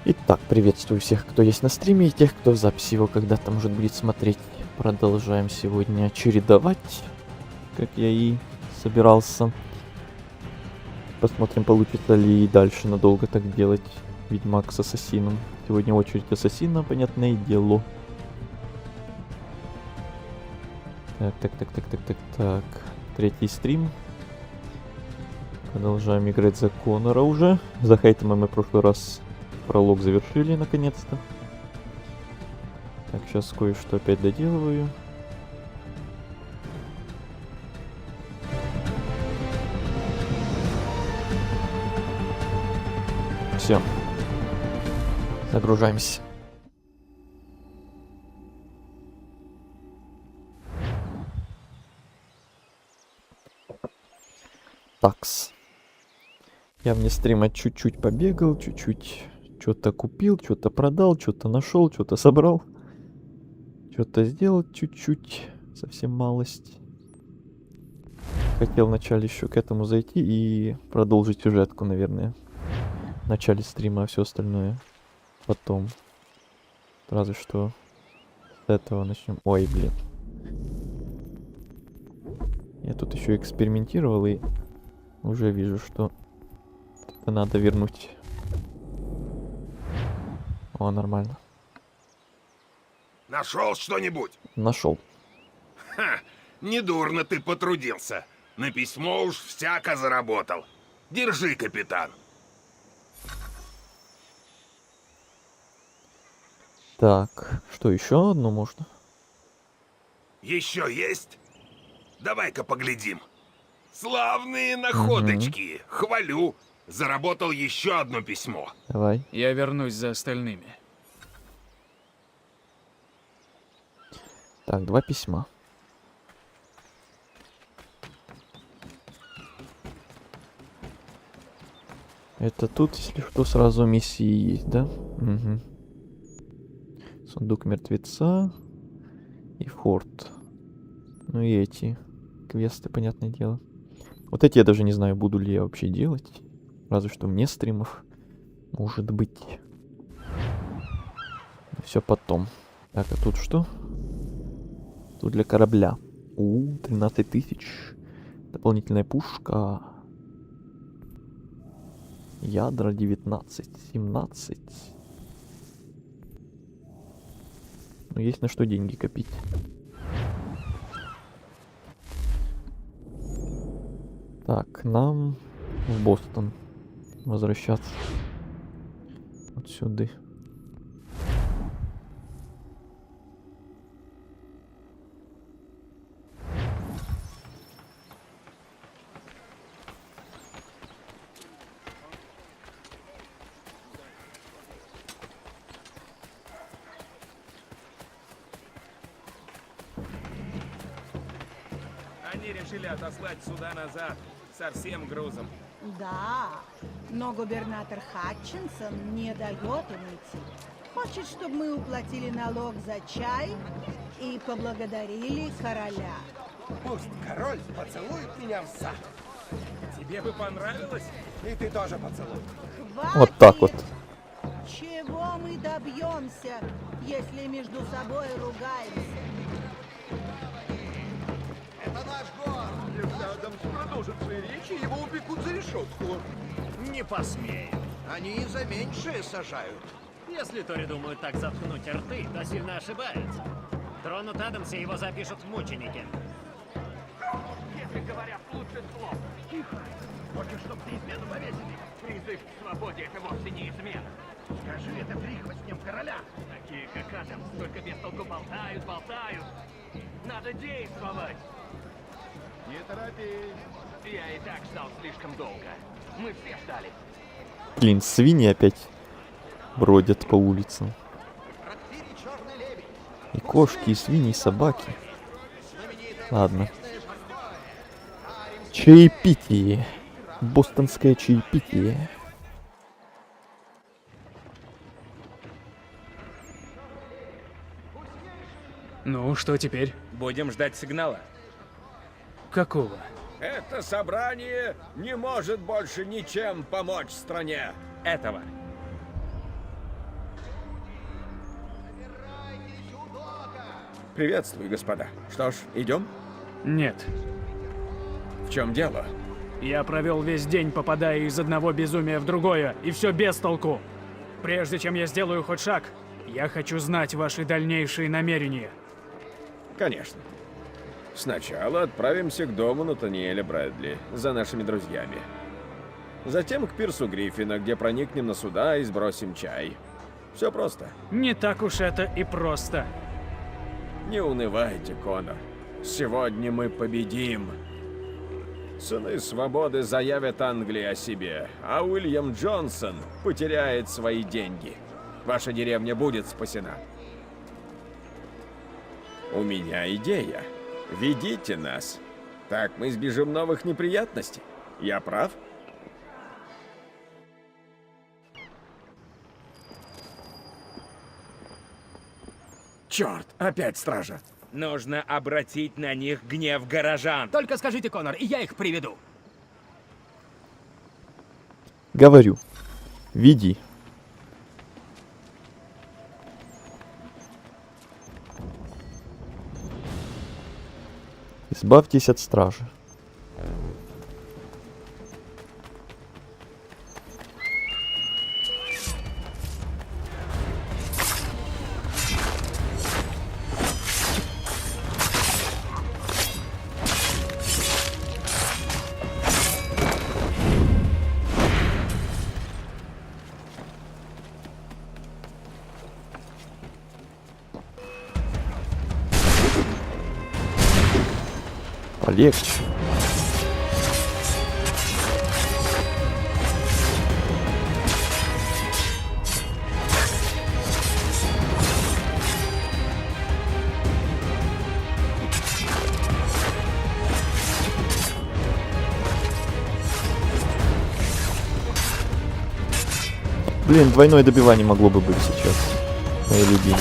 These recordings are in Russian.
Итак, приветствую всех, кто есть на стриме, и тех, кто в записи его когда-то может будет смотреть. Продолжаем сегодня чередовать, как я и собирался. Посмотрим, получится ли и дальше надолго так делать. Ведьмак с ассасином. Сегодня очередь ассасина, понятное дело. Так. Третий стрим. Продолжаем играть за Конора уже. За Хейтема мы в прошлый раз пролог завершили наконец-то. Так, сейчас кое-что опять доделываю. Все. Загружаемся. Такс. Я вне стрима чуть-чуть побегал, чуть-чуть что-то купил, что-то продал, что-то нашел, что-то собрал. Что-то сделал чуть-чуть, совсем малость. Хотел вначале еще к этому зайти и продолжить сюжетку, наверное. В начале стрима, а все остальное потом. Разве что с этого начнем. Ой, блин. Я тут еще экспериментировал и уже вижу, что это надо вернуть. О, нормально. Нашел что-нибудь? Нашел. Ха, недурно ты потрудился. На письмо уж всяко заработал. Держи, капитан. Так, что еще одно можно? Еще есть? Давай-ка поглядим. Славные находочки. Хвалю. Заработал еще одно письмо. Давай. Я вернусь за остальными. Так, 2 письма. Это тут, если что, сразу миссии есть, да? Угу. Сундук мертвеца и форт. Ну и эти квесты, понятное дело. Вот эти я даже не знаю, буду ли я вообще делать. Разве что вне стримов. Может быть. Все потом. Так, а тут что? Тут для корабля. 13 тысяч. Дополнительная пушка. Ядра 19, 17. Ну, есть на что деньги копить. Так, нам в Бостон возвращаться. Вот сюда. Они решили отослать сюда назад со всем грузом. Да, но губернатор Хатчинсон не дает им идти. Хочет, чтобы мы уплатили налог за чай и поблагодарили короля. Пусть король поцелует меня в зад. Тебе бы понравилось? И ты тоже поцелуй. Хватит! Вот так вот. Чего мы добьемся, если между собой ругаемся? Это наш город. Если Адамс продолжит свои речи, его упекут за решетку. Не посмею. Они и за меньшее сажают. Если Тори думают так заткнуть рты, то сильно ошибаются. Тронут Адамса, его запишут в мученики. Если говорят лучше слов. Тихо. Хочешь, чтобы ты измену повесили? Призыв к свободе — это вовсе не измена. Скажи это прихвостням короля. Такие, как Адамс, только без толку болтают. Надо действовать. Не торопись. Я и так ждал слишком долго. Мы все ждали. Блин, свиньи опять бродят по улицам. Трактире «Черный лебедь». И кошки, и свиньи, и собаки. Ладно. Чаепитие. Бостонское чаепитие. Ну, что теперь? Будем ждать сигнала. Какого? Это собрание не может больше ничем помочь стране. Этого. Приветствую, господа. Что ж, идем? Нет. В чем дело? Я провел весь день, попадая из одного безумия в другое, и все без толку. Прежде чем я сделаю хоть шаг, я хочу знать ваши дальнейшие намерения. Конечно. Сначала отправимся к дому Натаниэля Брэдли за нашими друзьями. Затем к пирсу Гриффина, где проникнем на суда и сбросим чай. Все просто. Не так уж это и просто. Не унывайте, Конор. Сегодня мы победим. Сыны свободы заявят Англии о себе, а Уильям Джонсон потеряет свои деньги. Ваша деревня будет спасена. У меня идея. Ведите нас. Так мы избежим новых неприятностей. Я прав? Черт, опять стража. Нужно обратить на них гнев горожан. Только скажите, Конор, и я их приведу. Говорю. Веди. Избавьтесь от стражи. Полегче. Блин, двойное добивание могло бы быть сейчас. Мое любимое.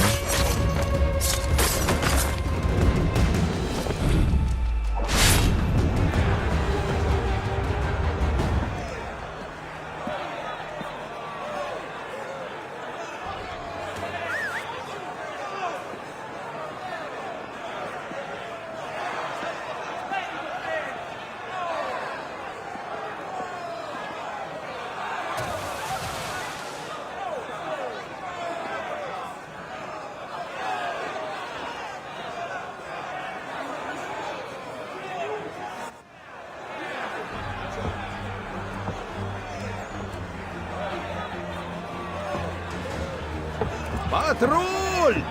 Патруль!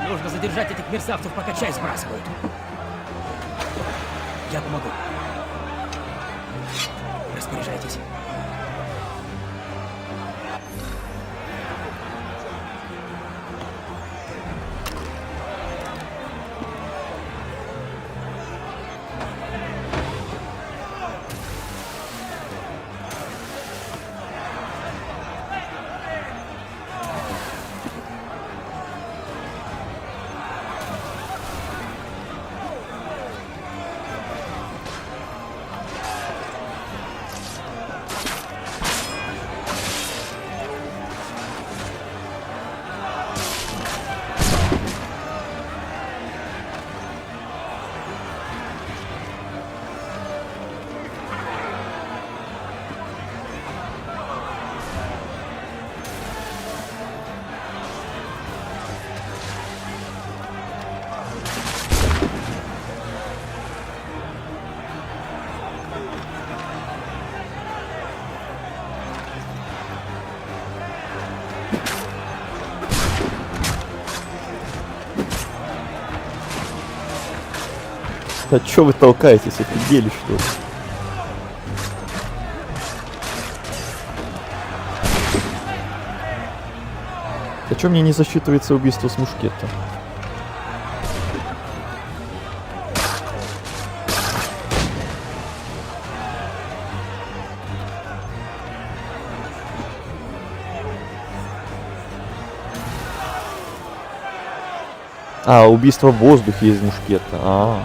Нужно задержать этих мерзавцев, пока чай сбрасывают. Я помогу. Распоряжайтесь. Да чё вы толкаетесь, офигели что ли? А чё мне не засчитывается убийство с мушкета? А, убийство в воздухе из мушкета.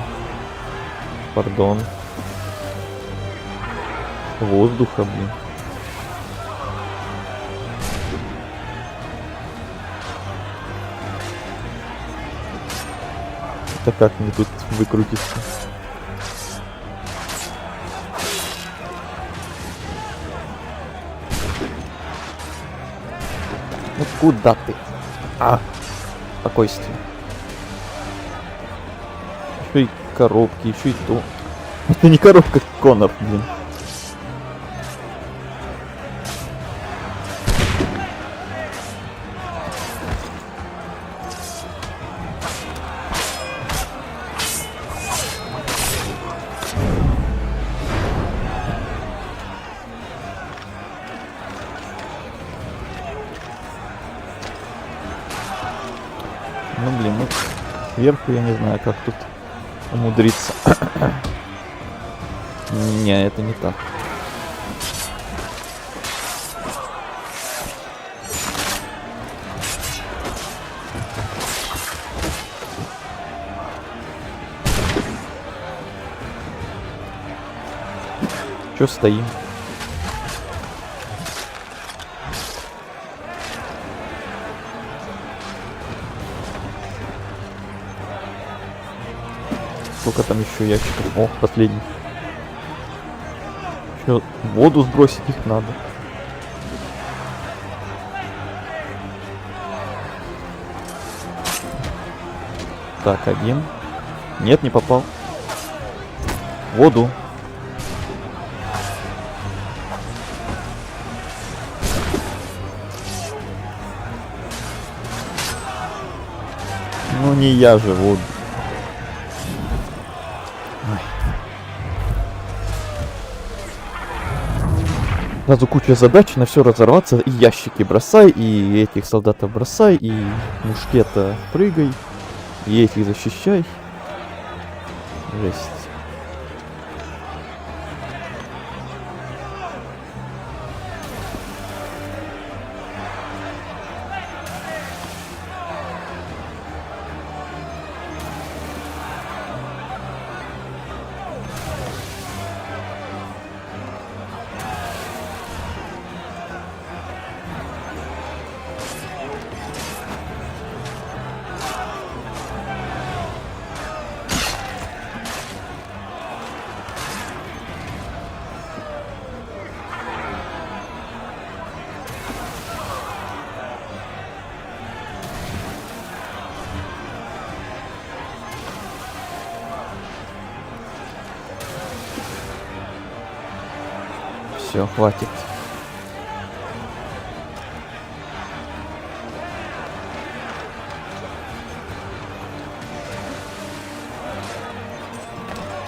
Пардон. Воздуха, блин. Так как мне тут выкрутиться? Ну куда ты? А! Спокойствие. Еще и коробки, еще и то. Это не коробка, Конор, блин. Ну блин, ну сверху я не знаю, как тут умудриться. Не, это не так. Чё стоим? Сколько там еще ящиков? О, последний. Еще в воду сбросить их надо. Так, один. Нет, не попал. В воду. Ну не я же, вот. Сразу куча задач, на все разорваться, и ящики бросай, и этих солдатов бросай, и мушкета прыгай, и этих защищай. Жесть. Все, хватит.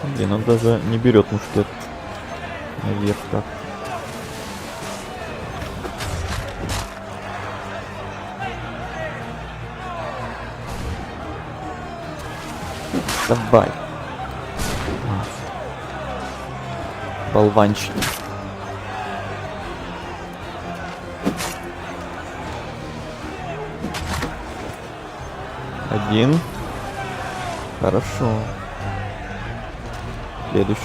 Блин, он даже не берет мушкет наверх так. Давай. Болванчик. Один. Хорошо. Следующий.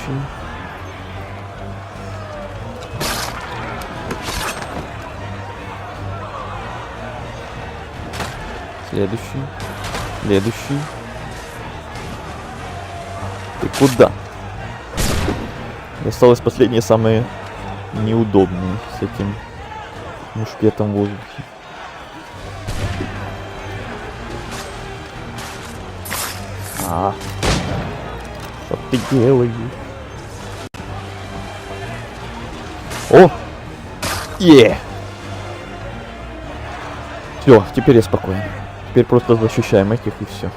Следующий. Следующий. Ты куда? Осталось последние, самые неудобные с этим мушкетом в воздухе. Что ты делаешь? О! Все, теперь я спокоен. Теперь просто защищаем этих и все.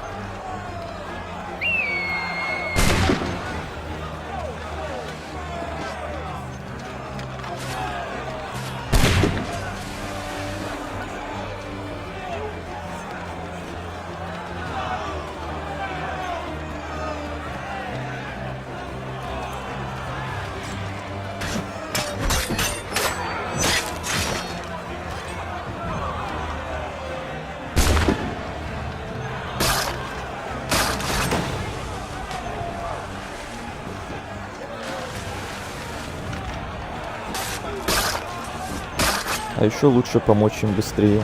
А еще лучше помочь им быстрее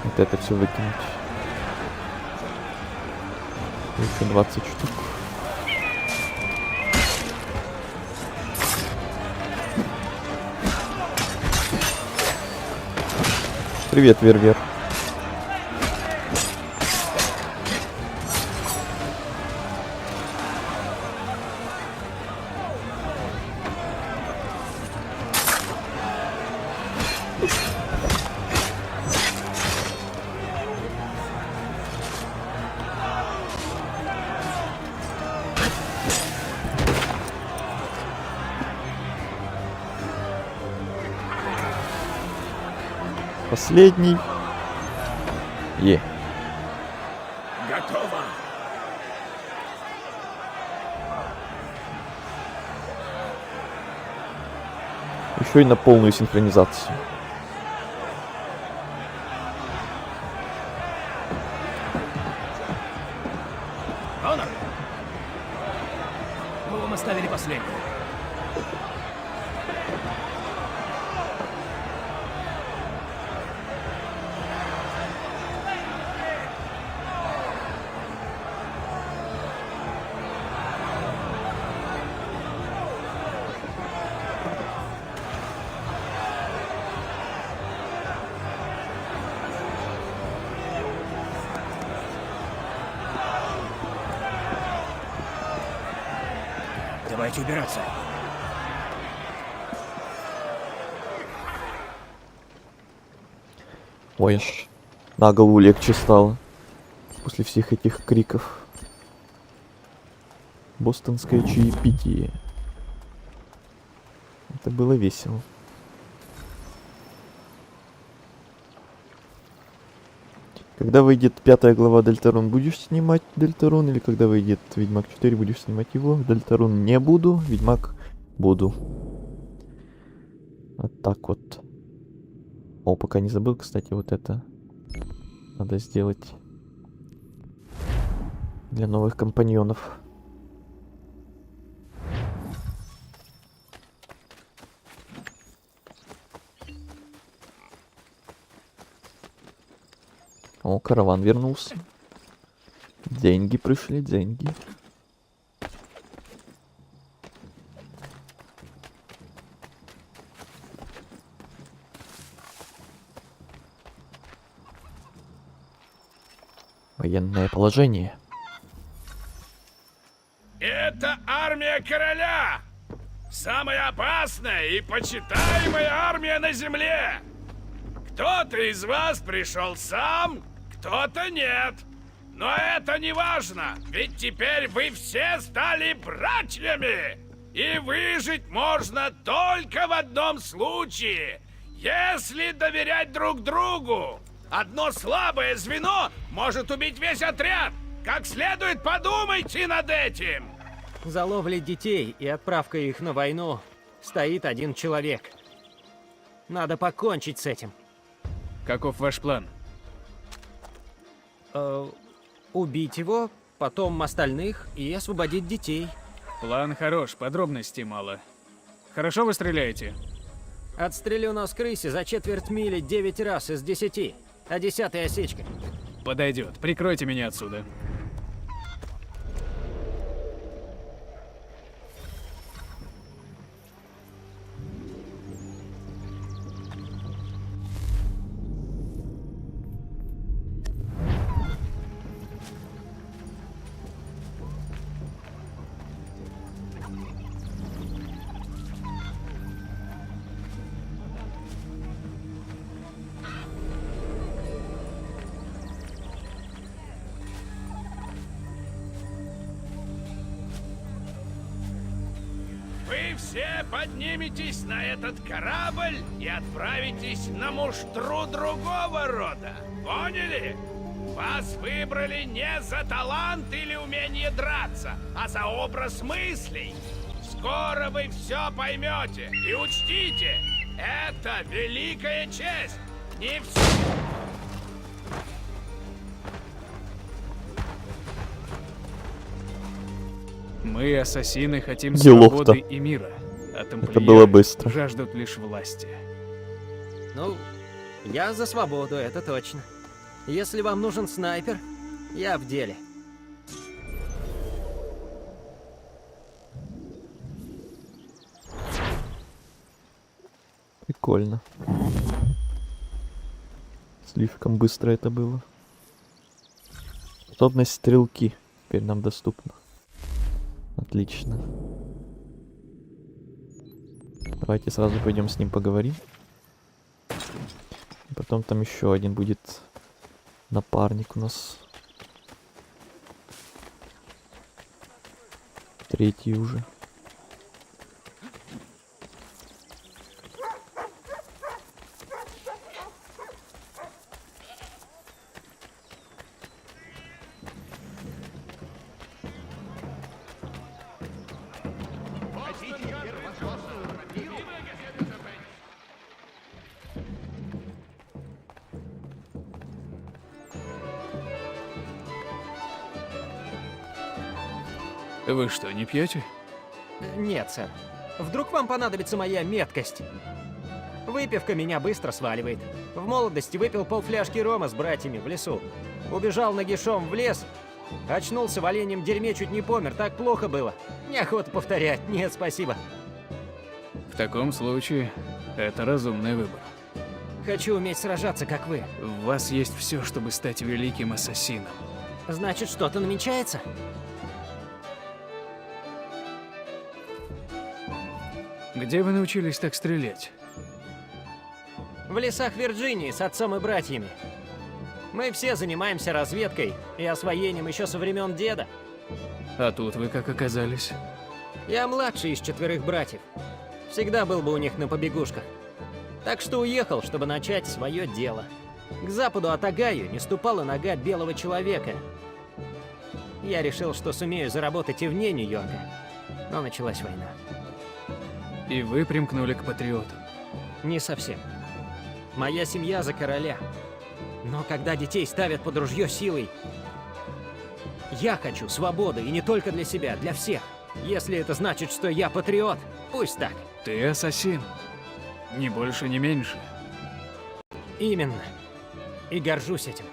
вот это все выкинуть. Еще 20 штук. Привет, Вервер. Последний. Готово. Еще и на полную синхронизацию. Конор! Мы вам оставили последнего. Давайте убираться. Ой, аж на голову легче стало. После всех этих криков. Бостонское чаепитие. Это было весело. Когда выйдет 5 глава Дельтарун, будешь снимать Дельтарун? Или когда выйдет Ведьмак 4, будешь снимать его? Дельтарун не буду, Ведьмак буду. Вот так вот. О, пока не забыл, кстати, вот это надо сделать для новых компаньонов. О, караван вернулся. Деньги пришли, деньги. Военное положение. Это армия короля! Самая опасная и почитаемая армия на земле! Кто-то из вас пришел сам, кто-то нет. Но это не важно, ведь теперь вы все стали братьями! И выжить можно только в одном случае, если доверять друг другу. Одно слабое звено может убить весь отряд. Как следует подумайте над этим. За ловлей детей и отправкой их на войну стоит один человек. Надо покончить с этим. Каков ваш план? Убить его, потом остальных и освободить детей. План хорош, подробностей мало. Хорошо вы стреляете? Отстрелю нос крысе за четверть мили 9 раз из 10, а 10-й осечка. Подойдет. Прикройте меня отсюда. Вы все подниметесь на этот корабль и отправитесь на муштру другого рода. Поняли? Вас выбрали не за талант или умение драться, а за образ мыслей. Скоро вы все поймете. И учтите, это великая честь. Не все... Мы, ассасины, хотим Делов-то. свободы и мира. А Это было быстро. жаждут лишь власти. Ну, я за свободу, это точно. Если вам нужен снайпер, я в деле. Прикольно. Слишком быстро это было. Способность стрелки теперь нам доступна. Отлично. Давайте сразу пойдем с ним поговорим. Потом там еще один будет напарник у нас. Третий уже. Вы что, не пьете? Нет, сэр. Вдруг вам понадобится моя меткость? Выпивка меня быстро сваливает. В молодости выпил полфляжки рома с братьями в лесу. Убежал нагишом в лес. Очнулся в оленьем дерьме, чуть не помер. Так плохо было. Неохота повторять. Нет, спасибо. В таком случае, это разумный выбор. Хочу уметь сражаться, как вы. В вас есть все, чтобы стать великим ассасином. Значит, что-то намечается? Где вы научились так стрелять? В лесах Вирджинии с отцом и братьями. Мы все занимаемся разведкой и освоением еще со времен деда. А тут вы как оказались? Я младший из 4 братьев. Всегда был бы у них на побегушках. Так что уехал, чтобы начать свое дело. К западу от Огайо не ступала нога белого человека. Я решил, что сумею заработать и вне Нью-Йорка. Но началась война. И вы примкнули к патриотам? Не совсем. Моя семья за короля. Но когда детей ставят под ружье силой, я хочу свободы, и не только для себя, для всех. Если это значит, что я патриот, пусть так. Ты ассасин. Ни больше, ни меньше. Именно. И горжусь этим.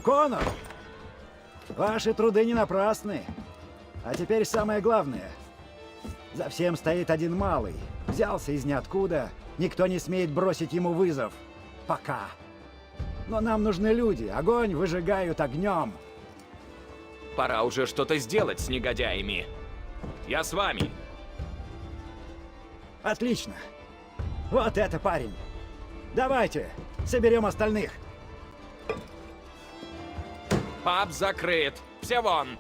Конор! Ваши труды не напрасны. А теперь самое главное. За всем стоит один малый. Взялся из ниоткуда. Никто не смеет бросить ему вызов. Пока. Но нам нужны люди. Огонь выжигают огнем. Пора уже что-то сделать с негодяями. Я с вами. Отлично. Вот это парень. Давайте, соберем остальных. Паб закрыт. Все вон.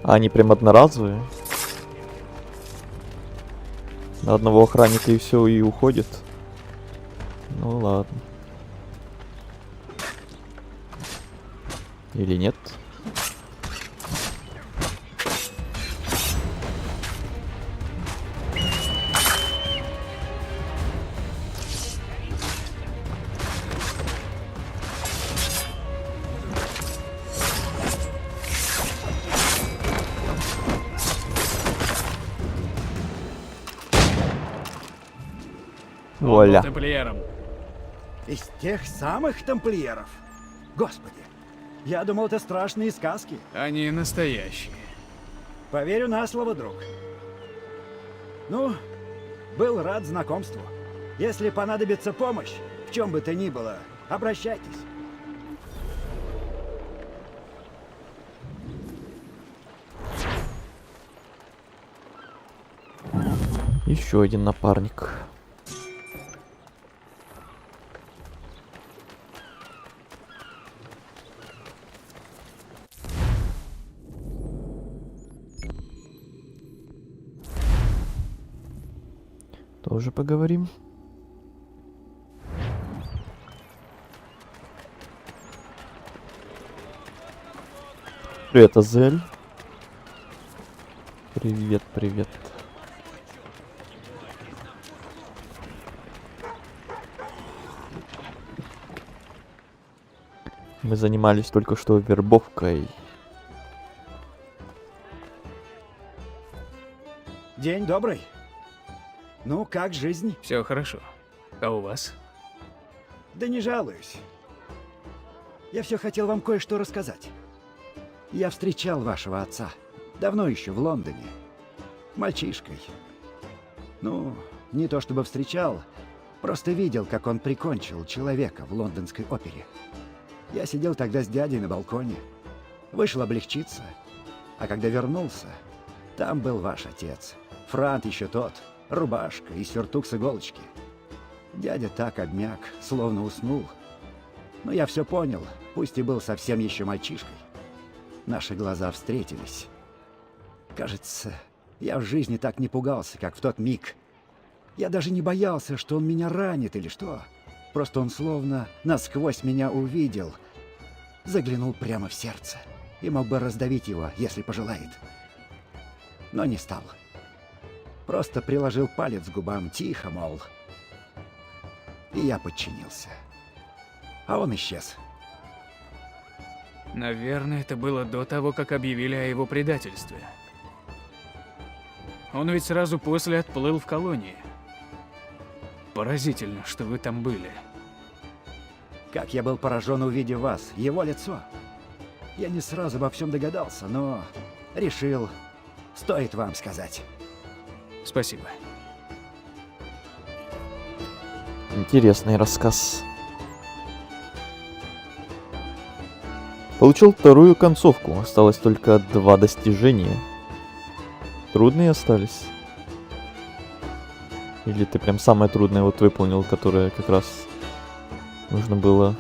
А они прям одноразовые? На одного охранника и все, и уходит. Ну ладно. Или нет? Он Вуаля. был тамплиером. Из тех самых тамплиеров. Господи, я думал, это страшные сказки. Они настоящие. Поверю на слово, друг. Ну, был рад знакомству. Если понадобится помощь, в чем бы то ни было, обращайтесь. Еще один напарник. Тоже поговорим. Привет, Азель. Привет, привет. Мы занимались только что вербовкой. День добрый. Ну, как жизнь? Все хорошо. А у вас? Да не жалуюсь. Я все хотел вам кое-что рассказать. Я встречал вашего отца. Давно еще в Лондоне. Мальчишкой. Ну, не то чтобы встречал, просто видел, как он прикончил человека в лондонской опере. Я сидел тогда с дядей на балконе. Вышел облегчиться. А когда вернулся, там был ваш отец. Франт еще тот. Рубашка и сюртук с иголочки. Дядя так обмяк, словно уснул. Но я все понял, пусть и был совсем еще мальчишкой. Наши глаза встретились. Кажется, я в жизни так не пугался, как в тот миг. Я даже не боялся, что он меня ранит или что. Просто он словно насквозь меня увидел. Заглянул прямо в сердце и мог бы раздавить его, если пожелает. Но не стал. Просто приложил палец к губам, тихо, мол. И я подчинился. А он исчез. Наверное, это было до того, как объявили о его предательстве. Он ведь сразу после отплыл в колонии. Поразительно, что вы там были. Как я был поражен, увидев вас, его лицо. Я не сразу обо всем догадался, но решил, стоит вам сказать. Спасибо. Интересный рассказ. Получил вторую концовку. Осталось только 2 достижения. Трудные остались? Или ты прям самое трудное вот выполнил, которое как раз нужно было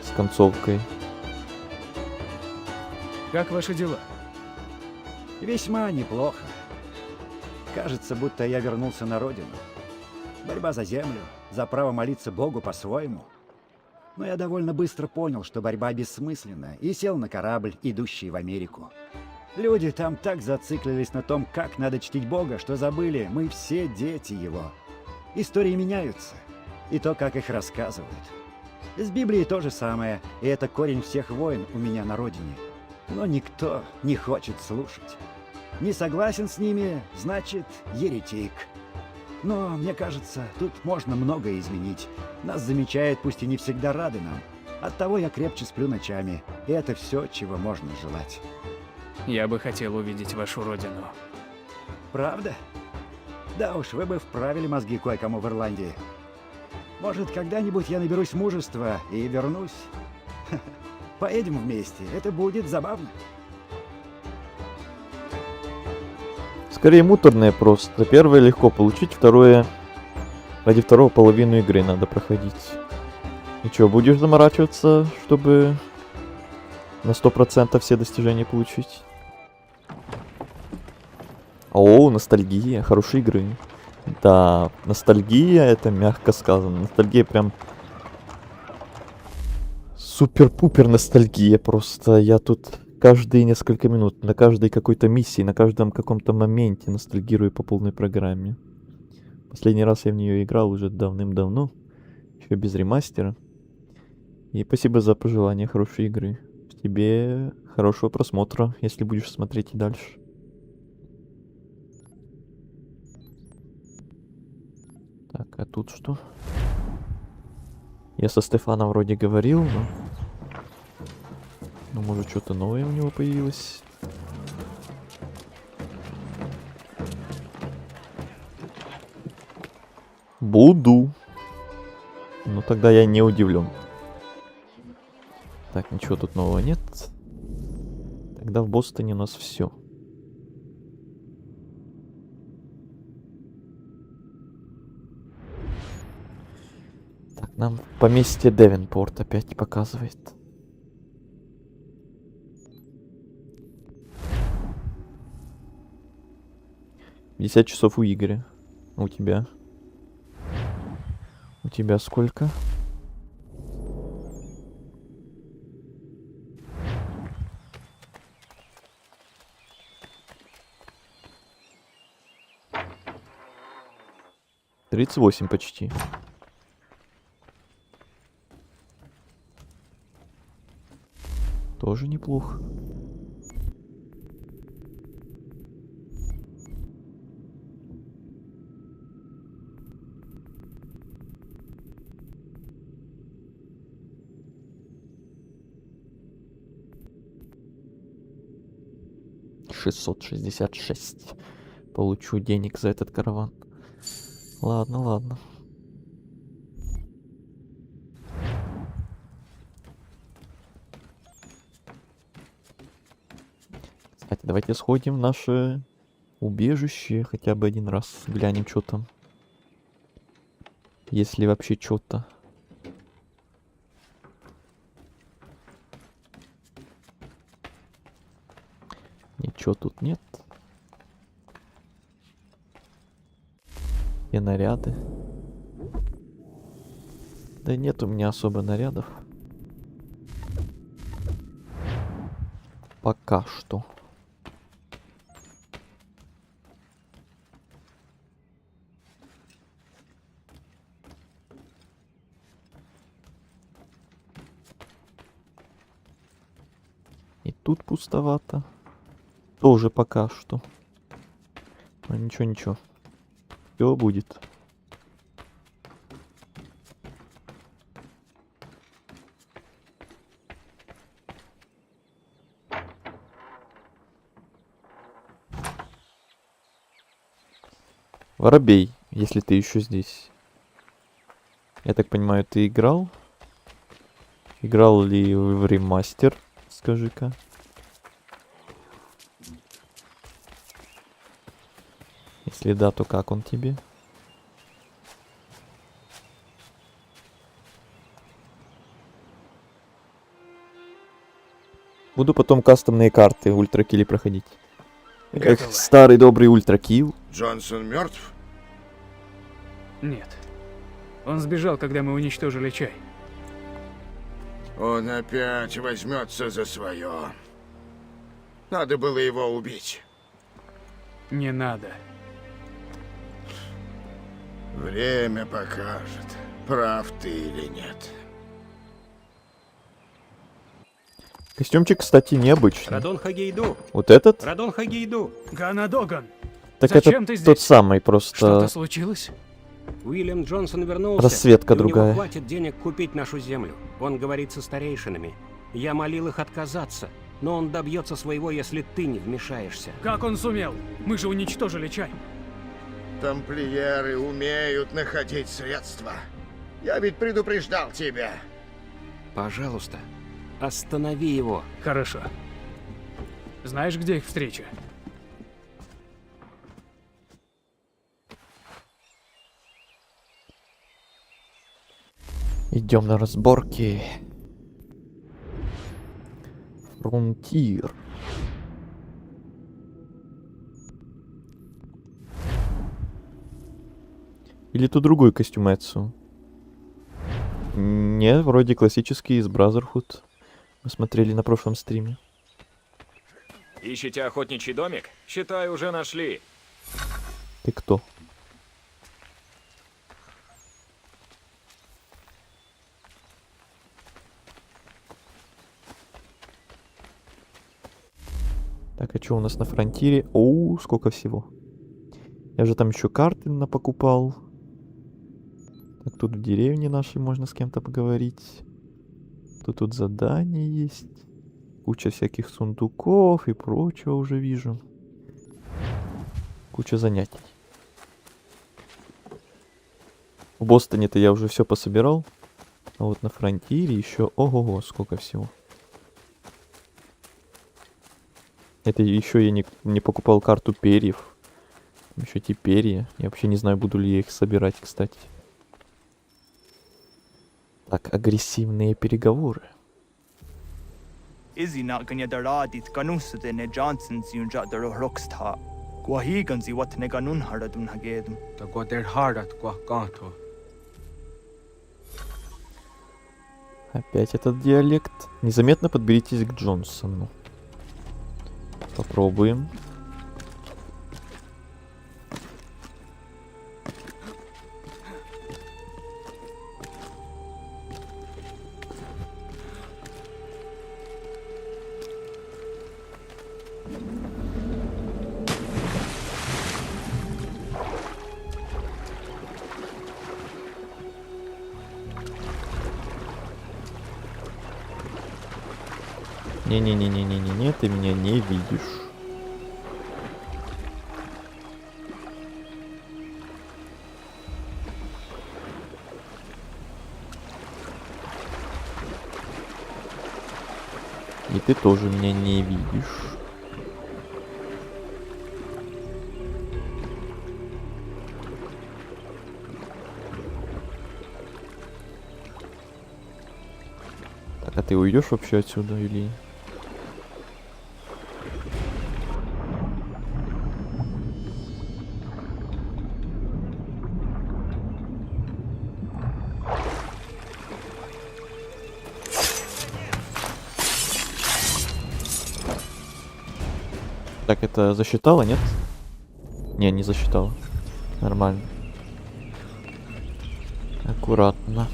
с концовкой? Как ваши дела? Весьма неплохо. Кажется, будто я вернулся на родину. Борьба за землю, за право молиться Богу по-своему. Но я довольно быстро понял, что борьба бессмысленна, и сел на корабль, идущий в Америку. Люди там так зациклились на том, как надо чтить Бога, что забыли, мы все дети Его. Истории меняются, и то, как их рассказывают. С Библией то же самое, и это корень всех войн у меня на родине. Но никто не хочет слушать. Не согласен с ними, значит, еретик. Но, мне кажется, тут можно многое изменить. Нас замечают, пусть и не всегда рады нам. Оттого я крепче сплю ночами, и это все, чего можно желать. Я бы хотел увидеть вашу родину. Правда? Да уж, вы бы вправили мозги кое-кому в Ирландии. Может, когда-нибудь я наберусь мужества и вернусь. Поедем вместе, это будет забавно. Скорее муторное просто. Первое легко получить, второе... Ради второго половину игры надо проходить. И чё, будешь заморачиваться, чтобы на 100% все достижения получить? О, ностальгия, хорошие игры. Да, ностальгия, это мягко сказано. Ностальгия прям... Супер-пупер ностальгия просто. Я тут каждые несколько минут, на каждой какой-то миссии, на каждом каком-то моменте ностальгирую по полной программе. Последний раз я в нее играл уже давным-давно, еще без ремастера. И спасибо за пожелание хорошей игры. Тебе хорошего просмотра, если будешь смотреть и дальше. Так, а тут что? Я со Стефаном вроде говорил, но... Ну, может, что-то новое у него появилось. Буду. Ну, тогда я не удивлен. Так, ничего тут нового нет. Тогда в Бостоне у нас все. Так, нам поместье Девенпорт опять показывает. «50 часов у Игоря. У тебя? У тебя сколько?» «38 почти. Тоже неплохо. $666. Получу денег за этот караван. Ладно, ладно. Кстати, давайте сходим в наше убежище хотя бы один раз. Глянем, что там. Если вообще что-то. Ничего тут нет. И наряды. Да нет у меня особо нарядов. Пока что. И тут пустовато. Тоже пока что. Но ничего, ничего. Все будет. Воробей, если ты еще здесь. Я так понимаю, ты играл? Играл ли в ремастер? Скажи-ка. Если да, то как он тебе? Буду потом кастомные карты ультракилли проходить. Эх, старый добрый ультракилл. Джонсон мертв? Нет. Он сбежал, когда мы уничтожили чай. Он опять возьмется за свое. Надо было его убить. Не надо. Время покажет, прав ты или нет. Костюмчик, кстати, необычный. Радон Хагейду. Вот этот? Радон Хагейду. Ганадоган! Так Зачем это ты здесь? тот самый, просто Что-то случилось? Уильям Джонсон вернулся. расцветка и у него другая. хватит денег купить нашу землю. Он говорит со старейшинами. Я молил их отказаться, но он добьется своего, если ты не вмешаешься. Как он сумел? Мы же уничтожили чай. Тамплиеры умеют находить средства. Я ведь предупреждал тебя. Пожалуйста, останови его. Хорошо. Знаешь, где их встреча? Идем на разборки. Фронтир. Или то другой костюм Эцу? Не, вроде классический из Brotherhood. Мы смотрели на прошлом стриме. Ищете охотничий домик? Считай, уже нашли. Ты кто? Так, а что у нас на фронтире? Оу, сколько всего. Я же там еще карты напокупал. Так, тут в деревне нашей можно с кем-то поговорить. Тут задания есть. Куча всяких сундуков и прочего уже вижу. Куча занятий. В Бостоне-то я уже все пособирал. А вот на Фронтире еще ого-го, сколько всего. Это еще я не покупал карту перьев. Еще эти перья. Я вообще не знаю, буду ли я их собирать, кстати. Так, агрессивные переговоры. Izzy gan yadaradi ganusade ne Johnsons yunja der rocksta. Gwahiganzi what ne ganun haradun hagedum. Ta goder hardat kwa kanto. Опять этот диалект. Незаметно подберитесь к Джонсону. Попробуем. Не-не-не-не-не-не, ты меня не видишь. И ты тоже меня не видишь. Так, а ты уйдешь вообще отсюда или... Так, это засчитало, нет? Не, не засчитало. Нормально. Аккуратно.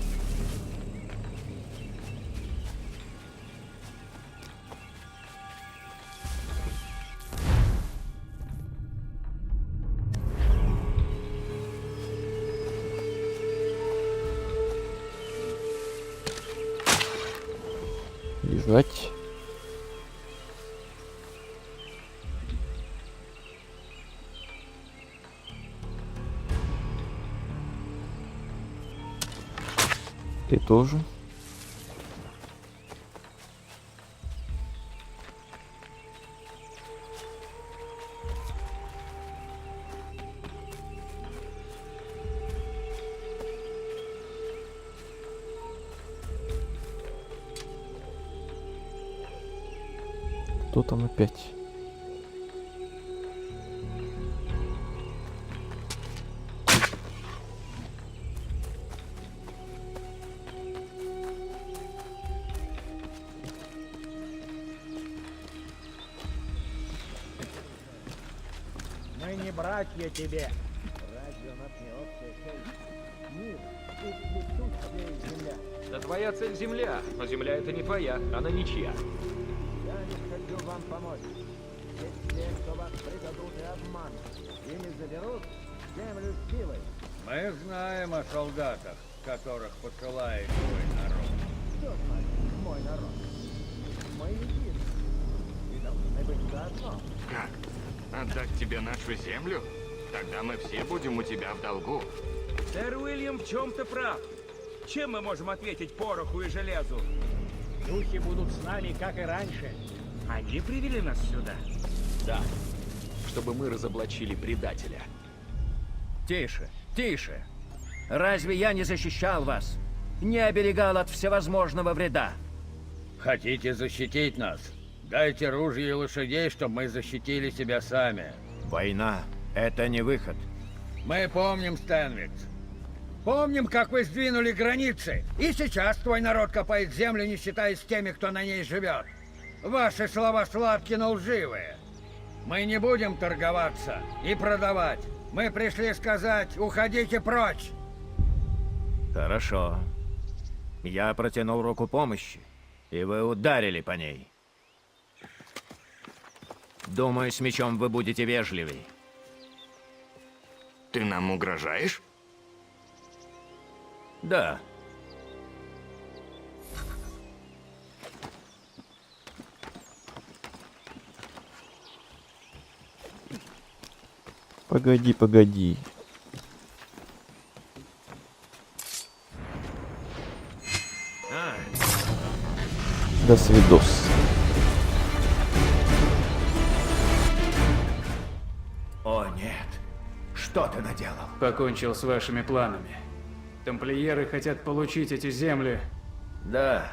Лежать. Ты тоже. Кто там опять? Мы не братья тебе. Разве у нас не общая цель? Мир и цветущая земля. Да твоя цель земля, но земля это не твоя, она ничья. Я не хочу вам помочь. Есть те, кто вас предадут и обманут. Ими заберут землю силой. Мы знаем о солдатах, которых посылает твой народ. Что значит мой народ? Мы едины. И должны быть заодно. Как? Отдать тебе нашу землю? Тогда мы все будем у тебя в долгу. Сэр Уильям в чем-то прав. Чем мы можем ответить пороху и железу? Духи будут с нами, как и раньше. Они привели нас сюда. Да, чтобы мы разоблачили предателя. Тише, тише. Разве я не защищал вас? Не оберегал от всевозможного вреда? Хотите защитить нас? Дайте ружья и лошадей, чтобы мы защитили себя сами. Война — это не выход. Мы помним, Стэнвикс. Помним, как вы сдвинули границы. И сейчас твой народ копает землю, не считаясь теми, кто на ней живет. Ваши слова сладкие, но лживые. Мы не будем торговаться и продавать. Мы пришли сказать, уходите прочь. Хорошо. Я протянул руку помощи, и вы ударили по ней. Думаю, с мечом вы будете вежливей. Ты нам угрожаешь? Да. Погоди, погоди. До свидос. О, нет. Что ты наделал? Покончил с вашими планами. Тамплиеры хотят получить эти земли. Да,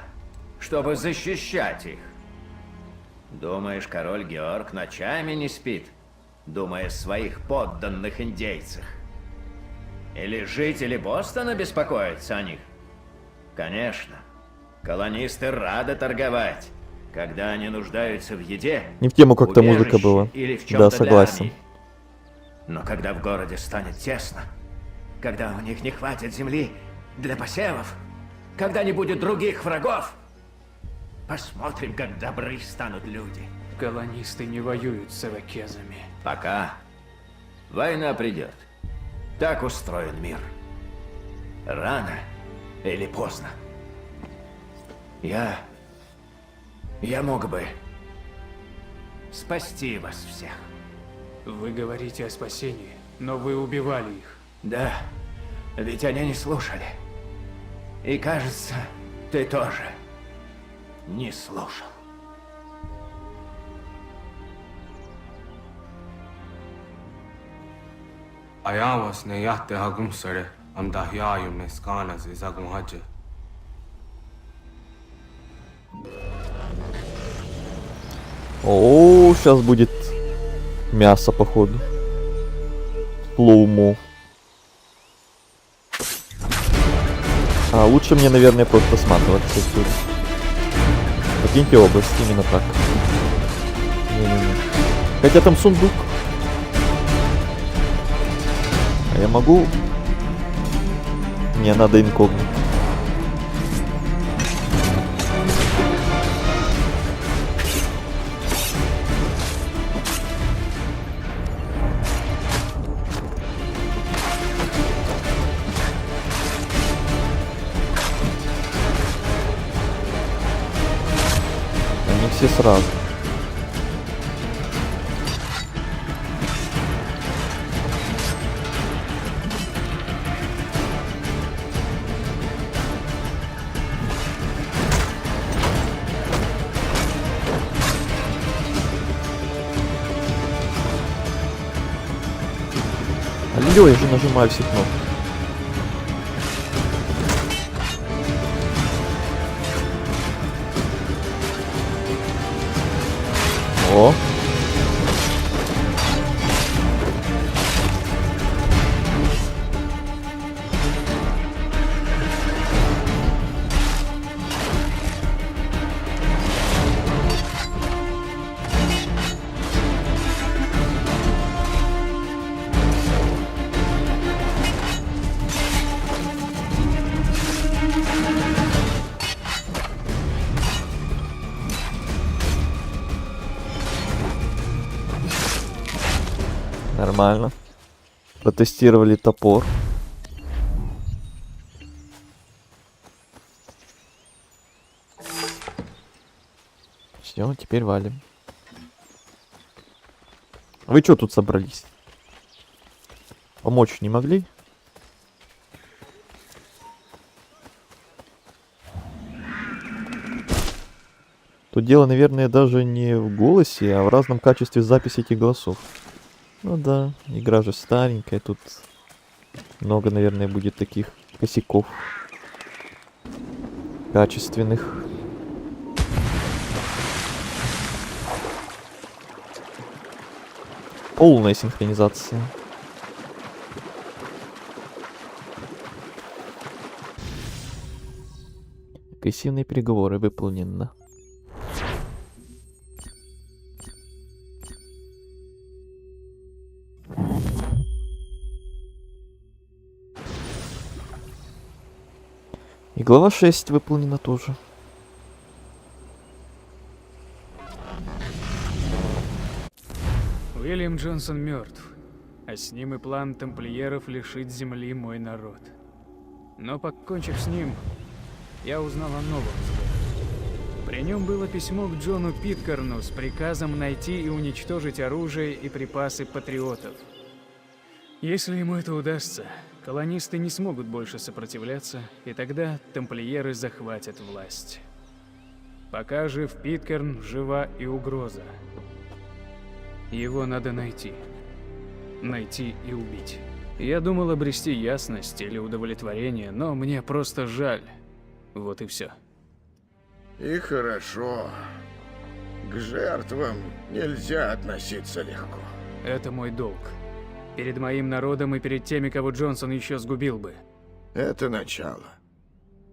чтобы защищать их. Думаешь, король Георг ночами не спит, думая о своих подданных индейцах? Или жители Бостона беспокоятся о них? Конечно. Колонисты рады торговать, когда они нуждаются в еде, Не в тему как-то музыка убежище была. или в Да, чем-то для согласен. армии. Но когда в городе станет тесно, когда у них не хватит земли для посевов, когда не будет других врагов, посмотрим, как добры станут люди. Колонисты не воюют с ирокезами. Пока война придет. Так устроен мир. Рано или поздно. Я мог бы спасти вас всех. Вы говорите о спасении, но вы убивали их. Да, ведь они не слушали. И кажется, ты тоже не слушал. Ayawas ne yahte hagumsare am dahyayu meskanas izagum haje. О, сейчас будет мясо, походу. Слоумо. А лучше мне, наверное, просто сматываться отсюда. Покиньте область, именно так. Не-не-не. Хотя там сундук. А я могу... Мне надо инкогнито. Они все сразу. Алло, я же нажимаю все кнопки. О. Нормально. Протестировали топор. Все, теперь валим. Вы что тут собрались? Помочь не могли? Тут дело, наверное, даже не в голосе, а в разном качестве записи этих голосов. Ну да, игра же старенькая, тут много, наверное, будет таких косяков качественных. Полная синхронизация. Агрессивные переговоры выполнено. И глава 6 выполнена тоже. Уильям Джонсон мертв, а с ним и план тамплиеров лишить земли мой народ. Но покончив с ним, я узнал о новом зле. При нем было письмо к Джону Питкерну с приказом найти и уничтожить оружие и припасы патриотов. Если ему это удастся, колонисты не смогут больше сопротивляться, и тогда тамплиеры захватят власть. Пока жив Питкерн, жива и угроза. Его надо найти. Найти и убить. Я думал обрести ясность или удовлетворение, но мне просто жаль. Вот и все. И хорошо. К жертвам нельзя относиться легко. Это мой долг. Перед моим народом и перед теми, кого Джонсон еще сгубил бы. Это начало.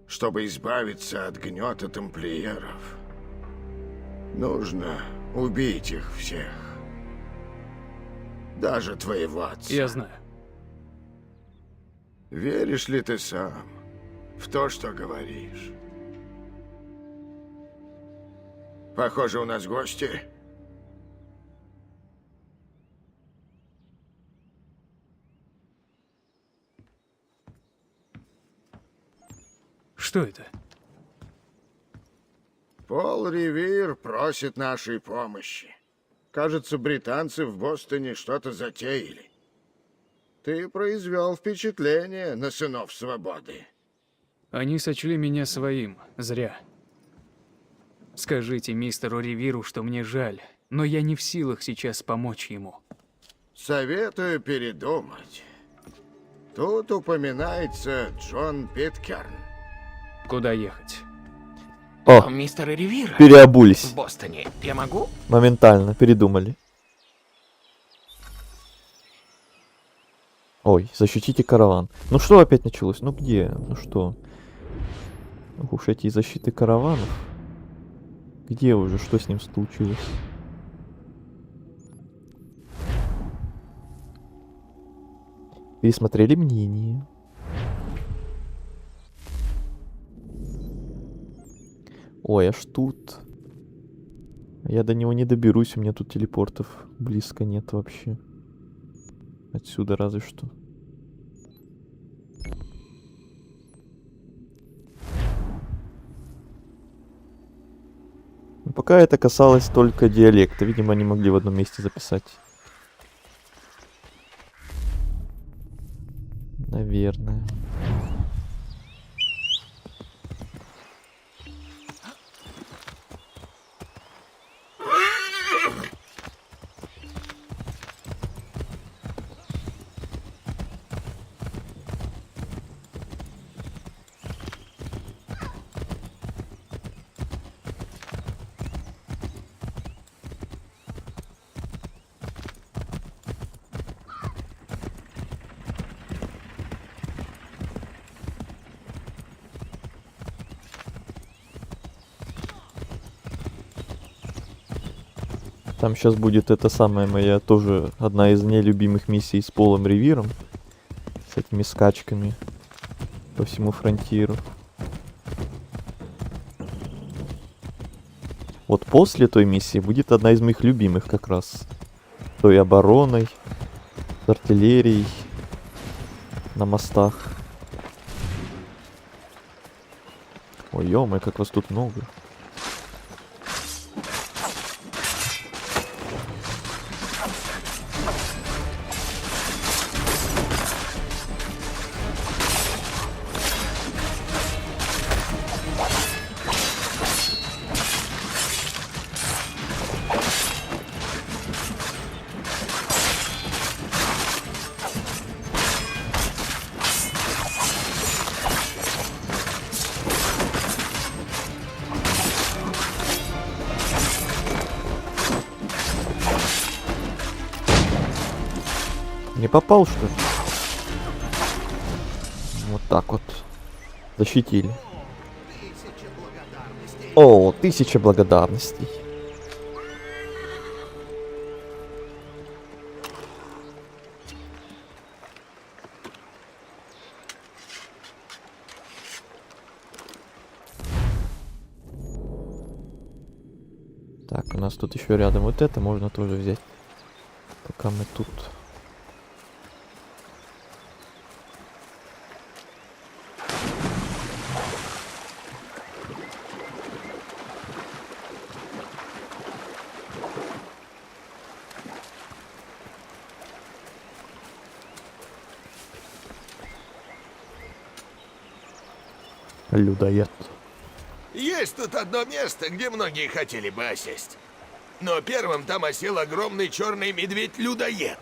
Чтобы избавиться от гнета тамплиеров, нужно убить их всех. Даже твоего отца. Я знаю. Веришь ли ты сам в то, что говоришь? Похоже, у нас гости. Что это? Пол Ривир просит нашей помощи. Кажется, британцы в Бостоне что-то затеяли. Ты произвел впечатление на сынов свободы. Они сочли меня своим. Зря. Скажите мистеру Ривиру, что мне жаль, но я не в силах сейчас помочь ему. Советую передумать. Тут упоминается Джон Питкерн. Куда ехать? О, Мистер Ривир. переобулись. В Бостоне. Я могу? Моментально, передумали. Ой, защитите караван. Ну что опять началось? Ну где? Ну что? Уж эти защиты караванов. Где уже? Что с ним случилось? Пересмотрели мнение. Ой, аж тут. Я до него не доберусь, у меня тут телепортов близко нет вообще. Отсюда разве что. Но пока это касалось только диалекта. Видимо, они могли в одном месте записать. Наверное. Там сейчас будет это самая моя тоже одна из нелюбимых миссий с Полом Ривиром. С этими скачками по всему фронтиру. Вот после той миссии будет одна из моих любимых как раз. Той обороной, с артиллерией на мостах. Ой, ё-моё, как вас тут много. Не попал, что ли? Вот так вот. Защитили. О, 1000 благодарностей. Так, у нас тут еще рядом вот это можно тоже взять. Пока мы тут. Людоед. Есть тут одно место, где многие хотели бы осесть. Но первым там осел огромный черный медведь-людоед.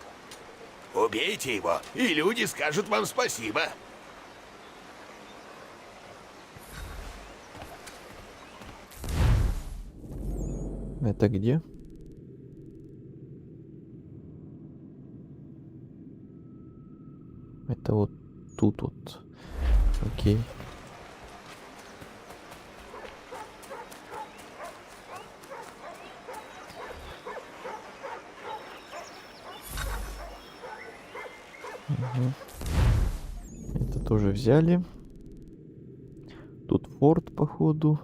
Убейте его, и люди скажут вам спасибо. Это где? Это вот тут вот. Окей. Угу. Это тоже взяли. Тут форт, походу.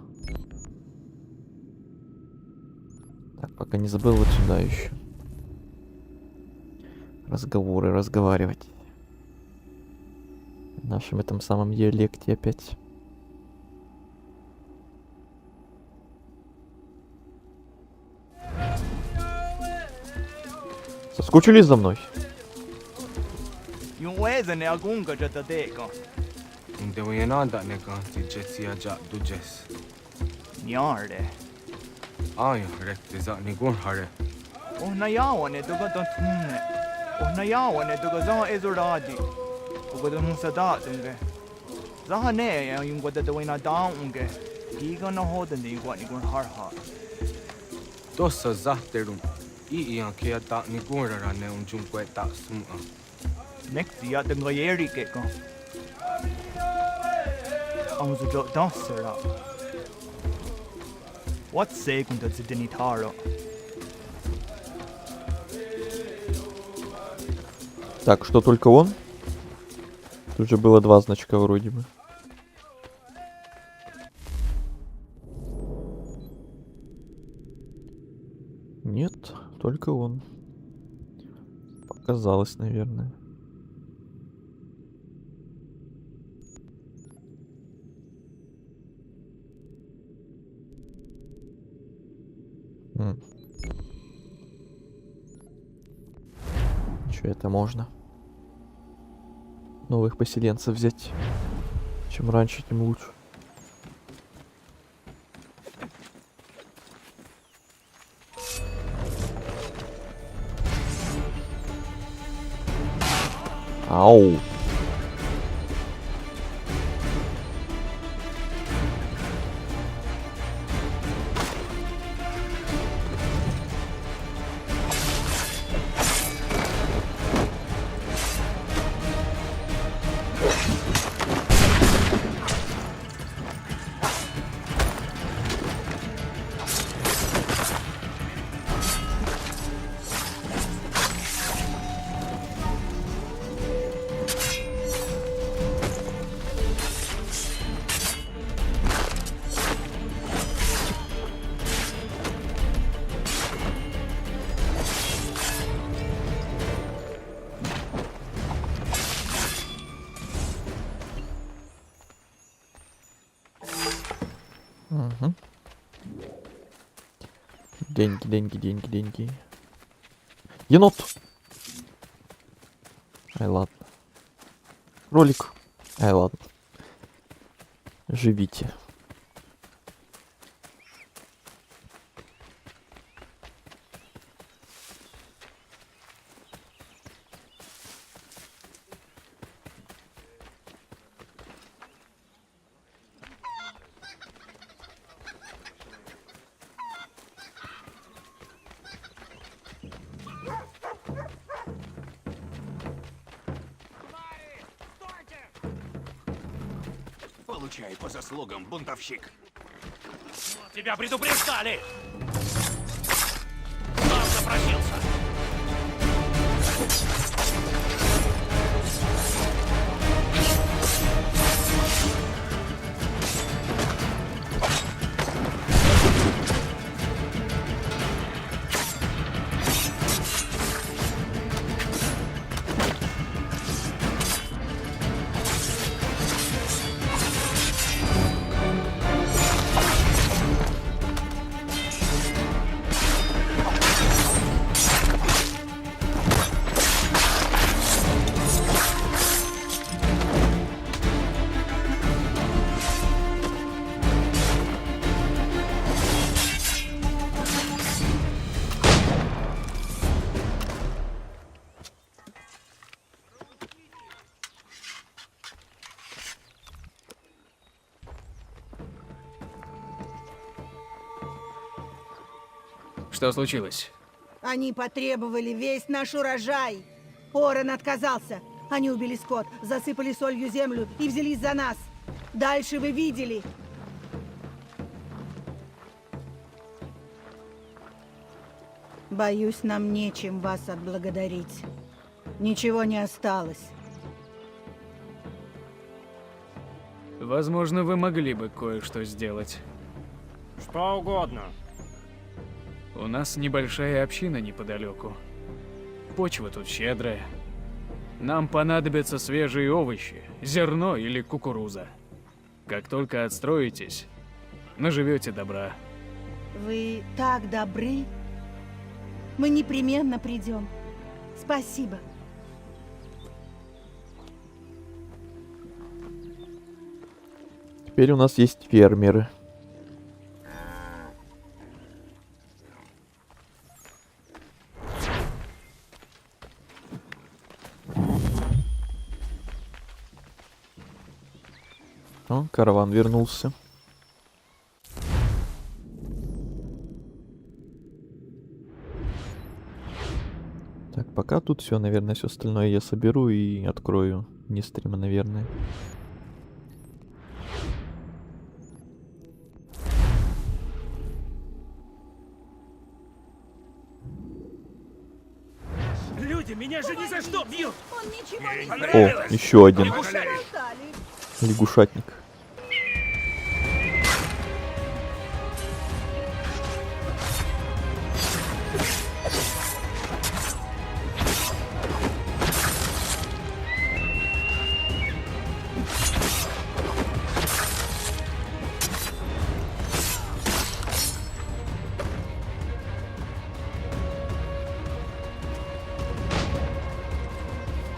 Так, пока не забыл вот сюда еще. Разговоры, разговаривать. В нашем этом самом диалекте опять. Соскучились за мной? Inte voi enää antaa ne kanssa Jessia ja Dujes. Njarde. Ai, rekti za ni gun hare. Ohna yawane duga don tumne. Ohna yawane duga za ezuradi. Uga don sada dunge. Za ne ya yung wada da wina daunge. Giga na hoden de igwa ni gun harha. Tossa zahterum. Iian kia ta ni gun rara ne un jun kwe ta suma. Next ya den gayeri keko. Amzu jo dansera. What second that's Denitaro? Так, что только он? Тут же было 2 значка вроде бы. Нет, только он. Показалось, наверное. Что это можно? Новых поселенцев взять. Чем раньше, тем лучше. Ау. Угу. Деньги, деньги, деньги, деньги. Енот! Ай, ладно. Ролик. Ай, ладно. Живите. Получай по заслугам, бунтовщик. Тебя предупреждали! Сам запросился! Что случилось? Они потребовали весь наш урожай. Орен отказался. Они убили скот, засыпали солью землю и взялись за нас. Дальше вы видели. Боюсь, нам нечем вас отблагодарить. Ничего не осталось. Возможно, вы могли бы кое-что сделать. Что угодно. У нас небольшая община неподалеку. Почва тут щедрая. Нам понадобятся свежие овощи, зерно или кукуруза. Как только отстроитесь, наживете добра. Вы так добры. Мы непременно придем. Спасибо. Теперь у нас есть фермеры. О, караван вернулся. Так, пока тут все, наверное, все остальное я соберу и открою вне стрима, наверное. Люди меня же ни за что бьют! Он ничего не О, еще один болтали. лягушатник.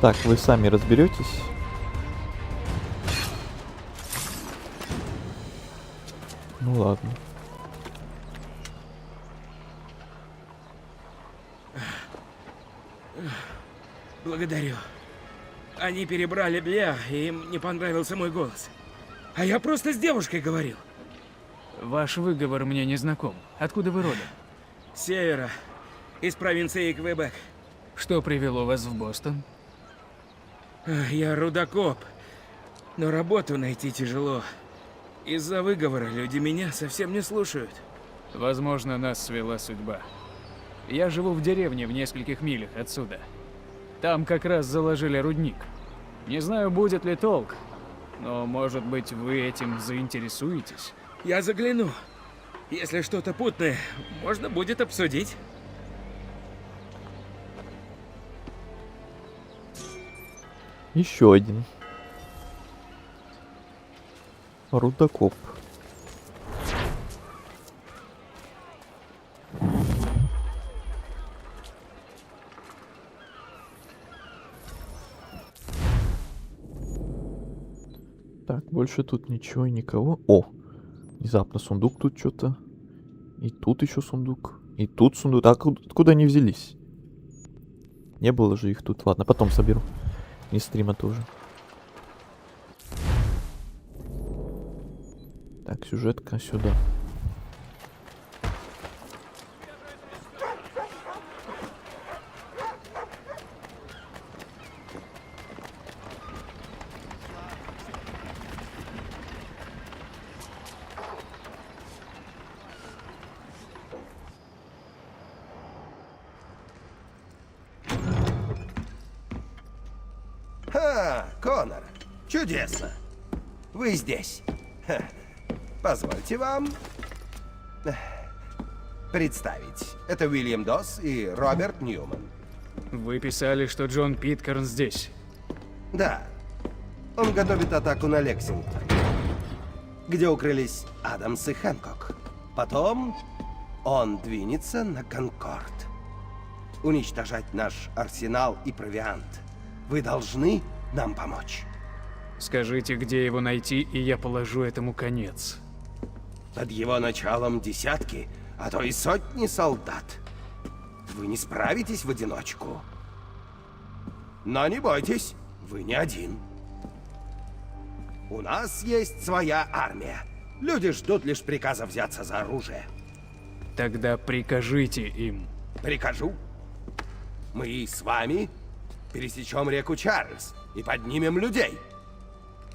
Так, вы сами разберетесь. Ну ладно. Благодарю. Они перебрали бля, и им не понравился мой голос. А я просто с девушкой говорил. Ваш выговор мне не знаком. Откуда вы родом? С севера, из провинции Квебек. Что привело вас в Бостон? Я рудокоп, но работу найти тяжело. Из-за выговора люди меня совсем не слушают. Возможно, нас свела судьба. Я живу в деревне в нескольких милях отсюда. Там как раз заложили рудник. Не знаю, будет ли толк, но, может быть, вы этим заинтересуетесь? Я загляну. Если что-то путное, можно будет обсудить. Еще один. Рудокоп. Так, больше тут ничего и никого. О! Внезапно сундук тут что-то. И тут еще сундук. И тут сундук. А откуда они взялись? Не было же их тут. Ладно, потом соберу. И стрима тоже. Так, сюжетка сюда. Ха, Конор, чудесно. Вы здесь. Ха. Позвольте вам представить. Это Уильям Досс и Роберт Ньюман. Вы писали, что Джон Питкерн здесь. Да. Он готовит атаку на Лексингтон, где укрылись Адамс и Хэнкок. Потом он двинется на Конкорд. Уничтожать наш арсенал и провиант. Вы должны нам помочь. Скажите, где его найти, и я положу этому конец. Под его началом десятки, а то и сотни солдат. Вы не справитесь в одиночку. Но не бойтесь, вы не один. У нас есть своя армия. Люди ждут лишь приказа взяться за оружие. Тогда прикажите им. Прикажу. Мы с вами пересечем реку Чарльз и поднимем людей.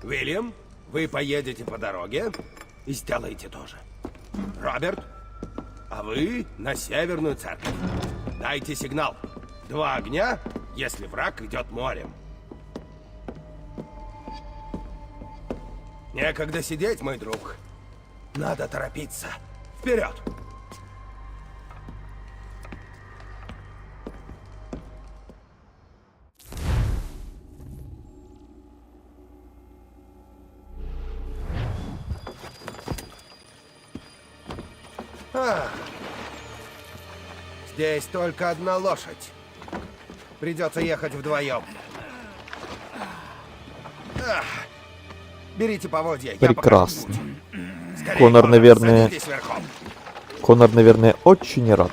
Уильям, вы поедете по дороге и сделаете то же. Роберт, а вы на Северную Церковь. Дайте сигнал. 2 огня, если враг идет морем. Некогда сидеть, мой друг. Надо торопиться. Вперед! Здесь только одна лошадь. Придется ехать вдвоем. Берите поводья. я Прекрасно. покажу путь. Скорее, Конор, наверное... садитесь верхом. Конор, наверное, очень рад.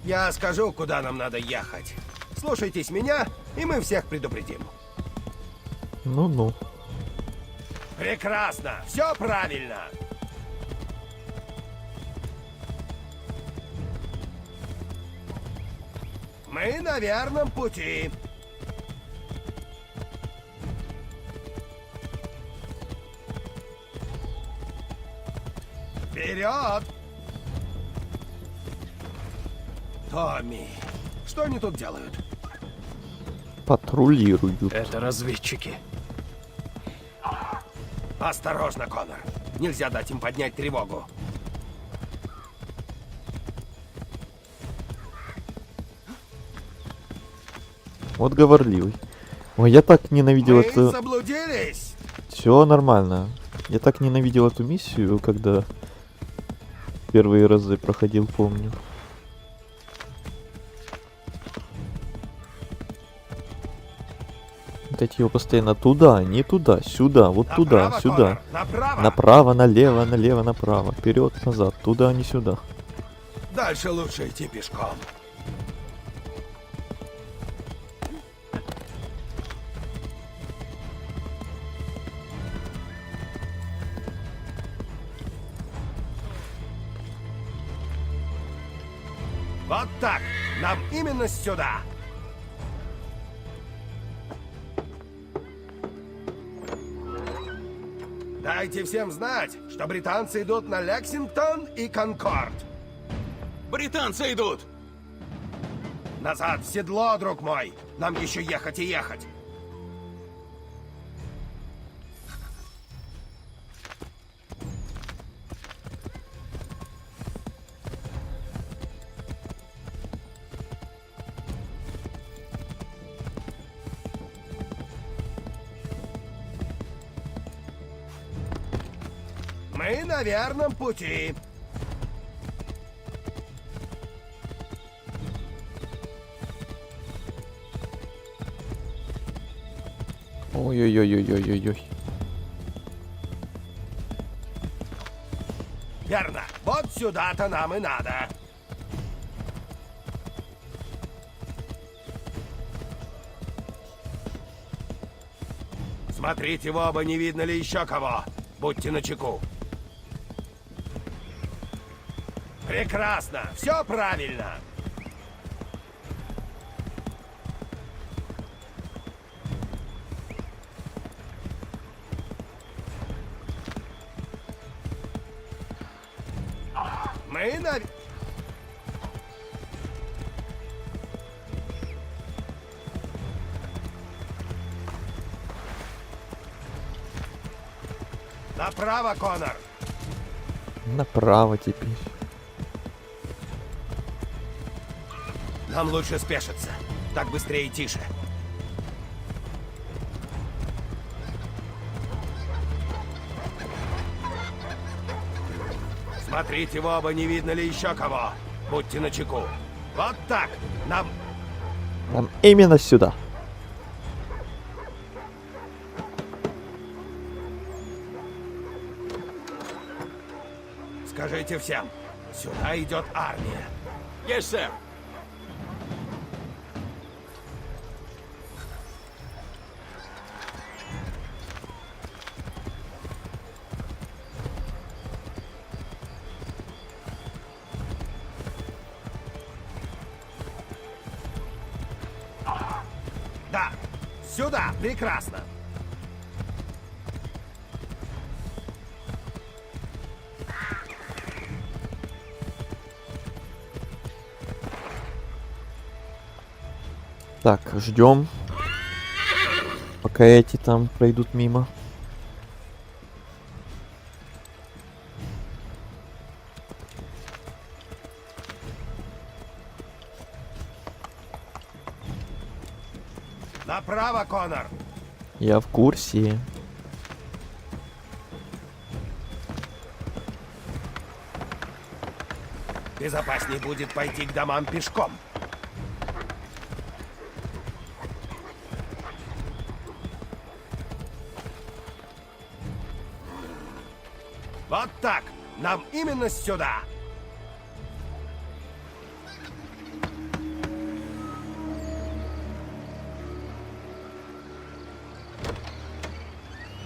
Я скажу, куда нам надо ехать. Слушайтесь меня, и мы всех предупредим. Ну-ну. Прекрасно! Все правильно! Мы на верном пути. Вперед! Томми, что они тут делают? Патрулируют. Это разведчики. Осторожно, Конор. Нельзя дать им поднять тревогу. Вот говорливый. Ой, я так ненавидел Мы это... заблудились! Все нормально. Я так ненавидел эту миссию, когда первые разы проходил, помню. Дайте его постоянно туда, не туда, сюда, вот туда, Направо, сюда. Конор, направо. Направо, налево, налево, направо. Вперед, назад, туда, не сюда. Дальше лучше идти пешком. Вот так. Нам именно сюда. Дайте всем знать, что британцы идут на Лексингтон и Конкорд. Британцы идут! Назад в седло, друг мой. Нам еще ехать и ехать. Мы на верном пути. Ой-ой-ой-ой-ой-ой. Верно. Вот сюда-то нам и надо. Смотрите в оба, не видно ли еще кого. Будьте начеку. Прекрасно. Все правильно. Мы на... Направо, Конор. Направо теперь. Нам лучше спешиться. Так быстрее и тише. Смотрите в оба, не видно ли еще кого. Будьте начеку. Вот так. Нам... Нам именно сюда. Скажите всем, сюда идет армия. Yes, сэр. Сюда! Прекрасно! Так, ждем, пока эти там пройдут мимо. Направо, Конор! Я в курсе. Безопасней будет пойти к домам пешком. Вот так! Нам именно сюда!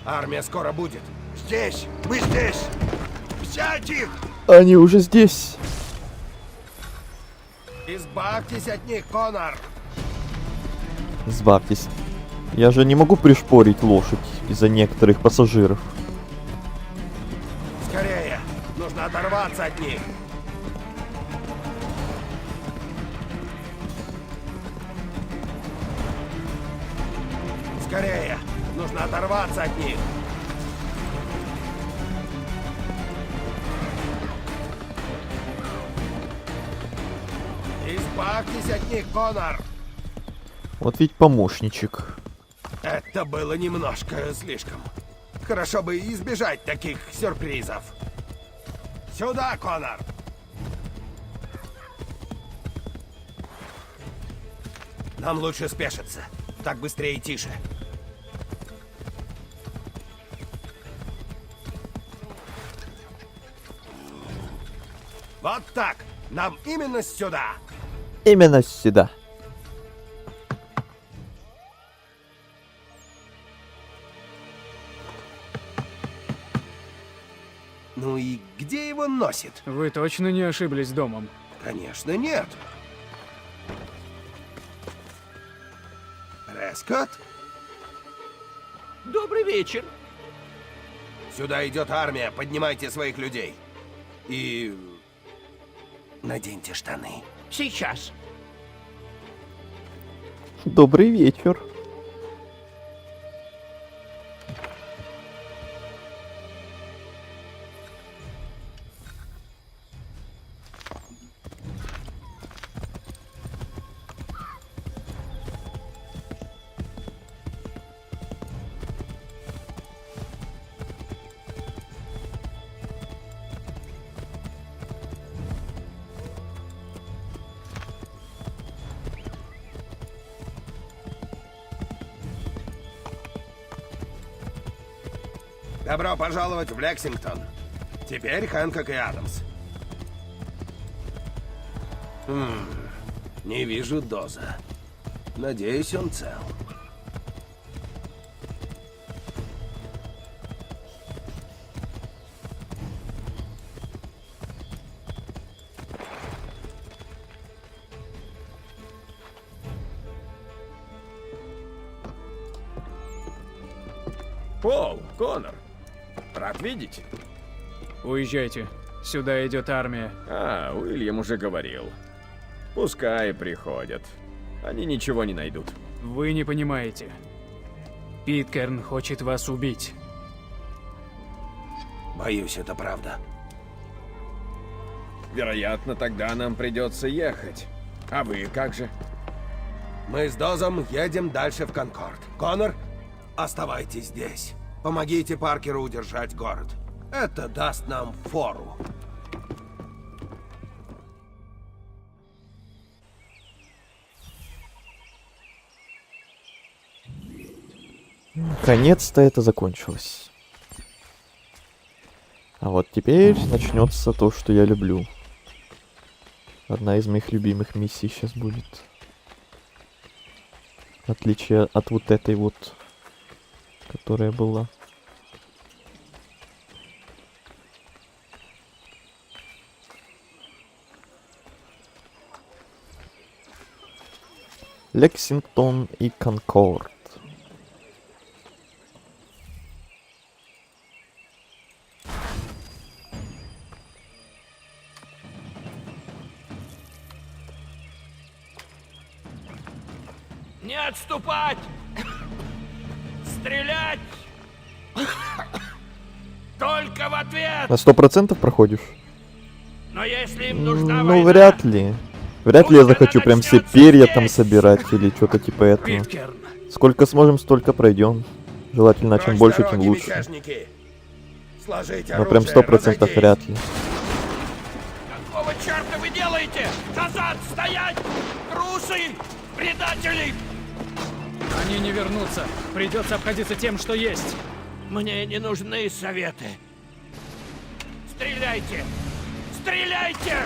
Армия скоро будет. Здесь! Мы здесь! Взять их! Они уже здесь. Избавьтесь от них, Конор! Избавьтесь. Я же не могу пришпорить лошадь из-за некоторых пассажиров. Скорее! Нужно оторваться от них! Скорее! Нужно оторваться от них! Избавьтесь от них, Конор! Вот ведь помощничек. Это было немножко слишком. Хорошо бы избежать таких сюрпризов. Сюда, Конор! Нам лучше спешиться. Так быстрее и тише. Вот так! Нам именно сюда! Именно сюда. Ну и где его носит? Вы точно не ошиблись домом? Конечно, нет. Прескотт? Добрый вечер. Сюда идет армия, поднимайте своих людей. И... наденьте штаны. Сейчас. Добрый вечер. Добро пожаловать в Лексингтон. Теперь Хэнкок и Адамс. Не вижу Доза. Надеюсь, он цел. Пол, Конор, рад видеть. Уезжайте. Сюда идет армия. А, Уильям уже говорил. Пускай приходят. Они ничего не найдут. Вы не понимаете. Питкерн хочет вас убить. Боюсь, это правда. Вероятно, тогда нам придется ехать. А вы как же? Мы с Дозом едем дальше в Конкорд. Конор, оставайтесь здесь. Помогите Паркеру удержать город. Это даст нам фору. Наконец-то это закончилось. А вот теперь начнется то, что я люблю. Одна из моих любимых миссий сейчас будет. В отличие от вот этой вот, которая была. Лексингтон и Конкорд. Не отступать! Стрелять! Только в ответ! На 100% проходишь? Но если им нужна Ну, война, вряд ли. Вряд ли я захочу прям все перья там собирать или что-то типа этого. Сколько сможем, столько пройдем. Желательно, чем больше, тем лучше. Мятежники. Сложите Но прям оружие, 100% разойдись. вряд ли. какого черта вы делаете? Назад стоять! Трусы! Предатели! Они не вернутся. Придется обходиться тем, что есть. Мне не нужны советы. Стреляйте! Стреляйте!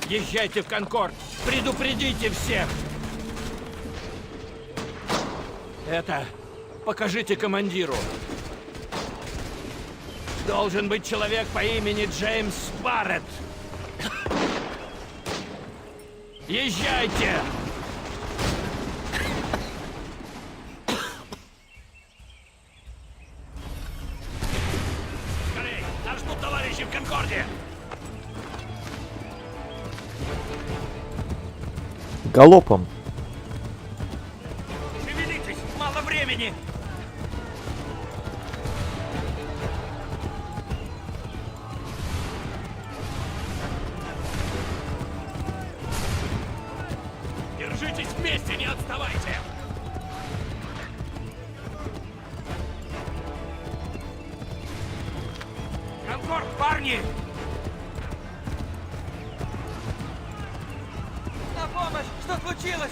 Езжайте в Конкорд! Предупредите всех! Это покажите командиру. Должен быть человек по имени Джеймс Барретт. Езжайте! Скорей! Нас ждут товарищи в Конкорде! Галопом. Шевелитесь! Мало времени! Держитесь вместе, не отставайте! Конкорд, парни! На помощь! Что случилось?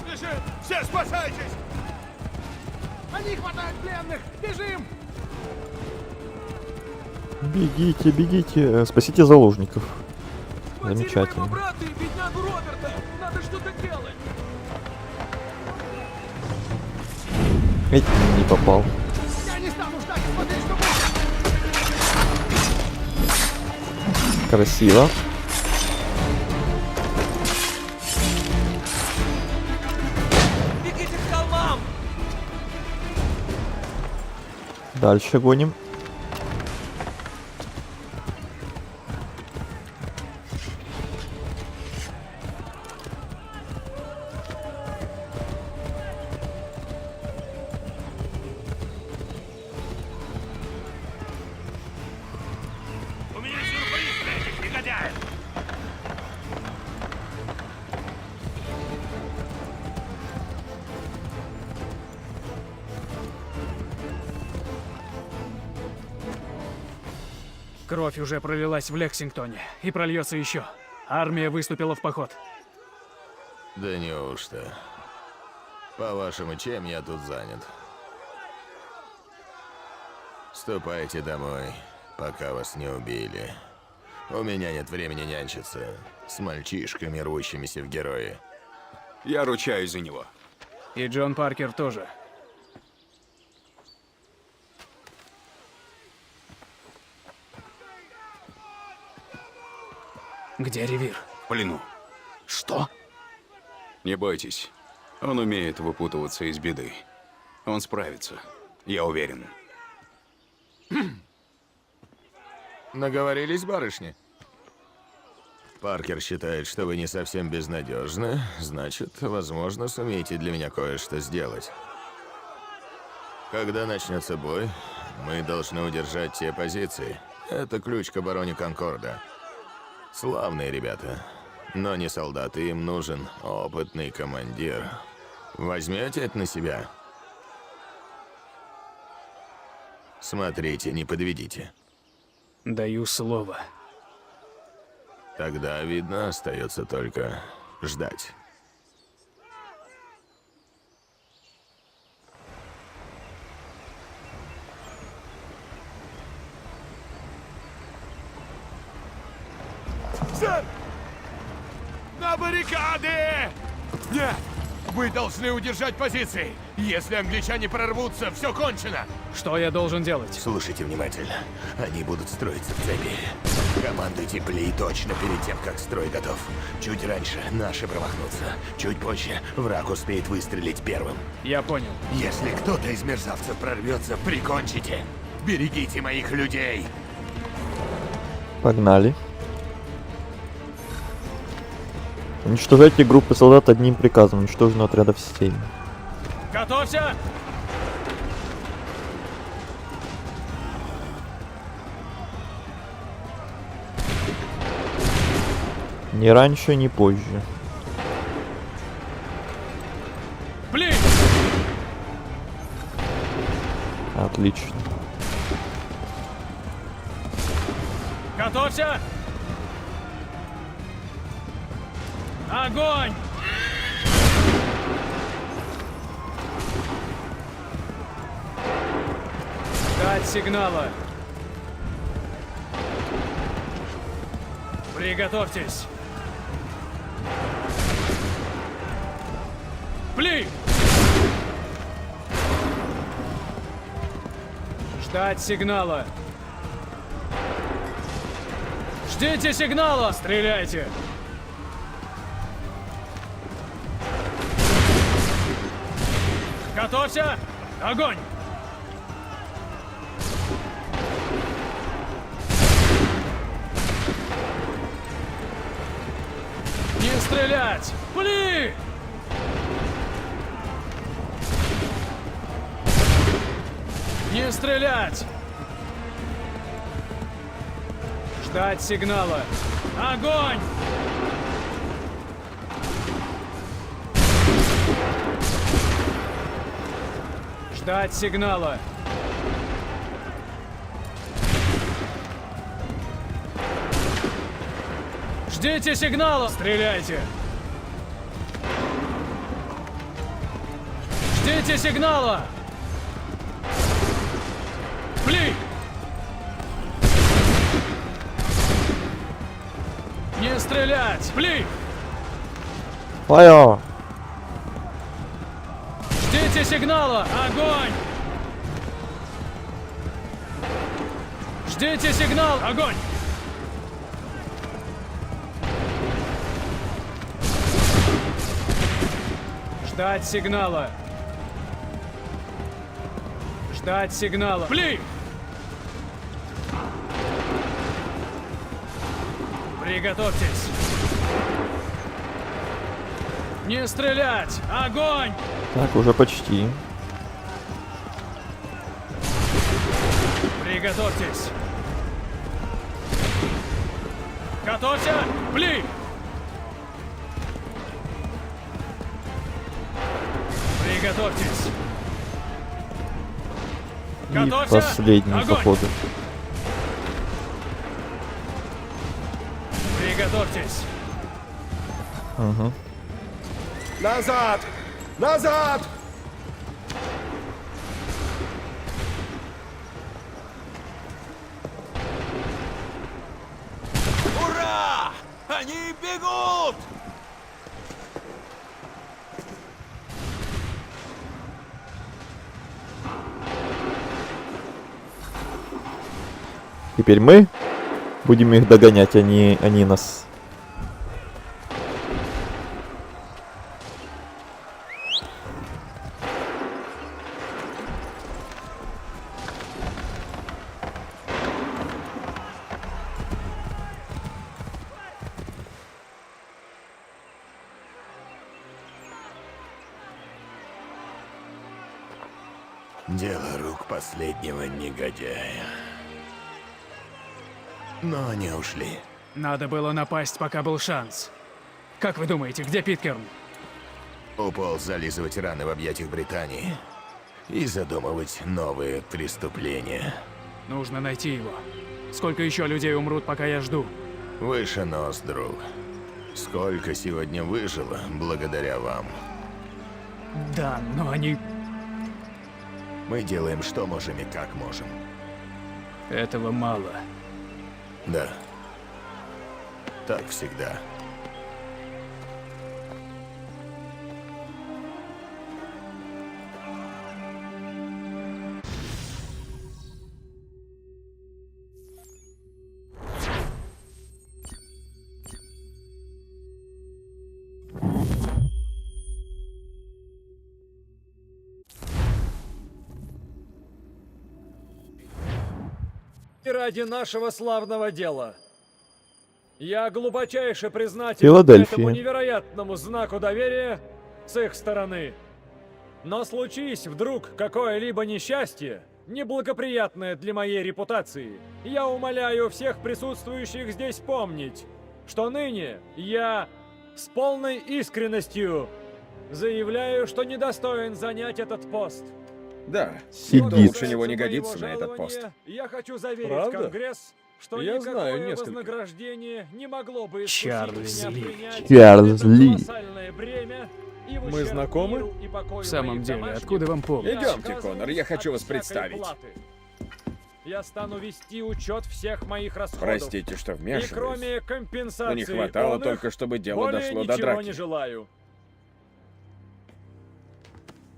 Бежим! Все спасайтесь! Они хватают пленных! Бежим! Бегите, бегите. Спасите заложников. Замечательно. Брата и беднягу Роберта! Надо что-то делать! Эть, не попал. Я не стану ждать и смотреть, что будет! Красиво. Бегите к холмам! Дальше гоним. У меня сюрприз для этих негодяев! Кровь уже пролилась в Лексингтоне и прольется еще. Армия выступила в поход. Да неужто? По-вашему, чем я тут занят? Ступайте домой, пока вас не убили. У меня нет времени нянчиться с мальчишками, рвущимися в герои. Я ручаюсь за него. И Джон Паркер тоже. Где Ревир? В плену. Что? Не бойтесь. Он умеет выпутываться из беды. Он справится. Я уверен. Наговорились, барышни? Паркер считает, что вы не совсем безнадежны. Значит, возможно, сумеете для меня кое-что сделать. Когда начнется бой, мы должны удержать те позиции. Это ключ к обороне Конкорда. Славные ребята, но не солдаты, им нужен опытный командир. Возьмете это на себя? Смотрите, не подведите. Даю слово. Тогда, видно, остается только ждать. Сэр! На баррикады! Нет! Вы должны удержать позиции. Если англичане прорвутся, все кончено. Что я должен делать? Слушайте внимательно. Они будут строиться в цепи. Командуйте плей точно перед тем, как строй готов. Чуть раньше наши промахнутся. Чуть позже враг успеет выстрелить первым. Я понял. Если кто-то из мерзавцев прорвется, прикончите. Берегите моих людей. Погнали. Уничтожайте группы солдат одним приказом. Уничтожено отрядов 7. Готовься! Ни раньше, ни позже. Блин! Отлично. Готовься! Огонь! Ждать сигнала. Приготовьтесь. Пли! Ждать сигнала. Ждите сигнала! Стреляйте! Готовься! Огонь! Не стрелять! Пли! Не стрелять! Ждать сигнала! Огонь! Ждать сигнала! Ждите сигнала! Стреляйте! Ждите сигнала! Пли! Не стрелять! Пли! Файер! Ждите сигнала! Огонь! Ждите сигнал! Огонь! Ждать сигнала! Ждать сигнала! Пли! Приготовьтесь! Не стрелять! Огонь! Так, уже почти. Приготовьтесь! Готовься! Пли! Приготовьтесь! И Готовься! последний, Огонь! походу. Приготовьтесь! Угу. Назад! Назад! Ура! Они бегут! Теперь мы будем их догонять, они нас. Дело рук последнего негодяя. Но они ушли. Надо было напасть, пока был шанс. Как вы думаете, где Питкерн? Уполз зализывать раны в объятиях Британии и задумывать новые преступления. Нужно найти его. Сколько еще людей умрут, пока я жду? Выше нос, друг. Сколько сегодня выжило благодаря вам. Да, но они... Мы делаем, что можем и как можем. Этого мало. Да. Так всегда. Ради нашего славного дела. Я глубочайше признателен Филадельфия. этому невероятному знаку доверия с их стороны. Но случись вдруг какое-либо несчастье, неблагоприятное для моей репутации, я умоляю всех присутствующих здесь помнить, что ныне я с полной искренностью заявляю, что недостоин занять этот пост. Да, Сидит. никто лучше него не годится на этот пост. Я хочу заверить Правда? Конгресс, что Я никакое знаю несколько. вознаграждение не могло бы Чарльз искусить меня Ли. принять Чарльз это Ли. колоссальное бремя и в Мы ущерб знакомы? миру и покою В самом моих деле, домашних откуда вам помнить? я Идемте, отказываюсь Конор, я хочу вас от всякой представить. платы. Я стану вести учет всех моих расходов. Простите, что И вмешиваюсь. кроме Но компенсации не хватало он их, только, чтобы дело более дошло до ничего драки. не желаю.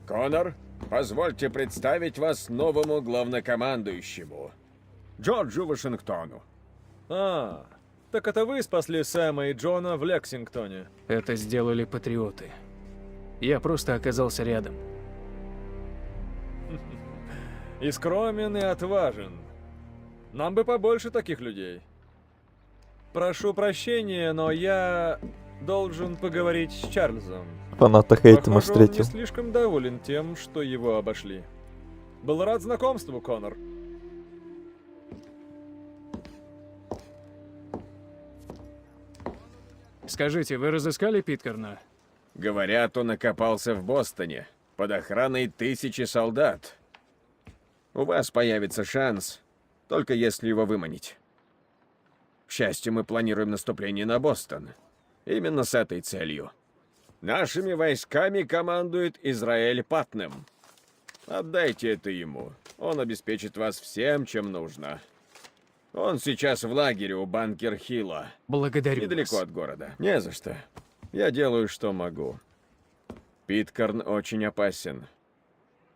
Конор, позвольте представить вас новому главнокомандующему, Джорджу Вашингтону. А, так это вы спасли Сэма и Джона в Лексингтоне. Это сделали патриоты. Я просто оказался рядом. И скромен, и отважен. Нам бы побольше таких людей. Прошу прощения, но я должен поговорить с Чарльзом. Фаната Хейтема Похоже, он не встретил. слишком доволен тем, что его обошли. Был рад знакомству, Конор. Скажите, вы разыскали Питкерна? Говорят, он окопался в Бостоне под охраной 1000 солдат. У вас появится шанс, только если его выманить. К счастью, мы планируем наступление на Бостон. Именно с этой целью. Нашими войсками командует Израиль Патнем. Отдайте это ему. Он обеспечит вас всем, чем нужно. Он сейчас в лагере у Банкер-Хилла. Благодарю Недалеко вас. от города. Не за что. Я делаю, что могу. Питкерн очень опасен.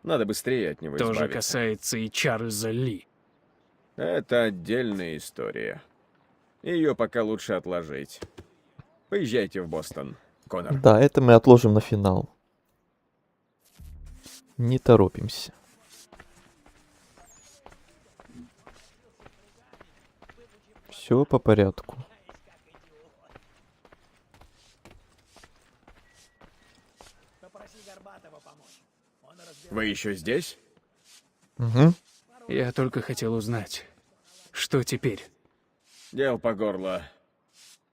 Надо быстрее от него Тоже избавиться. касается и Чарльза Ли. Это отдельная история. Ее пока лучше отложить. Поезжайте в Бостон, Конор. Да, это мы отложим на финал. Не торопимся. Все по порядку. Вы еще здесь? Угу. Я только хотел узнать, что теперь? Дел по горло.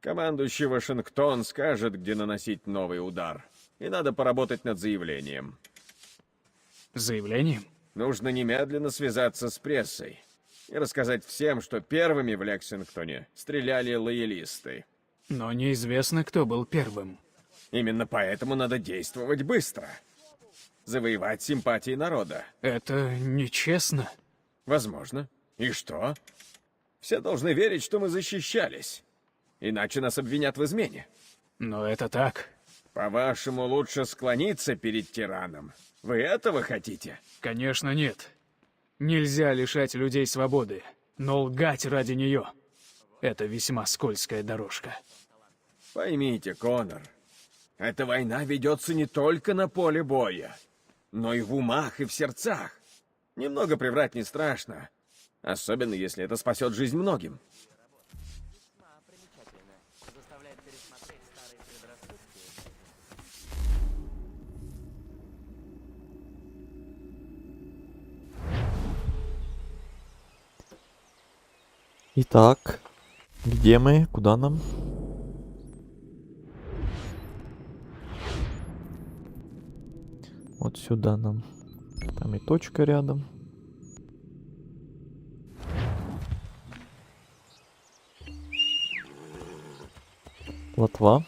Командующий Вашингтон скажет, где наносить новый удар. И надо поработать над заявлением. Заявлением? Нужно немедленно связаться с прессой и рассказать всем, что первыми в Лексингтоне стреляли лоялисты. Но неизвестно, кто был первым. Именно поэтому надо действовать быстро. Завоевать симпатии народа. Это нечестно. Возможно. И что? Все должны верить, что мы защищались. Иначе нас обвинят в измене. Но это так. По-вашему, лучше склониться перед тираном? Вы этого хотите? Конечно, нет. Нельзя лишать людей свободы, но лгать ради нее — это весьма скользкая дорожка. Поймите, Конор, эта война ведется не только на поле боя, но и в умах, и в сердцах. Немного приврать не страшно, особенно если это спасет жизнь многим. Итак, где мы? Куда нам? Вот сюда нам. Там и точка рядом. Лотва.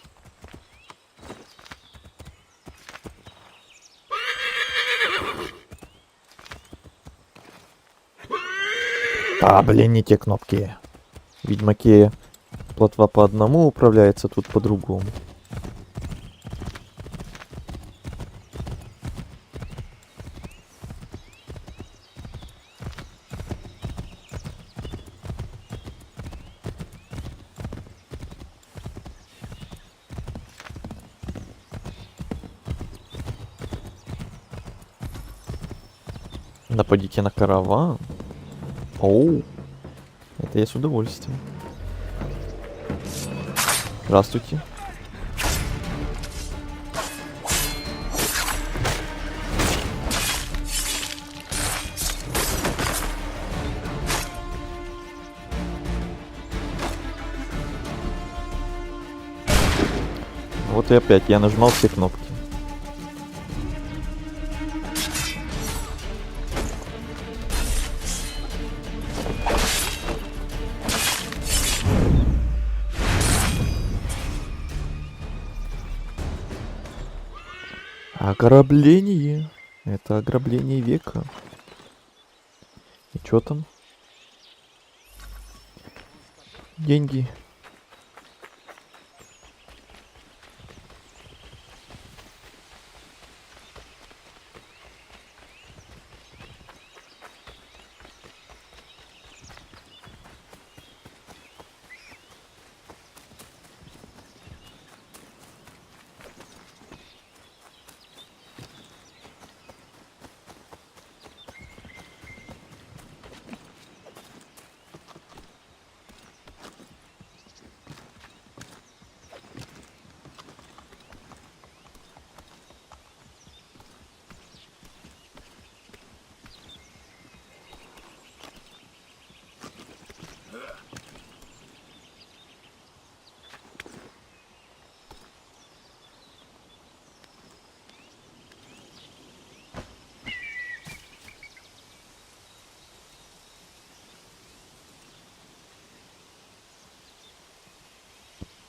А, блин, не те кнопки. В Ведьмаке плотва по одному управляется, тут по-другому. Нападите на караван. Оу. Это я с удовольствием. Здравствуйте. Вот и опять я нажимал все кнопки. Ограбление. Это ограбление века. И чё там? Деньги.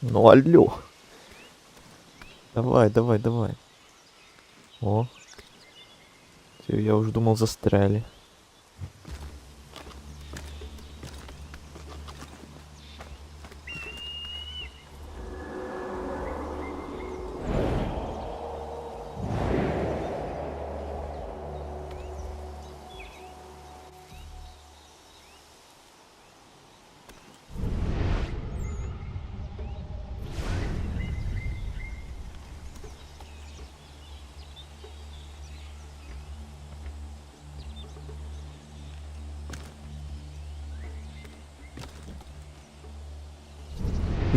Ну алло. Давай, давай, давай. О. Я уже думал, застряли.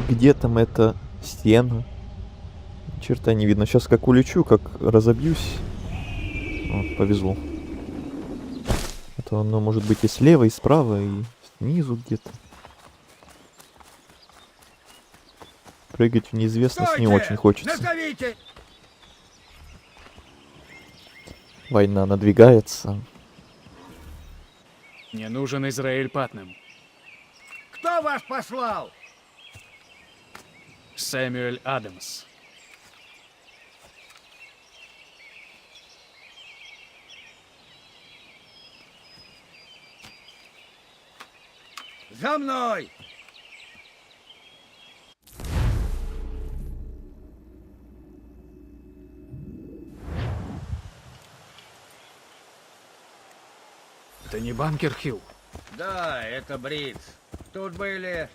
Где там эта стена? Черта не видно. Сейчас как улечу, как разобьюсь. О, повезло. А то оно может быть и слева, и справа, и снизу где-то. Прыгать в неизвестность не очень хочется. Назовите! Война надвигается. Мне нужен Израиль Патнем. Кто вас послал? Сэмюэль Адамс. За мной! Это не Банкер Хилл. Да, это Бриц. Тут были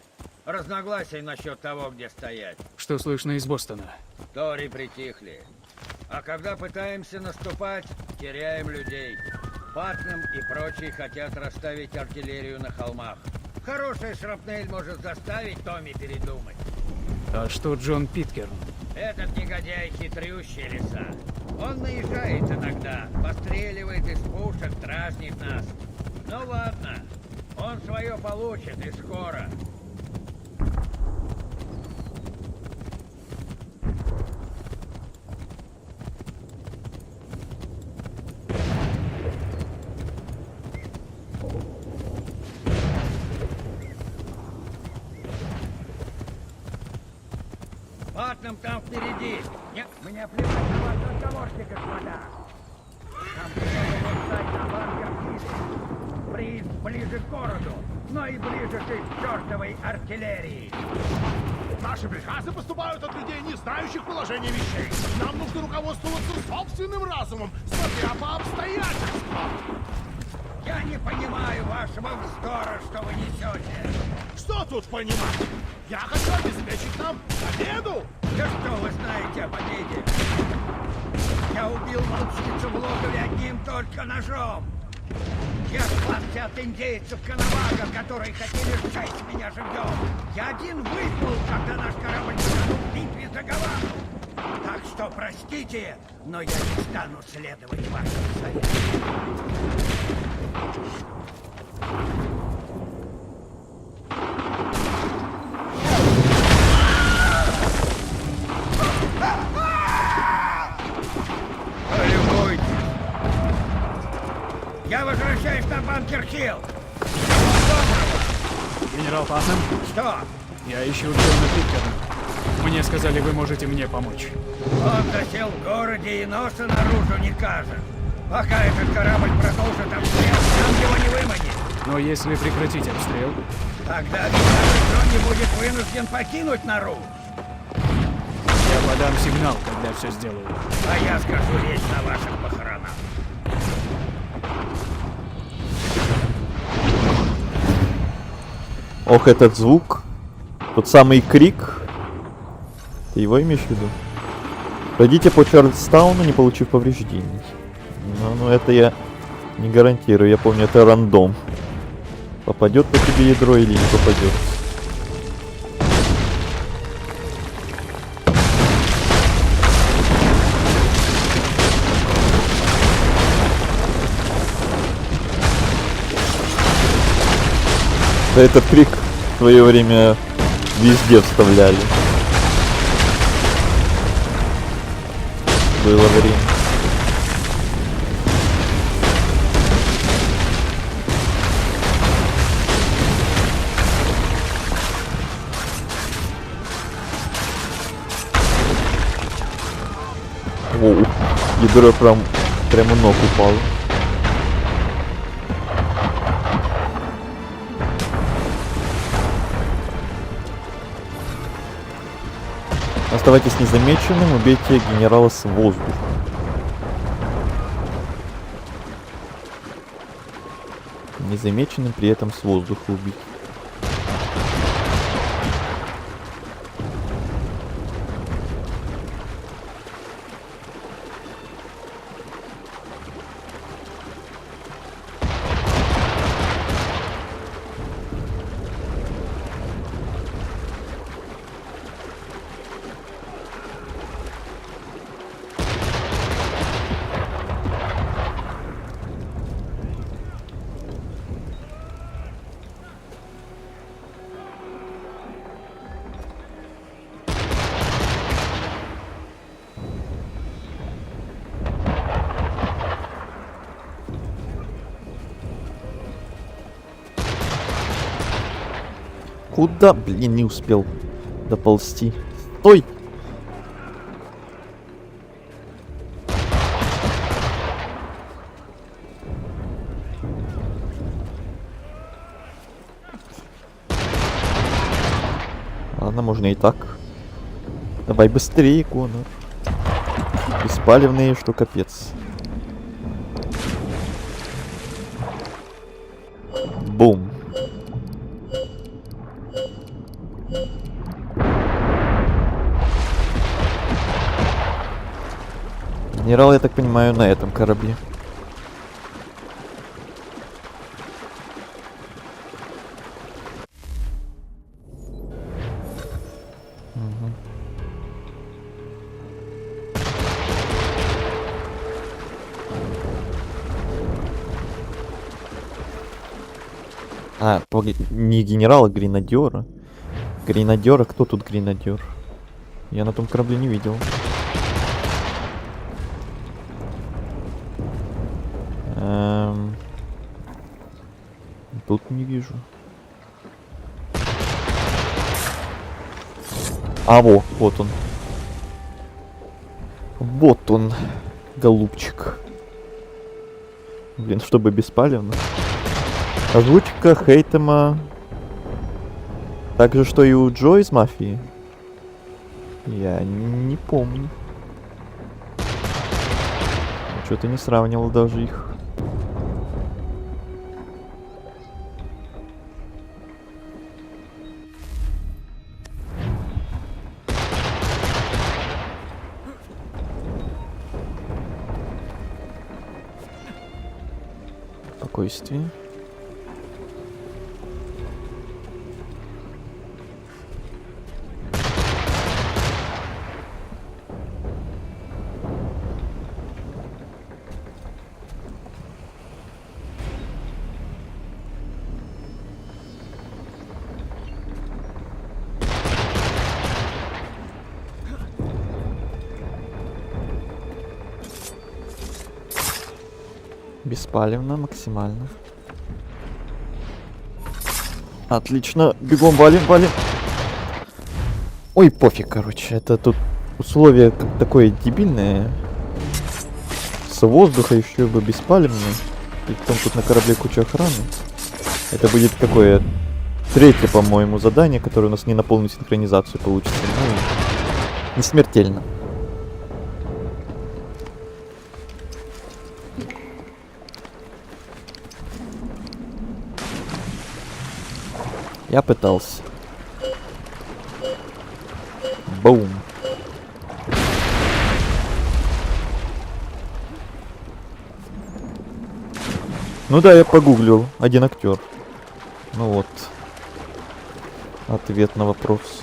разногласия насчет того, где стоять. Что слышно из Бостона? Тори притихли. А когда пытаемся наступать, теряем людей. Патнем и прочие хотят расставить артиллерию на холмах. Хорошая шрапнель может заставить Томми передумать. А что Джон Питкерн? Этот негодяй хитрющий лиса. Он наезжает иногда, постреливает из пушек, дразнит нас. Ну ладно, он свое получит и скоро. Патнем там впереди. Нет, мне плевать на ваши разговорки, господа. Нам придется встать на банкер ближе. Приз ближе к городу, но и ближе к чертовой артиллерии. Наши приказы поступают от людей, не знающих положения вещей. Нам нужно руководствоваться собственным разумом, смотря по обстоятельствам. Я не понимаю вашего вздора, что вы несете. Что тут понимать? Я хочу обеспечить нам победу! Да что вы знаете о победе? Я убил волчицу в логове одним только ножом. Я спасся от индейцев Канавага, которые хотели сжечь меня живьем. Я один выплыл, когда наш корабль потонул в битве за Гавану. Так что простите, но я не стану следовать вашим советам. Полюбуйтесь. Я возвращаюсь на Банкер-Хилл. Генерал Паттон? Что? Я ищу Джона Питкерна. Мне сказали, вы можете мне помочь. Он засел в городе и носа наружу не кажет. Пока этот корабль продолжит обстрел, нам его не выманить. Но если прекратить обстрел, Тогда Джон не будет вынужден покинуть нору. я подам сигнал, когда все сделаю. А я скажу речь на ваших похоронах. Ох, этот звук. Тот самый крик. Ты его имеешь в виду? Пройдите по Чарльстауну, не получив повреждений. Ну, это я не гарантирую. Я помню, это рандом. Попадет по тебе ядро или не попадет. Да, этот крик в свое время везде вставляли. Было время. Оу, ядро прямо ног упало. Оставайтесь незамеченным, убейте генерала с воздуха. Незамеченным, при этом с воздуха убить. Куда, блин, не успел доползти? Стой! Ладно, можно и так. Давай быстрее, Конор. Беспалевные, что капец. Бум. Генерал, я так понимаю, на этом корабле. А, не генерала, гренадера. Гренадера? Кто тут гренадер? Я на том корабле не видел. Тут не вижу. А, вот он. Вот он, голубчик. Блин, чтобы беспалевно. Озвучка Хейтема. Так же, что и у Джо из Мафии. Я не помню. Что-то не сравнивал даже их. спокойствие. Беспалевно, максимально. Отлично, бегом, валим. Ой, пофиг, короче, это тут условие такое дебильное. С воздуха еще бы беспалевно. И потом тут на корабле куча охраны. Это будет какое? Третье, по-моему, задание, которое у нас не на полную синхронизацию получится. Ну, не смертельно. Я пытался. Бум. Ну да, я погуглил. Один актер. Ну вот. Ответ на вопрос.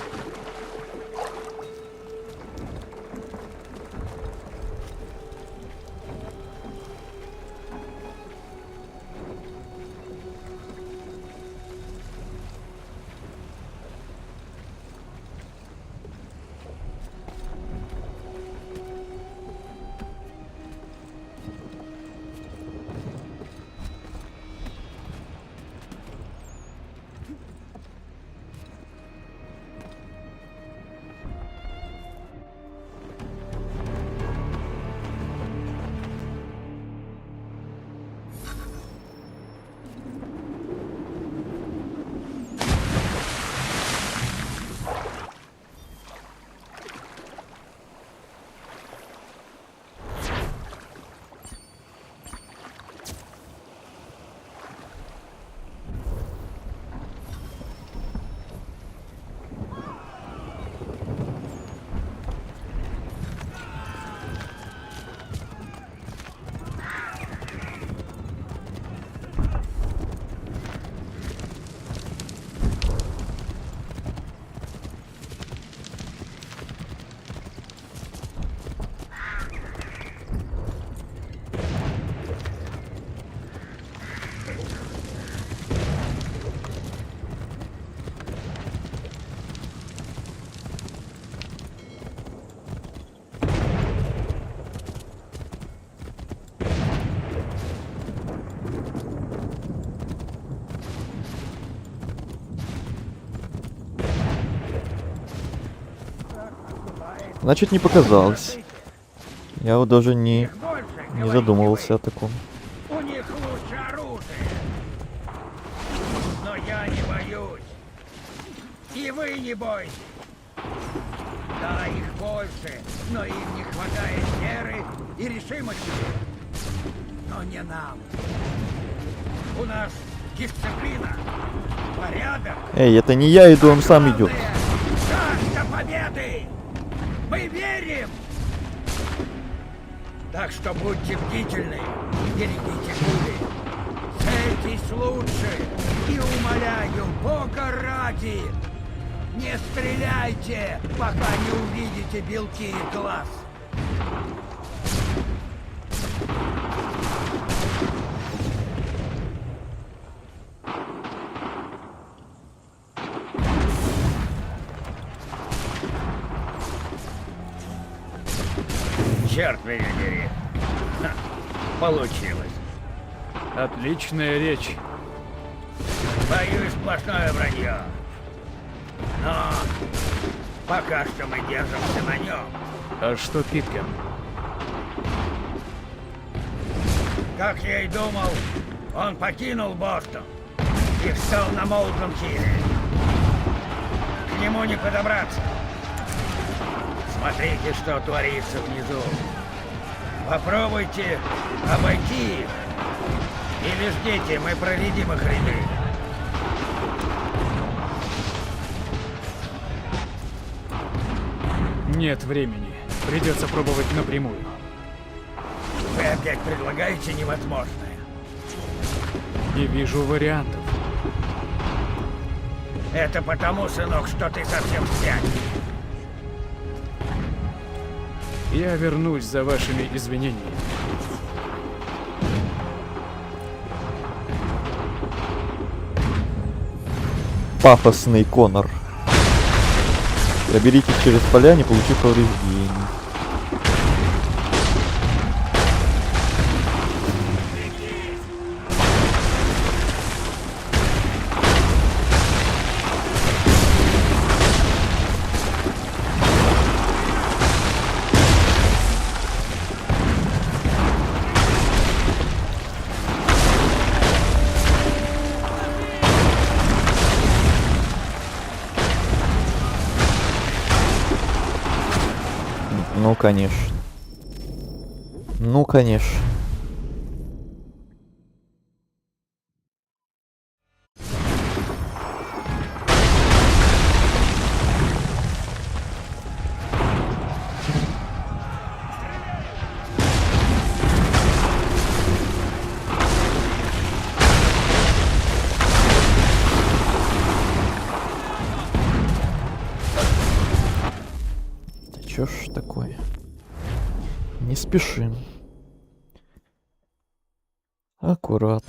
Значит, не показалось. Я вот даже не задумывался о таком. У них лучше оружие. Но я не боюсь. И вы не бойтесь. Да, их больше, но им не хватает веры и решимости. Но не нам. У нас дисциплина, порядок. Эй, это не я иду, он сам идет. Жажда победы! Мы верим! Так что будьте бдительны, берегите пули. Цельтесь лучше и умоляю, Бога ради, не стреляйте, пока не увидите белки и глаз. Черт меня дери. Ха, получилось. Отличная речь. Боюсь, сплошное вранье. Но пока что мы держимся на нем. А что Питкер? Как я и думал, он покинул Бостон и встал на Молден-Хилле. К нему не подобраться. Смотрите, что творится внизу. Попробуйте обойти их. Или ждите, мы проредим их ряды. Нет времени. Придется пробовать напрямую. Вы опять предлагаете невозможное. и вижу вариантов. Это потому, сынок, что ты совсем спятил. Я вернусь за вашими извинениями. Пафосный Конор. Проберитесь через поля, не получив повреждений. Ну, конечно. Ну, конечно. Да чё ж такое? Не спешим. Аккуратно.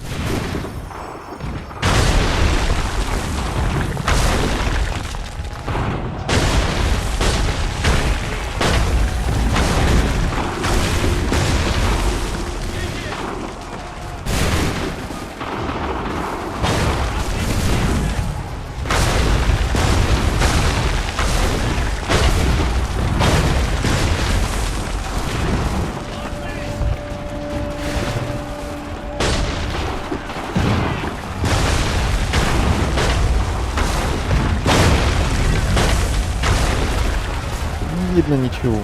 Не видно ничего.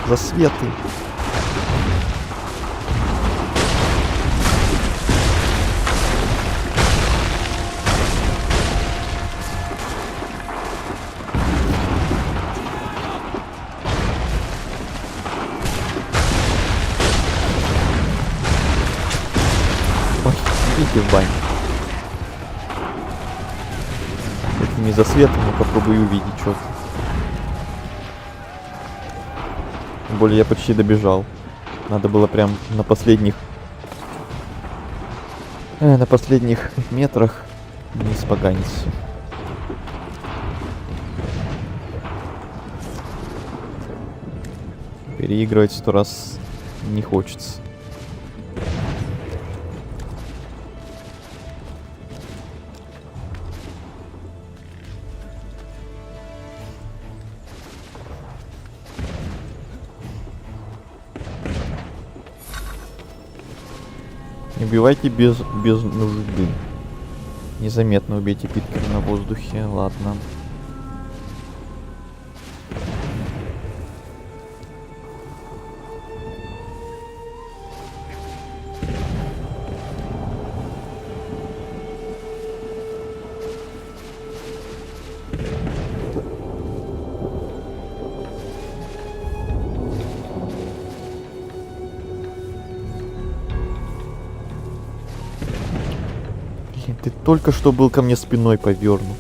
Засветы. Ой, идите в баню. Этими засветами попробую увидеть что-то. Тем более я почти добежал. Надо было прям на последних метрах не испоганить всё. Переигрывать 100 раз не хочется. Не убивайте без нужды. Незаметно убейте Питкера на воздухе. Ладно. Блин, ты только что был ко мне спиной повернут.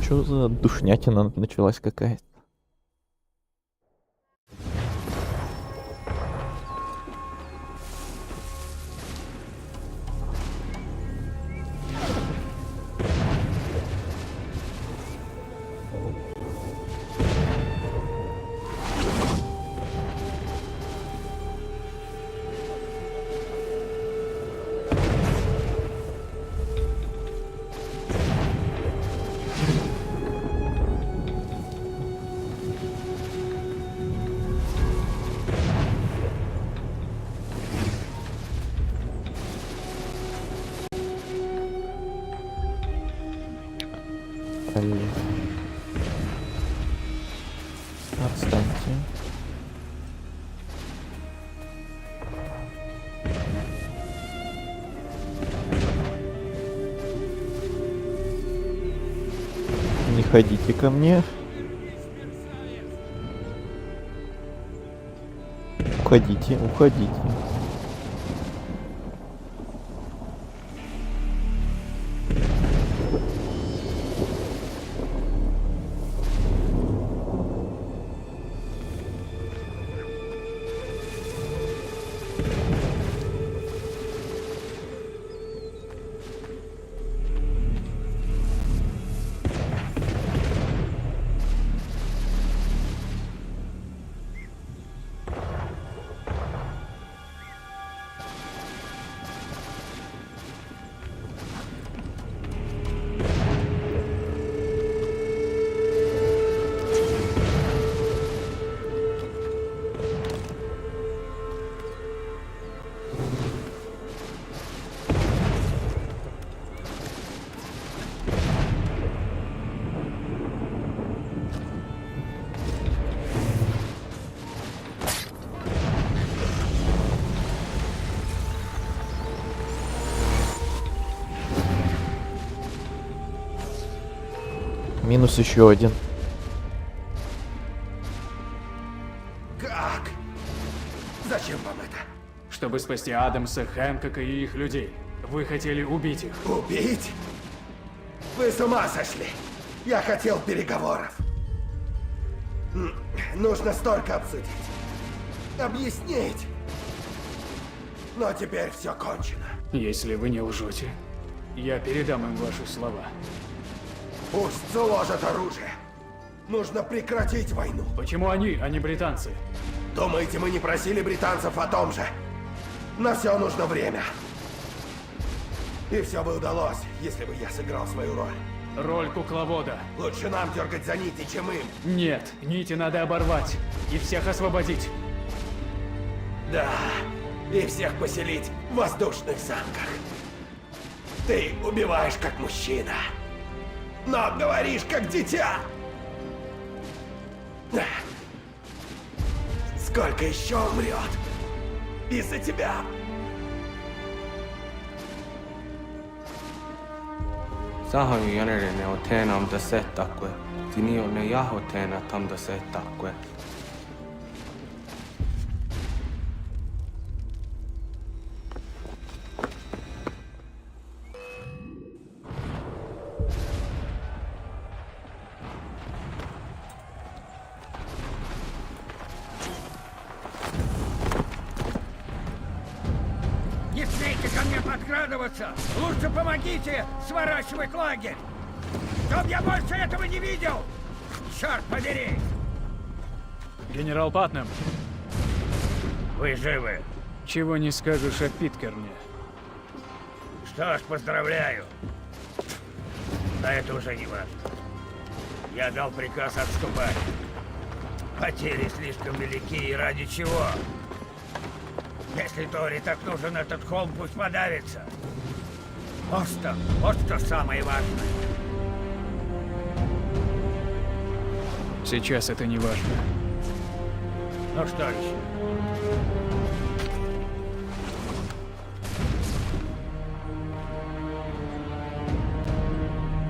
Чё за душнятина началась какая-то? Отстаньте. подходите ко мне. Уходите, уходите. Минус еще один. Как? Зачем вам это? Чтобы спасти Адамса, Хэнкока и их людей. Вы хотели убить их. Убить? Вы с ума сошли? Я хотел переговоров. Нужно столько обсудить. Объяснить. Но теперь все кончено. Если вы не лжете, я передам им ваши слова. Пусть заложат оружие. Нужно прекратить войну. Почему они, а не британцы? Думаете, мы не просили британцев о том же? На все нужно время. И все бы удалось, если бы я сыграл свою роль. Роль кукловода. Лучше нам дергать за нити, чем им. Нет, нити надо оборвать и всех освободить. Да, и всех поселить в воздушных замках. Ты убиваешь как мужчина, но говоришь как дитя. Сколько еще умрет из-за тебя? Sahoin jänerene on teena om tasettakwe. Tini on ne jaho teena tam tasettakwe. Не смейте ко мне подкрадываться! Лучше помогите сворачивать лагерь! Чтоб я больше этого не видел! Черт побери! Генерал Патнем. Вы живы? Чего не скажешь о Питкерне? Что ж, поздравляю. Но это уже не важно. Я дал приказ отступать. Потери слишком велики, и ради чего? Если Тори так нужен этот холм, пусть подавится. Вот что самое важное. Сейчас это не важно. Ну что еще?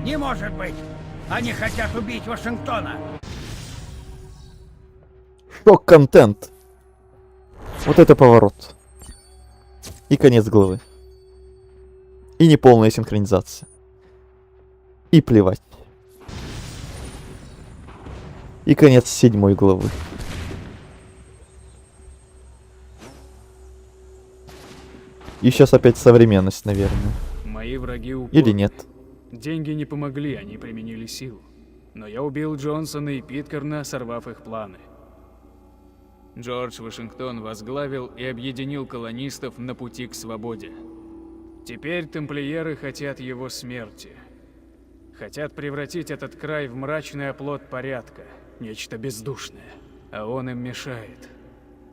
Не может быть! Они хотят убить Вашингтона! Шок-контент. Вот это поворот. И конец главы. И неполная синхронизация. И плевать. И конец 7 главы. И сейчас опять современность, наверное. Мои враги упорны. Или нет. Деньги не помогли, они применили силу. Но я убил Джонсона и Питкерна, сорвав их планы. Джордж Вашингтон возглавил и объединил колонистов на пути к свободе. Теперь тамплиеры хотят его смерти. Хотят превратить этот край в мрачный оплот порядка, нечто бездушное. А он им мешает.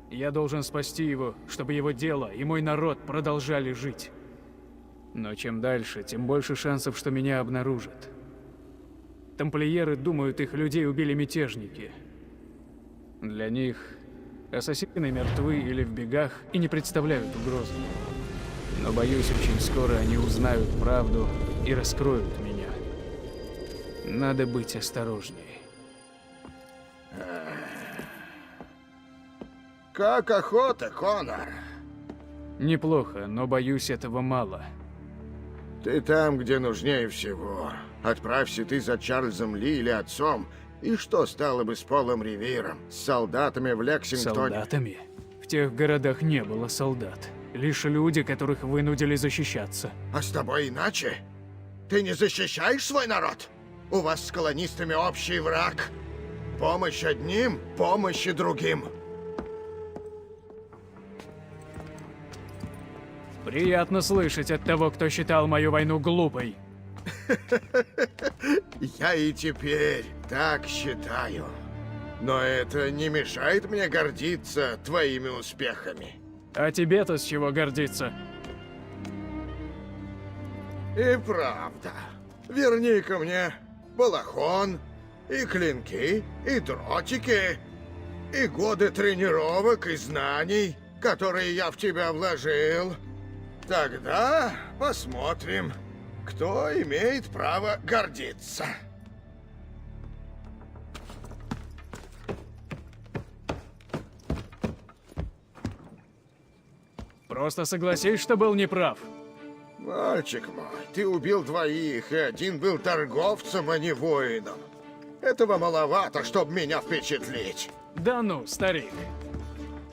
Я должен спасти его, чтобы его дело и мой народ продолжали жить. Но чем дальше, тем больше шансов, что меня обнаружат. Тамплиеры думают, их людей убили мятежники. Для них ассасины мертвы или в бегах и не представляют угрозы. Но боюсь, очень скоро они узнают правду и раскроют меня. Надо быть осторожнее. Как охота, Конор? Неплохо, но боюсь, этого мало. Ты там, где нужнее всего. Отправься ты за Чарльзом Ли или отцом, и что стало бы с Полом Ривиром, с солдатами в Лексингтоне? Солдатами? В тех городах не было солдат. Лишь люди, которых вынудили защищаться. А с тобой иначе? Ты не защищаешь свой народ? У вас с колонистами общий враг. Помощь одним, помощи другим. Приятно слышать от того, кто считал мою войну глупой. Я и теперь так считаю. Но это не мешает мне гордиться твоими успехами. А тебе-то с чего гордиться? И правда. Верни-ка мне балахон, и клинки, и дротики, и годы тренировок и знаний, которые я в тебя вложил. Тогда посмотрим, кто имеет право гордиться. Просто согласись, что был неправ. Мальчик мой, ты убил двоих, и один был торговцем, а не воином. Этого маловато, чтобы меня впечатлить. Да ну, старик.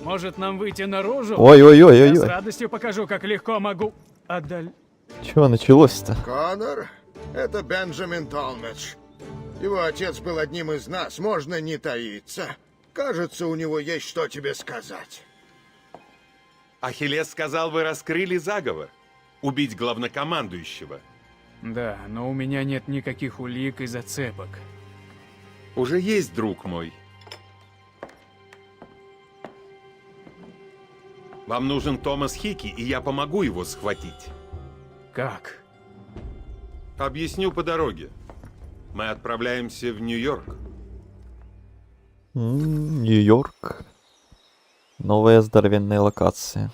Может, нам выйти наружу? Ой-ой-ой-ой-ой. Я с радостью покажу, как легко могу Чего началось-то? Конор, это Бенджамин Толмедж. Его отец был одним из нас, можно не таиться. Кажется, у него есть что тебе сказать. Ахиллес сказал, вы раскрыли заговор. Убить главнокомандующего. Да, но у меня нет никаких улик и зацепок. Уже есть, друг мой. Вам нужен Томас Хики, и я помогу его схватить. Как? Объясню по дороге. Мы отправляемся в Нью-Йорк. Нью-Йорк. Новая здоровенная локация.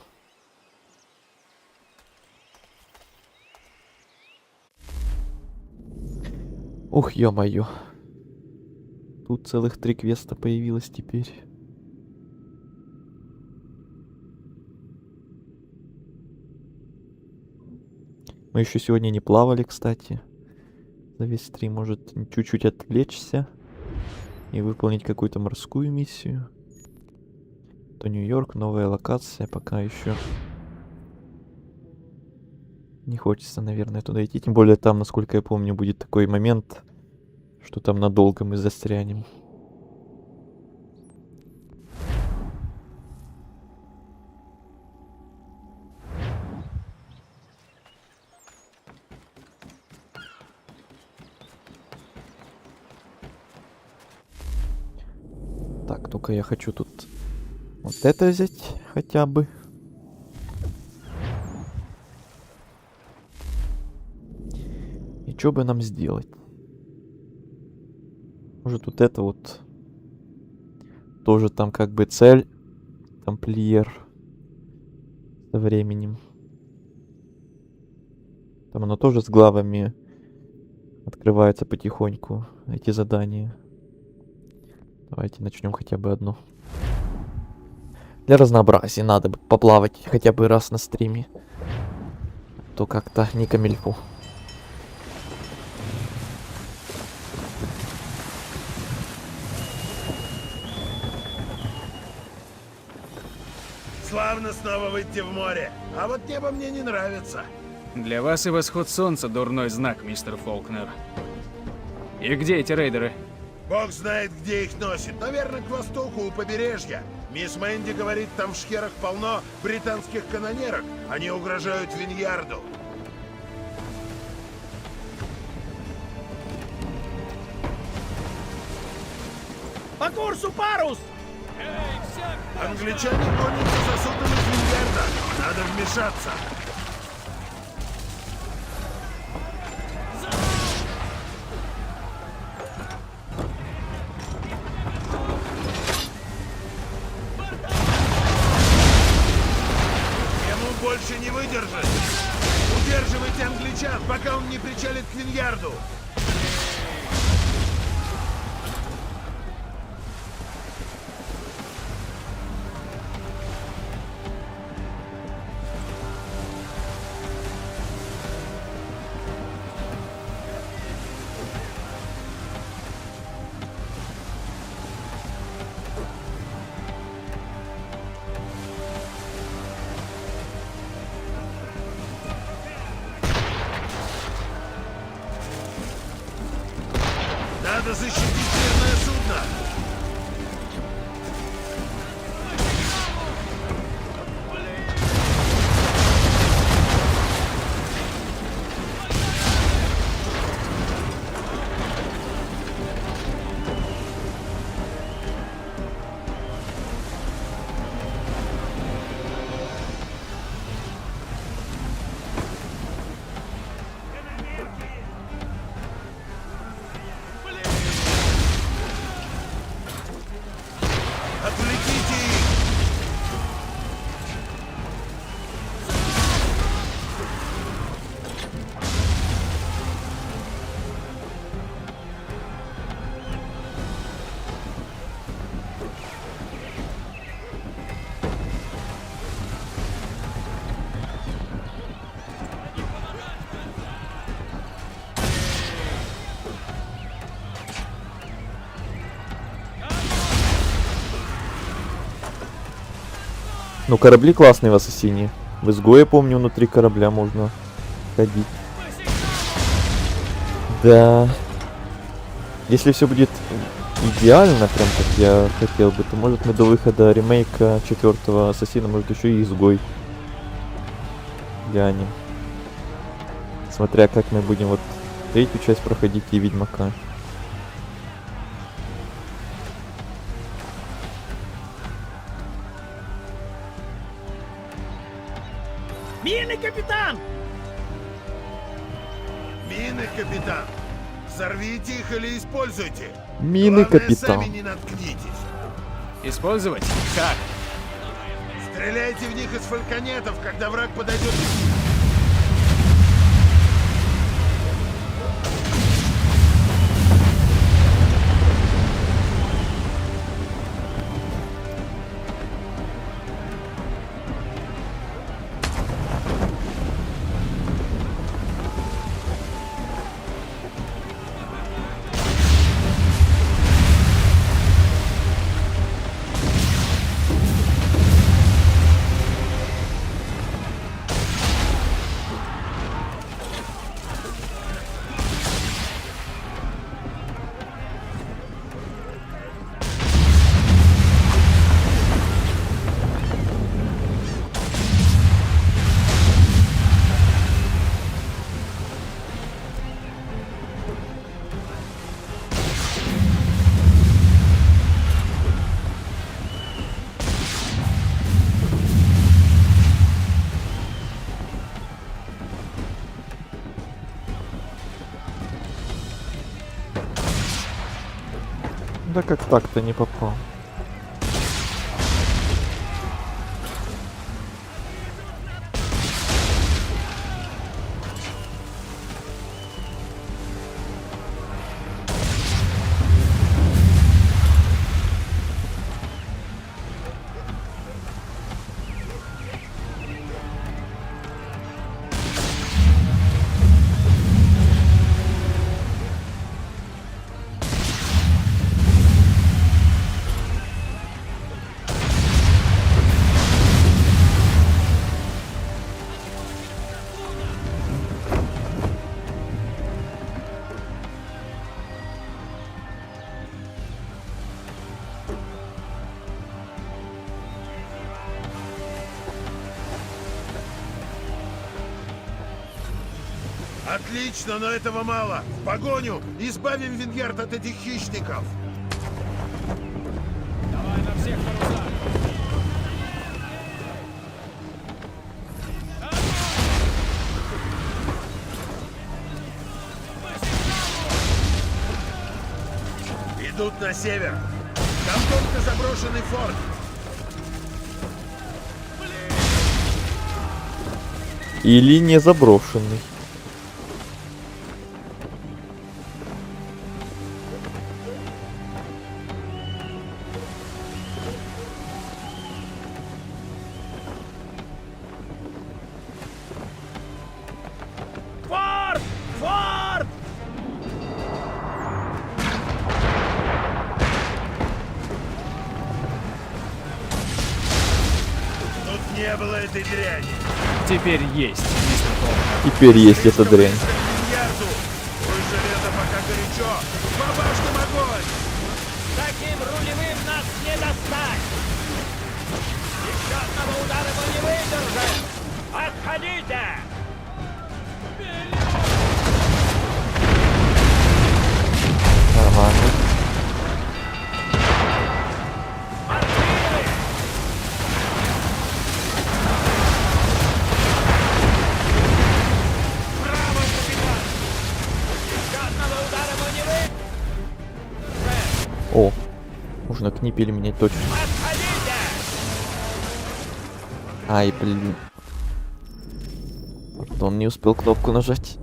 Ух, ё-моё. Тут целых 3 квеста появилось теперь. Мы еще сегодня не плавали, кстати. За весь стрим может чуть-чуть отвлечься и выполнить какую-то морскую миссию. То Нью-Йорк, новая локация, пока еще не хочется, наверное, туда идти. Тем более там, насколько я помню, будет такой момент, что там надолго мы застрянем. Так, только я хочу тут вот это взять хотя бы. И что бы нам сделать? Может, вот это вот тоже там как бы цель, тамплиер со временем. Там оно тоже с главами открывается потихоньку, эти задания. Давайте начнем хотя бы одно. Для разнообразия надо бы поплавать хотя бы раз на стриме. А то как-то не камильфу. Славно снова выйти в море, а вот небо мне не нравится. Для вас и восход солнца дурной знак, мистер Фолкнер. И где эти рейдеры? Бог знает, где их носит. Наверное, к востоку, у побережья. Мисс Мэнди говорит, там в шхерах полно британских канонерок. Они угрожают Виньярду. По курсу парус! Англичане гонятся за судном из Виньярда. Надо вмешаться. Больше не выдержит. Удерживайте англичан, пока он не причалит к Виньярду. Надо защитить мирное судно! Ну, корабли классные в Ассасине. В Изгое, помню, внутри корабля можно ходить. Да. Если все будет идеально, прям как я хотел бы, то может мы до выхода ремейка 4-го Ассасина, может еще и Изгой глянем. Смотря как мы будем вот третью часть проходить и Ведьмака. Мины, капитан! Мины, капитан! Взорвите их или используйте! Мины, Главное, капитан. сами не наткнитесь! Использовать? Как? Стреляйте в них из фальконетов, когда враг подойдет. Да как так-то не попал? Отлично, но этого мало. В погоню! Избавим Вингерт от этих хищников! Давай на всех парусах! Идут на север. Там только заброшенный форт. Или не заброшенный. Форт! Форт! Тут не было этой дряни. Теперь есть, мистер Холл. Теперь есть эта дрянь. Вингерту! Пусть железо пока горячо. По башням огонь! Таким рулевым нас не достать! Еще одного удара мы не выдержим! Отходите! Нормально. Браво, капитан! Еще одного удара мы не выдержим! О, можно книпель менять точно. Ай, блин. Он не успел кнопку нажать.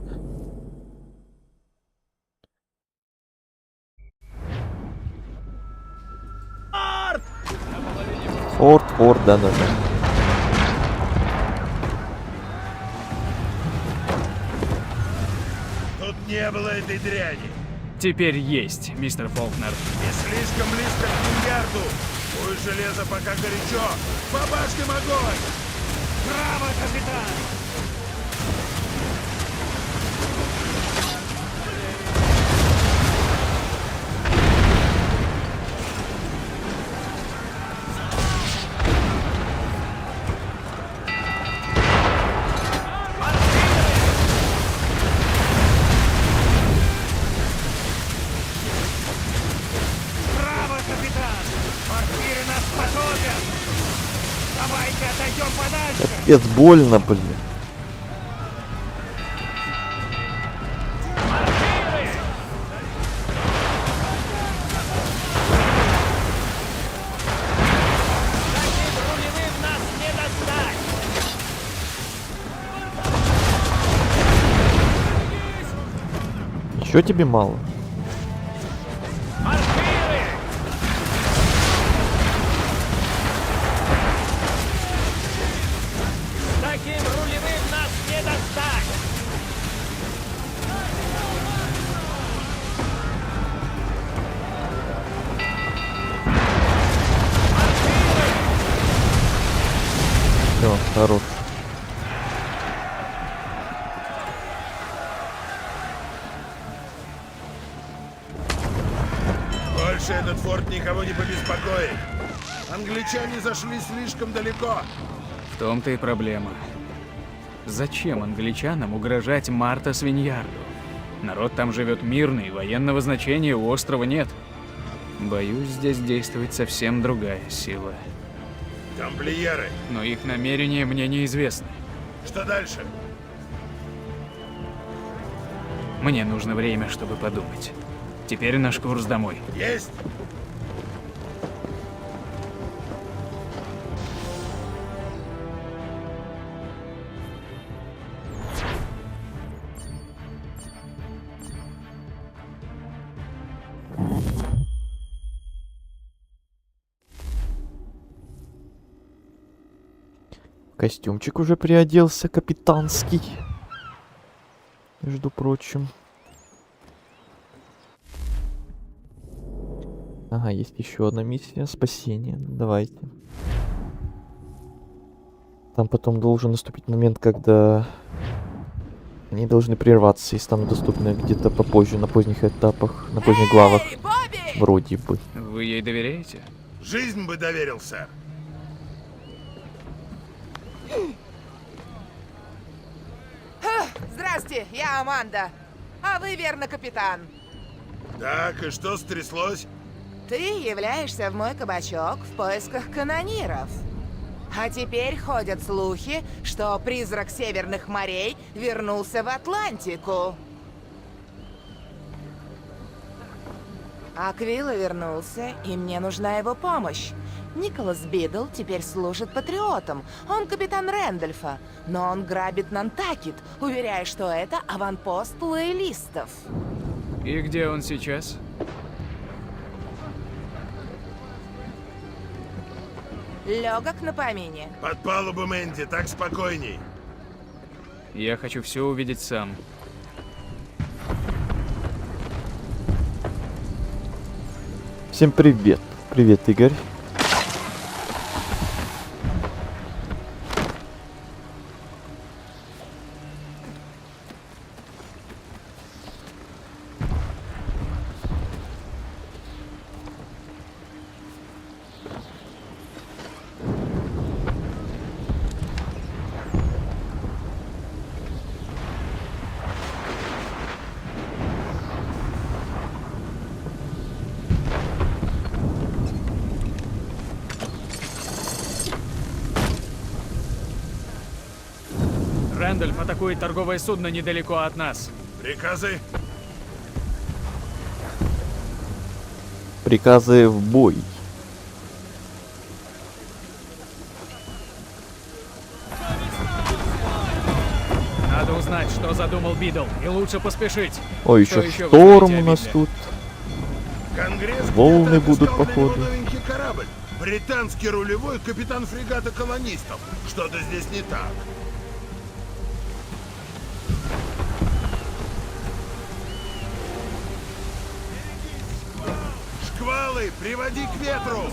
Форт, да-да-да. Тут не было этой дряни. Теперь есть, мистер Фолкнер. Не слишком близко к Виньярду. Пусть железо пока горячо. По башням огонь! Браво, капитан! Браво, капитан! Мортиры нас потопят! Давайте отойдем подальше! Капец, больно, блин. Таким рулевым нас не достать! Еще тебе мало? Таким рулевым нас не достать! Все, хорош. Больше этот форт никого не побеспокоит. Англичане зашли слишком далеко. В том-то и проблема. Зачем англичанам угрожать Марта Свиньярду? Народ там живет мирный, военного значения у острова нет. Боюсь, здесь действует совсем другая сила. Тамплиеры. Но их намерения мне неизвестны. Что дальше? Мне нужно время, чтобы подумать. Теперь наш курс домой. Есть! Костюмчик уже приоделся, капитанский. Между прочим. Ага, есть еще одна миссия. Спасение. Давайте. Там потом должен наступить момент, когда они должны прерваться и станут доступны где-то попозже, на поздних этапах, на поздних главах. Вроде бы. Вы ей доверяете? Жизнь бы доверил, сэр. Здрасте, я Аманда. А вы, верно, капитан. Так, и что стряслось? Ты являешься в мой кабачок в поисках канониров. А теперь ходят слухи, что призрак Северных морей вернулся в Атлантику. Аквила вернулся, и мне нужна его помощь. Николас Бидл теперь служит патриотом. Он капитан Рэндольфа, но он грабит Нантакет, уверяя, что это аванпост лоялистов. И где он сейчас? Легок на помине. Под палубу, Мэнди, так спокойней. Я хочу все увидеть сам. Всем привет. Привет, Игорь. Рэндольф атакует торговое судно недалеко от нас. Приказы? Приказы в бой. Надо узнать, что задумал Бидл, и лучше поспешить. Ой, Что еще вы знаете шторм о у нас Бидле? тут. Конгресс Волны где-то будут, отыскал для него походу. новенький корабль. Британский рулевой капитан фрегата колонистов. Что-то здесь не так. Шквалы, приводи к ветру!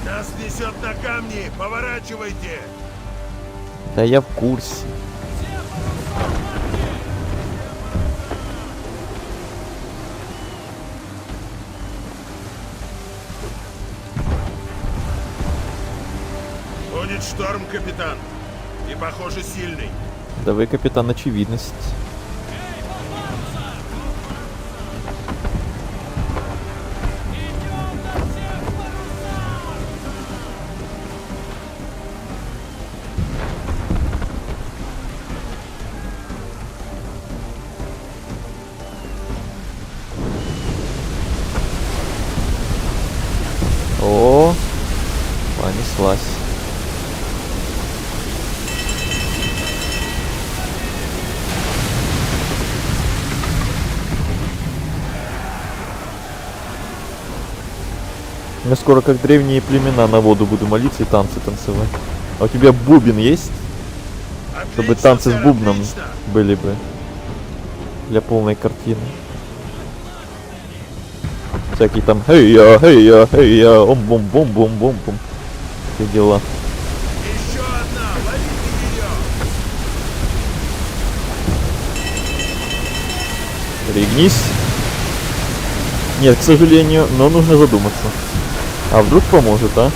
Нас несет на камни, поворачивайте! Да я в курсе. Будет шторм, капитан. И, похоже, сильный. Да вы, капитан, очевидность. О, понеслась. Я скоро как древние племена на воду буду молиться и танцы танцевать. А у тебя бубен есть? Чтобы танцы с бубном были бы. Для полной картины. Всякие там хей-я, хей-я, хей-я, ом-бум-бум-бум-бум-бум. Все дела. Еще одна, ловите ее! Пригнись. Нет, к сожалению, но нужно задуматься. А вдруг поможет, а?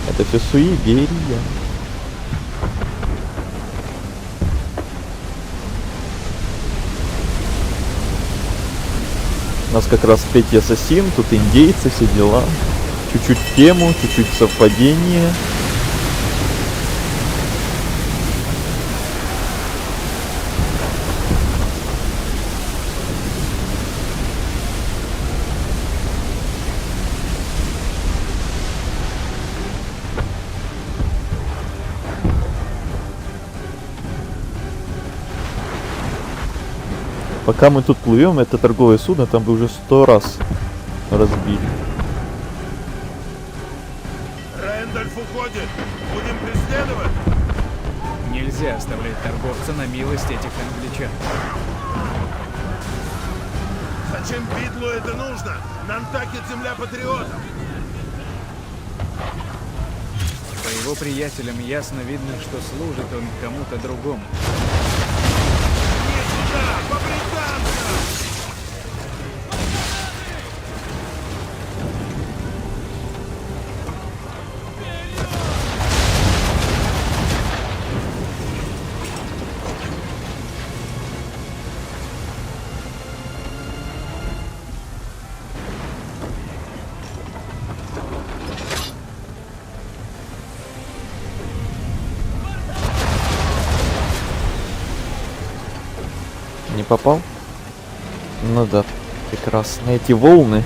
Это все суеверия. У нас как раз третий ассасин, тут индейцы, все дела. Чуть-чуть в тему, чуть-чуть совпадение. Пока мы тут плывем, это торговое судно, там бы уже 100 раз разбили. Рэндольф уходит. Будем преследовать. Нельзя оставлять торговца на милость этих англичан. Зачем Бидлу это нужно? Нантакет земля патриотов. По его приятелям ясно видно, что служит он кому-то другому. Не попал? Ну да, прекрасно. Эти волны.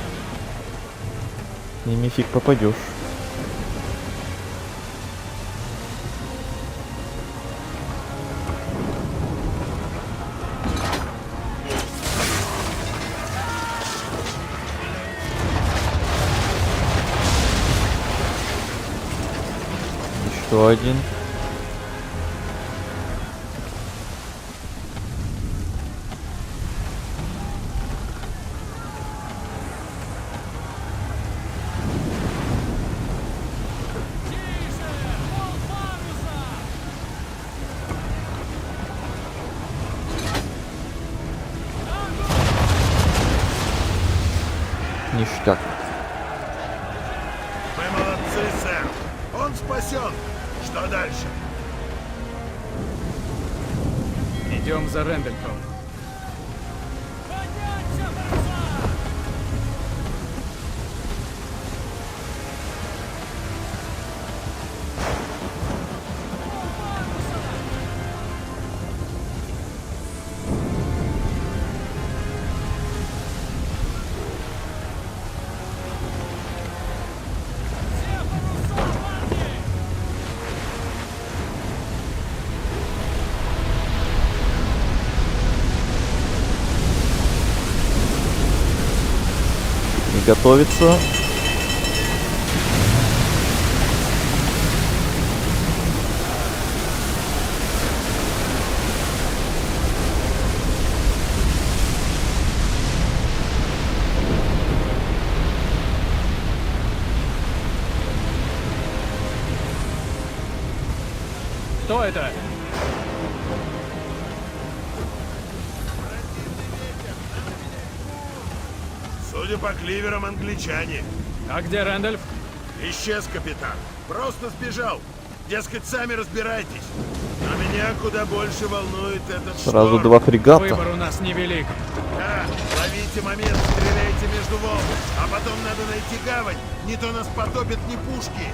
Ими фиг попадешь. Еще один. Ништяк. Мы молодцы, сэр. Он спасен. Что дальше? Идем за Рэндольфом. Готовится. Кто это? Судя по кливерам, англичане. А где Рэндольф? Исчез, капитан. Просто сбежал. Дескать, сами разбирайтесь. Но меня куда больше волнует этот Сразу шторм. два фрегата. Выбор у нас невелик. Да, ловите момент, стреляйте между волн. А потом надо найти гавань. Не то нас потопят ни пушки.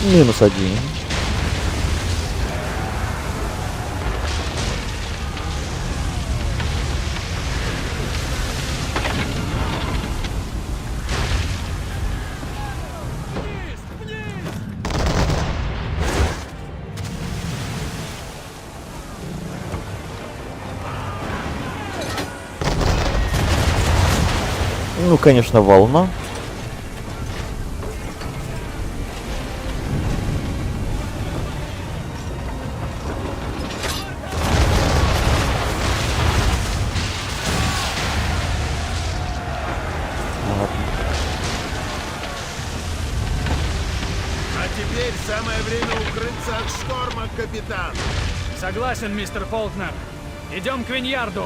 -1. Ну, конечно, волна. А теперь самое время укрыться от шторма, капитан. Согласен, мистер Фолкнер. Идем к Виньярду.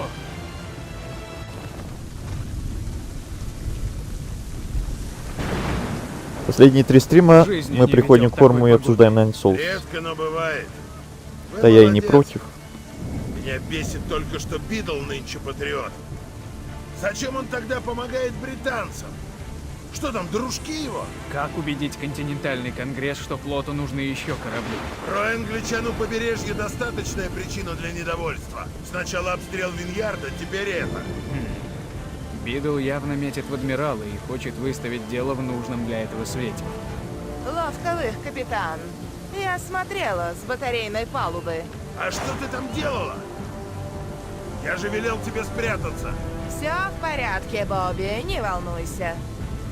Последние 3 стрима жизни мы не приходим видел к форуму и такой обсуждаем Nine Souls. Редко, но бывает. Вы Да я и не молодец. против. Меня бесит только, что Бидл нынче патриот. Зачем он тогда помогает британцам? Что там, дружки его? Как убедить континентальный конгресс, что флоту нужны еще корабли? Про англичан у побережья достаточная причина для недовольства. Сначала обстрел Виньярда, теперь это. Бидл явно метит в адмирала и хочет выставить дело в нужном для этого свете. Ловко вы, капитан. Я смотрела с батарейной палубы. А что ты там делала? Я же велел тебе спрятаться. Все в порядке, Бобби, не волнуйся.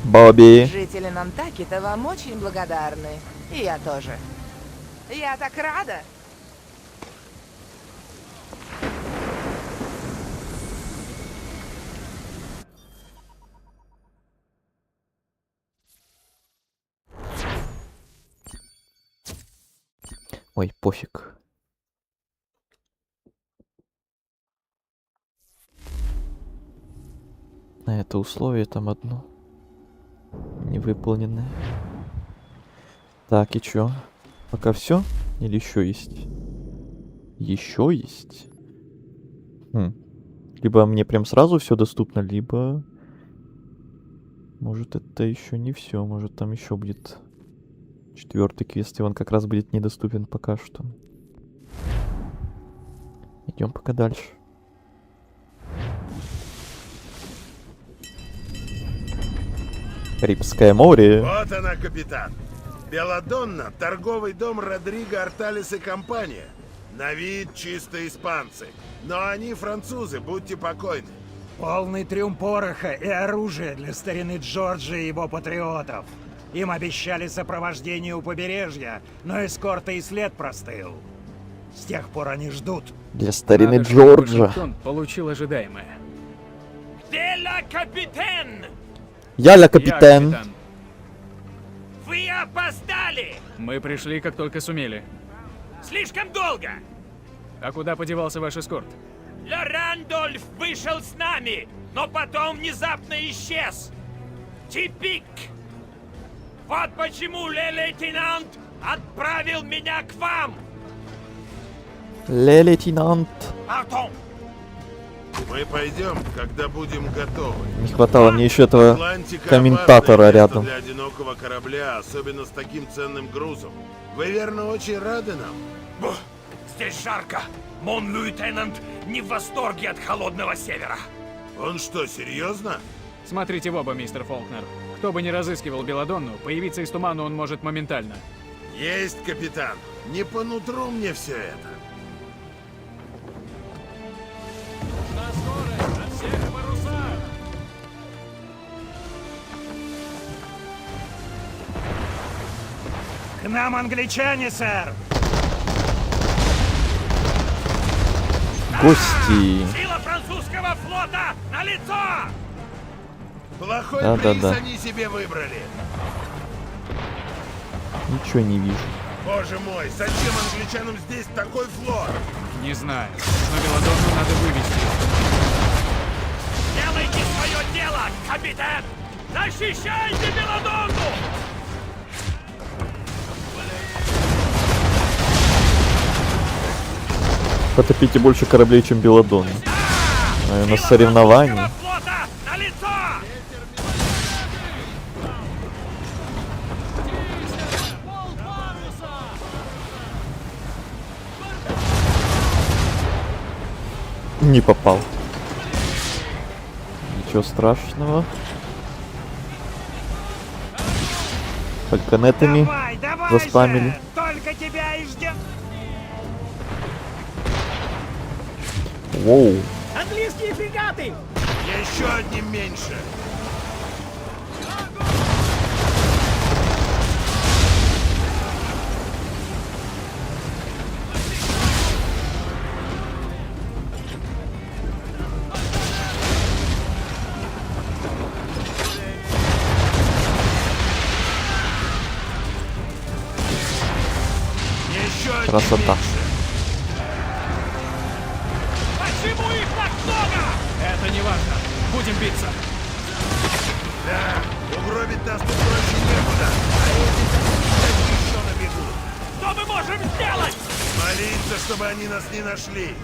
Бобби. Жители Нантакита вам очень благодарны. И я тоже. Я так рада. Ой, пофиг. На это условие там одно невыполненное. Так, и чё? Пока все? Или еще есть? Еще есть? Либо мне прям сразу все доступно, либо... Может, это еще не все. Может, там еще будет 4-й квест, и он как раз будет недоступен пока что. Идем пока дальше. Карибское море. Вот она, капитан. Белладонна, торговый дом Родриго Арталис и компания. На вид чисто испанцы. Но они французы, будьте покойны. Полный трюм пороха и оружия для старины Джорджа и его патриотов. Им обещали сопровождение у побережья, но эскорта и след простыл. С тех пор они ждут. Для старины Надо, чтобы Джорджа. Вашингтон получил ожидаемое. Где ла капитан? Я ля капитан. Вы опоздали! Мы пришли, как только сумели. Слишком долго! А куда подевался ваш эскорт? Ле Рандольф вышел с нами, но потом внезапно исчез. Типик! Вот почему лейтенант отправил меня к вам! Лейтенант. Артон! Мы пойдем, когда будем готовы. Не хватало мне еще этого Атлантика комментатора опасное место рядом. для одинокого корабля, особенно с таким ценным грузом. Вы, верно, очень рады нам? Бух, здесь жарко. Мон лейтенант не в восторге от холодного севера. Он что, серьезно? Смотрите в оба, мистер Фолкнер. Кто бы ни разыскивал Беладонну, появиться из тумана он может моментально. Есть, капитан. Не по нутру мне все это. На скорость, на всех парусах! К нам англичане, сэр! Гости. Сила французского флота на лицо! Плохой Да-да-да. приз они себе выбрали. Ничего не вижу. Боже мой, зачем англичанам здесь такой флот? Не знаю, но Беладонну надо вывести. Делайте свое дело, капитан! Защищайте Беладонну! Потопите больше кораблей, чем Беладонна. Наверное, соревнований. Флота на лицо! Не попал. Ничего страшного. Фальконетами заспамили. Только тебя и ждем! Воу. Английские фрегаты! Еще одним меньше! Красота. Почему их так много? Это не важно. Будем биться. Да, угробить нас тут проще некуда. А эти еще на бегу. Что мы можем сделать? Молиться, чтобы они нас не нашли.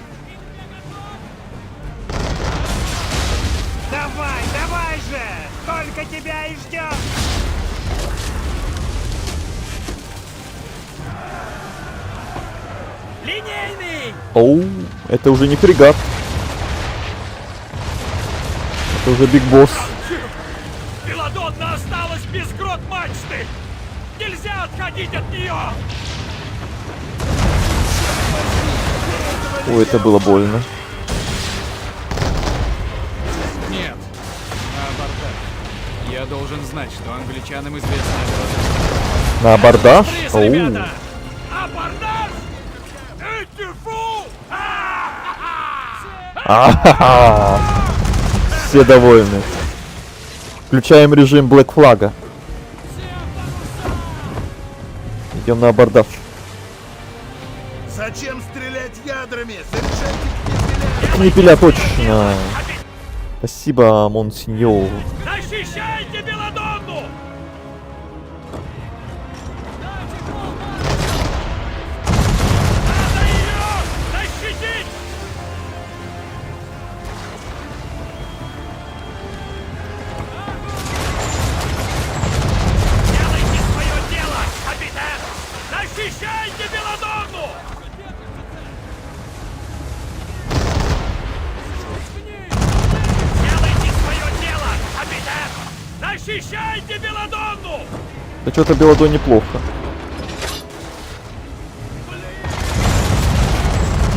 Давай, давай же! Только тебя и ждем! Линейный! Оу, это уже не фрегат. Это уже Биг Босс. Беладонна осталась без грот мачты! Нельзя отходить от нее! Ой, это было больно. Нет. На абордаж. Я должен знать, что англичанам известно о Беладонне. На абордаж? Приз, Оу. ребята! Абордаж! Этифу! А-ха-ха! Все довольны. Включаем режим Black Flag. Идем на абордаж. Зачем стрелять ядрами? Совершайте Книпеля, точно. Спасибо, монсеньор. Защищайте Беладонну! Надо ее защитить! Делайте свое дело, капитан! Защищайте Беладонну! Делайте свое дело, капитан! Защищайте Беладонну! Да что-то Беладонне плохо.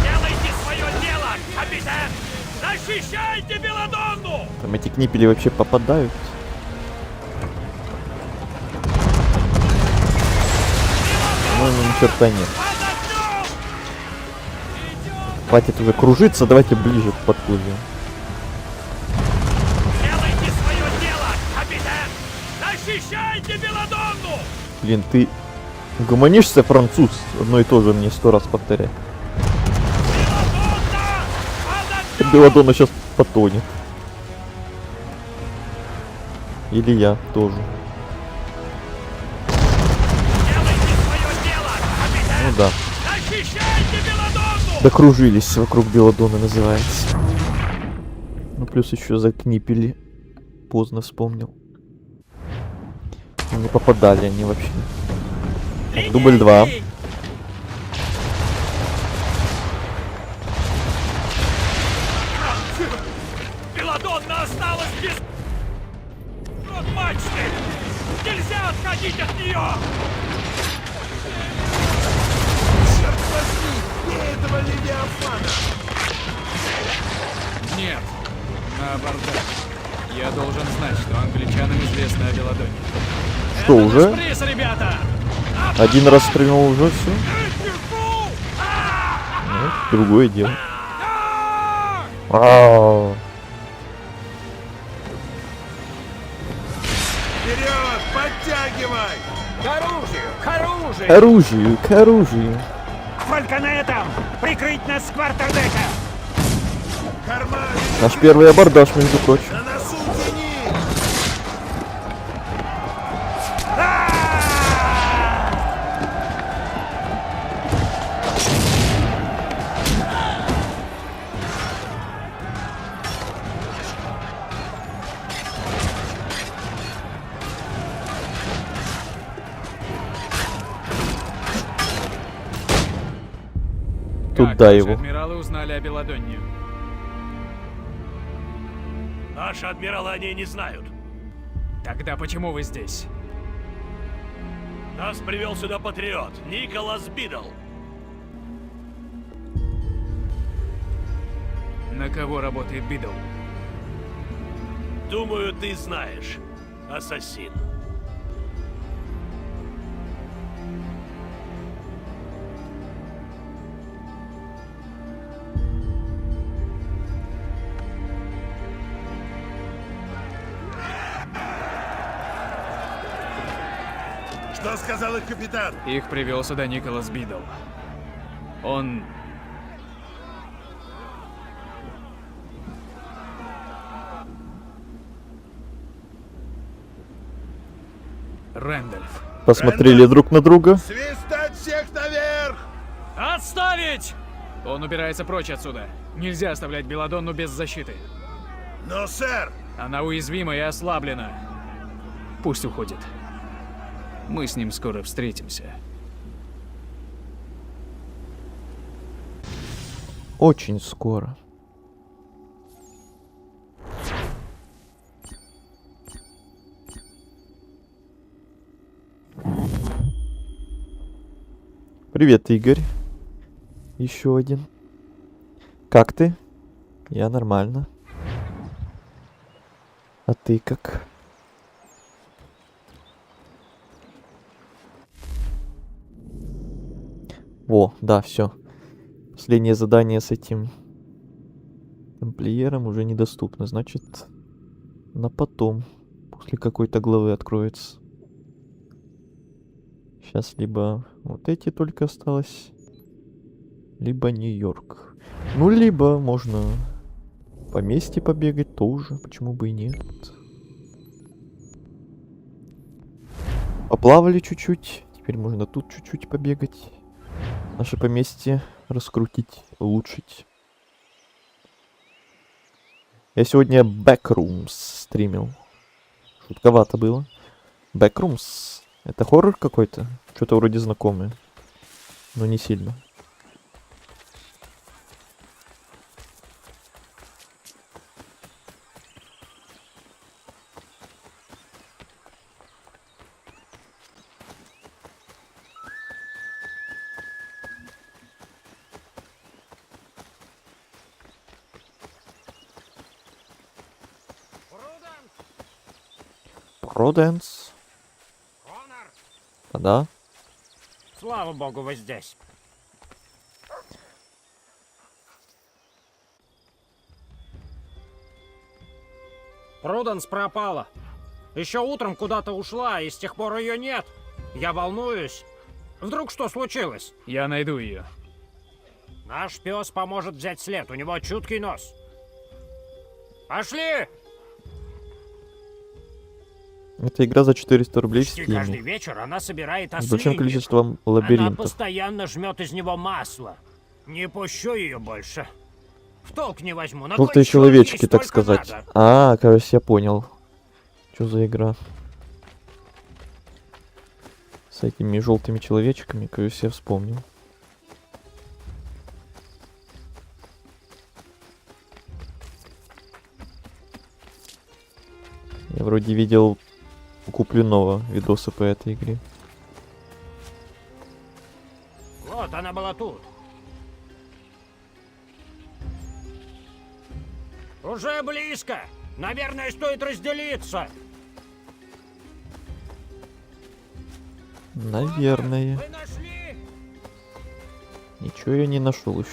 Делайте свое дело, капитан! Защищайте Беладонну! Там эти книпели вообще попадают. По-моему, ни черта нет. Хватит уже кружиться, давайте ближе подплывем. Делайте свое дело, капитан! Защищайте Беладонну! Блин, ты гуманишься, француз? Одно и то же мне 100 раз повторяй. Беладонна сейчас потонет. Или я тоже. Ну да. Докружились вокруг Беладонны, называется. Ну плюс еще закнипели. Поздно вспомнил. Не попадали они вообще. Так, дубль 2. Беладонна осталась без... мачты! Нельзя отходить от нее! Черт возьми, не этого Левиафана! Нет, наоборот. Я должен знать, что англичанам известно о Беладонне. Что, уже? Приз, ребята! Один раз стрельнул, уже все? Ну, другое дело. Ау. Вперед, подтягивай! К оружию! К оружию! К оружию, к оружию. Только на этом! Прикрыть нас с квартердека! Наш первый абордаж, между прочим. На носу тяни! Туда его. Адмиралы узнали о Беладонне. Наши адмиралы о ней не знают. Тогда почему вы здесь? Нас привел сюда патриот, Николас Бидл. На кого работает Бидл? Думаю, ты знаешь. Ассасин. Что сказал их капитан? Их привел сюда Николас Бидл. Он... Рэндольф. Посмотрели друг на друга. Свистать всех наверх! Отставить! Он убирается прочь отсюда. Нельзя оставлять Беладонну без защиты. Но, сэр! Она уязвима и ослаблена. Пусть уходит. Мы с ним скоро встретимся. Очень скоро. Привет, Игорь. Еще один. Как ты? Я нормально. А ты как? О, да, все. Последнее задание с этим тамплиером уже недоступно. Значит, на потом, после какой-то главы откроется. Сейчас либо вот эти только осталось, либо Нью-Йорк. Ну, либо можно по месте побегать тоже, почему бы и нет. Поплавали чуть-чуть, теперь можно тут чуть-чуть побегать. Наше поместье раскрутить, улучшить. Я сегодня Backrooms стримил. Шутковато было. Backrooms. Это хоррор какой-то? Что-то вроде знакомое. Но не сильно. Проденс. Да. Слава богу, вы здесь. Пруденс пропала. Еще утром куда-то ушла, и с тех пор ее нет. Я волнуюсь. Вдруг что случилось? Я найду ее. Наш пес поможет взять след, у него чуткий нос. Пошли! Это игра за 400 рублей в Почти каждый Steam. вечер она собирает С большим ослинник. количеством Она лабиринтов. постоянно жмет из него масло. Не пущу ее больше. В толк не возьму. На Желтые кой черт ей человечки, так столько сказать. надо? А, кажется, я понял. Что за игра? С этими желтыми человечками, кажется, я вспомнил. Я вроде видел у Куплинова видосы по этой игре. Вот она была тут. Уже близко. Наверное, стоит разделиться. Наверное. Вы нашли? Ничего я не нашел еще.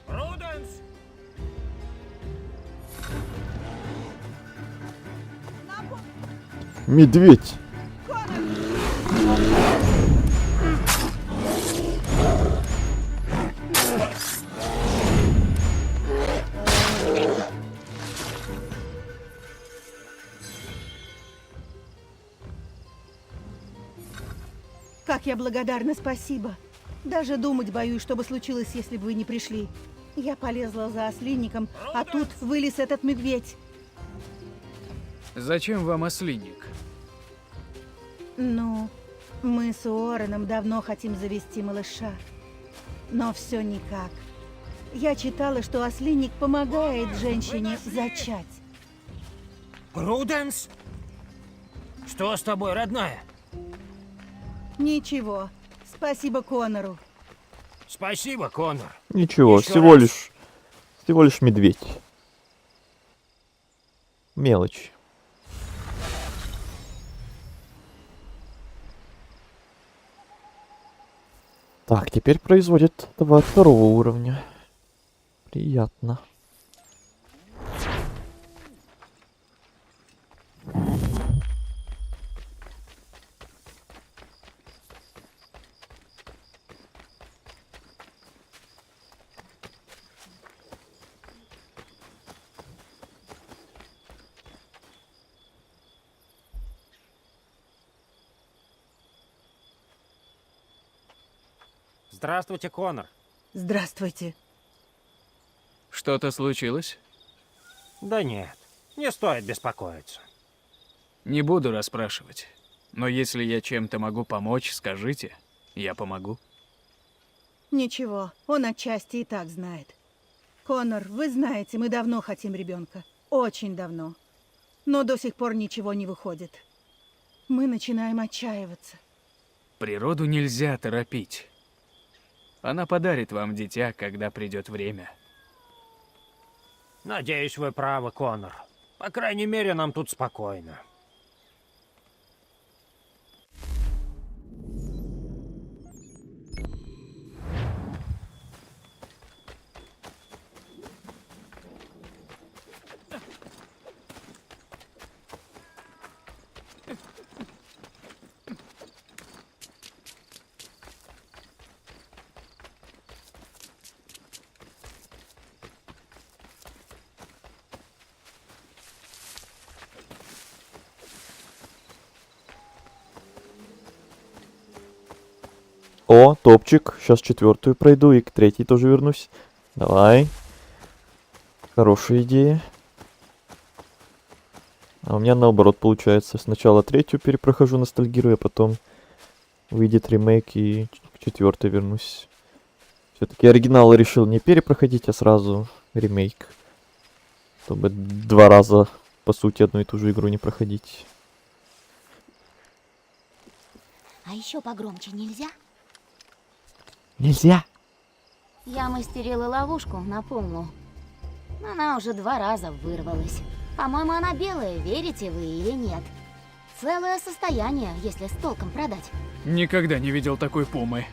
Пруденс! Медведь! Как я благодарна, спасибо. Даже думать боюсь, что бы случилось, если бы вы не пришли. Я полезла за ослинником, а тут вылез этот медведь. Зачем вам ослинник? Ну, мы с Уорреном давно хотим завести малыша. Но все никак. Я читала, что ослинник помогает женщине зачать. Пруденс? Что с тобой, родная? Ничего. Спасибо Конору. Спасибо, Конор. Ничего, Еще всего раз. лишь медведь. Мелочь. Так, теперь производит товар 2-го уровня. Приятно. Здравствуйте, Конор. Здравствуйте. Что-то случилось? Да нет, не стоит беспокоиться. Не буду расспрашивать. Но если я чем-то могу помочь, скажите. Я помогу. Ничего, он отчасти и так знает. Конор, вы знаете, мы давно хотим ребенка. Очень давно. Но до сих пор ничего не выходит. Мы начинаем отчаиваться. Природу нельзя торопить. Она подарит вам дитя, когда придет время. Надеюсь, вы правы, Конор. По крайней мере, нам тут спокойно. О, топчик. Сейчас 4-ю пройду и к 3-й тоже вернусь. Давай. Хорошая идея. А у меня наоборот получается. Сначала 3-ю перепрохожу, ностальгирую, а потом выйдет ремейк и к 4-й вернусь. Все-таки оригинал решил не перепроходить, а сразу ремейк. Чтобы 2 раза, по сути, одну и ту же игру не проходить. А еще погромче нельзя? Нельзя. Я мастерила ловушку на Пумлу. Она уже 2 раза вырвалась. По-моему, она белая, верите вы или нет. Целое состояние, если с толком продать. Никогда не видел такой пумы.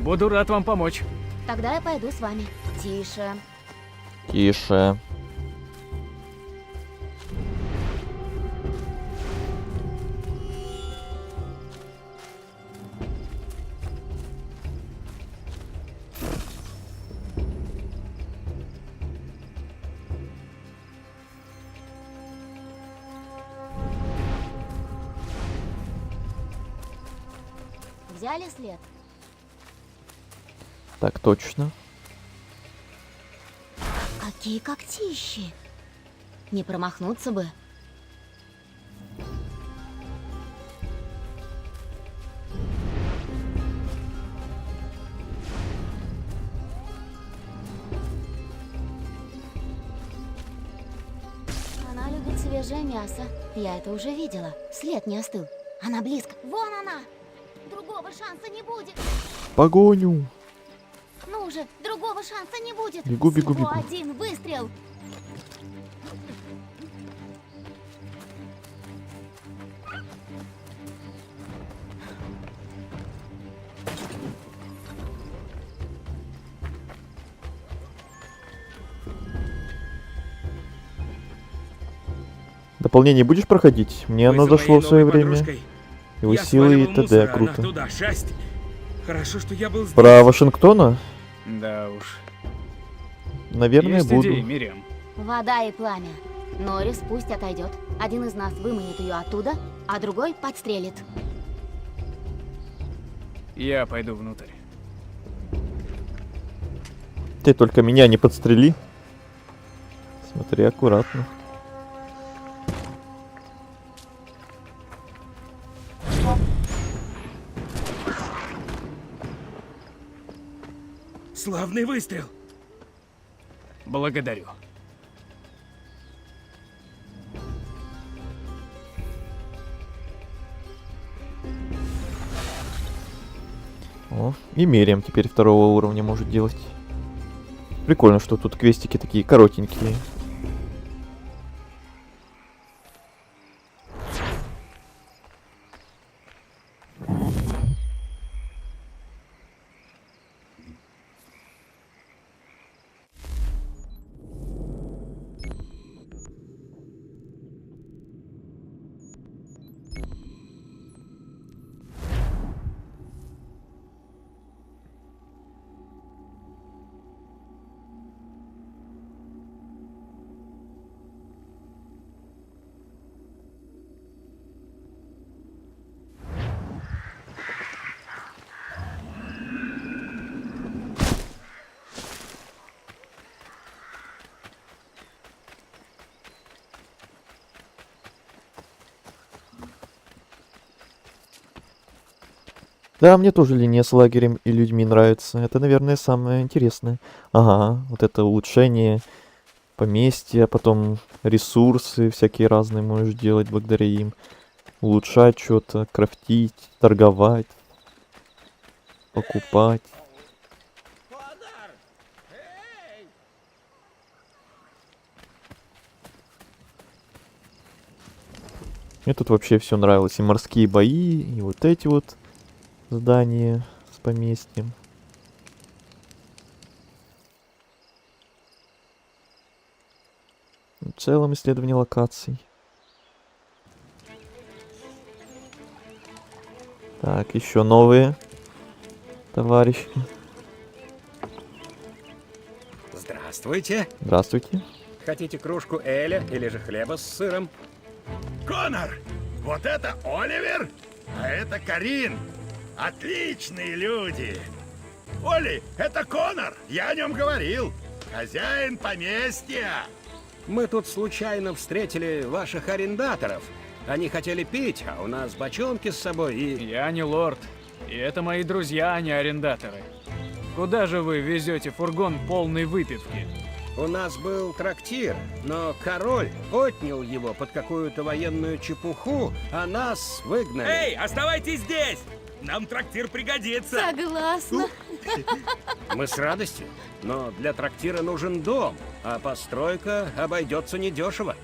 Буду рад вам помочь. Тогда я пойду с вами. Тише. Тише. Взяли след? Так точно. Какие когтищи! Не промахнуться бы. Она любит свежее мясо. Я это уже видела. След не остыл. Она близко. Вон она! Другого шанса не будет. Погоню. Ну же, другого шанса не будет. Бегу, бегу, Всего бегу. 1 выстрел. Дополнение будешь проходить? Мне оно зашло в свое время. Его силы и т.д. Круто. Туда, шасть. Хорошо, что я был здесь. Про Вашингтона? Да уж. Наверное, Есть буду. идеи, Мириам. Вода и пламя. Норрис пусть отойдет. Один из нас выманит ее оттуда, а другой подстрелит. Я пойду внутрь. Ты только меня не подстрели. Смотри аккуратно. Славный выстрел. Благодарю. О, и Мириам теперь 2-го уровня может делать. Прикольно, что тут квестики такие коротенькие. Да, мне тоже линия с лагерем и людьми нравится. Это, наверное, самое интересное. Ага, вот это улучшение поместья, потом ресурсы всякие разные можешь делать благодаря им. Улучшать что-то, крафтить, торговать, покупать. Мне тут вообще все нравилось. И морские бои, и вот эти вот здание с поместьем. В целом исследование локаций. Так, еще новые товарищи. Здравствуйте. Здравствуйте. Хотите кружку эля или же хлеба с сыром? Конор, вот это Оливер, а это Карин. Отличные люди. Оли, это Конор, я о нем говорил. Хозяин поместья. Мы тут случайно встретили ваших арендаторов. Они хотели пить, а у нас бочонки с собой и... Я не лорд. И это мои друзья, а не арендаторы. Куда же вы везете фургон полной выпивки? У нас был трактир, но король отнял его под какую-то военную чепуху, а нас выгнали. Эй, оставайтесь здесь! Нам трактир пригодится. Согласна. Мы с радостью, но для трактира нужен дом, а постройка обойдется недешево.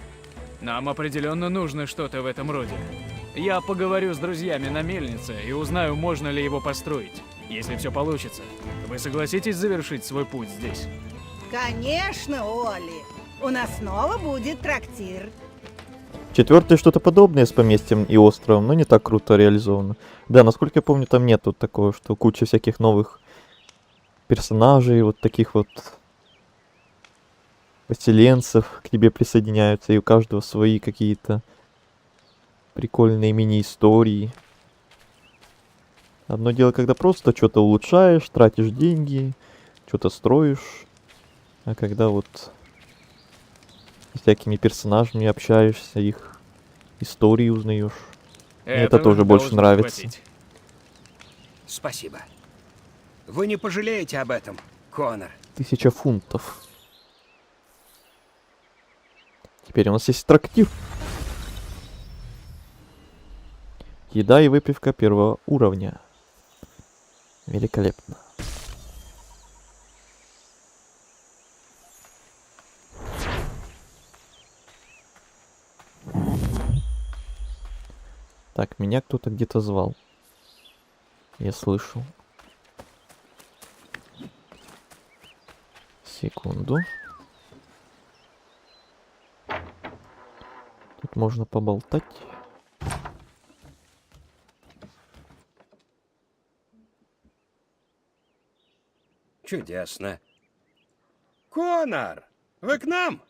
Нам определенно нужно что-то в этом роде. Я поговорю с друзьями на мельнице и узнаю, можно ли его построить. Если все получится, вы согласитесь завершить свой путь здесь? Конечно, Оли. У нас снова будет трактир. 4 что-то подобное с поместьем и островом, но не так круто реализовано. Да, насколько я помню, там нет вот такого, что куча всяких новых персонажей, вот таких вот поселенцев к тебе присоединяются, и у каждого свои какие-то прикольные мини-истории. Одно дело, когда просто что-то улучшаешь, тратишь деньги, что-то строишь, а когда вот с всякими персонажами общаешься, их истории узнаешь. Мне это тоже больше нравится. Хватить. Спасибо. Вы не пожалеете об этом, Конор. 1000 фунтов. Теперь у нас есть трактир. Еда и выпивка 1 уровня. Великолепно. Так, меня кто-то где-то звал. Я слышал. Секунду. Тут можно поболтать. Чудесно. Конор, вы к нам?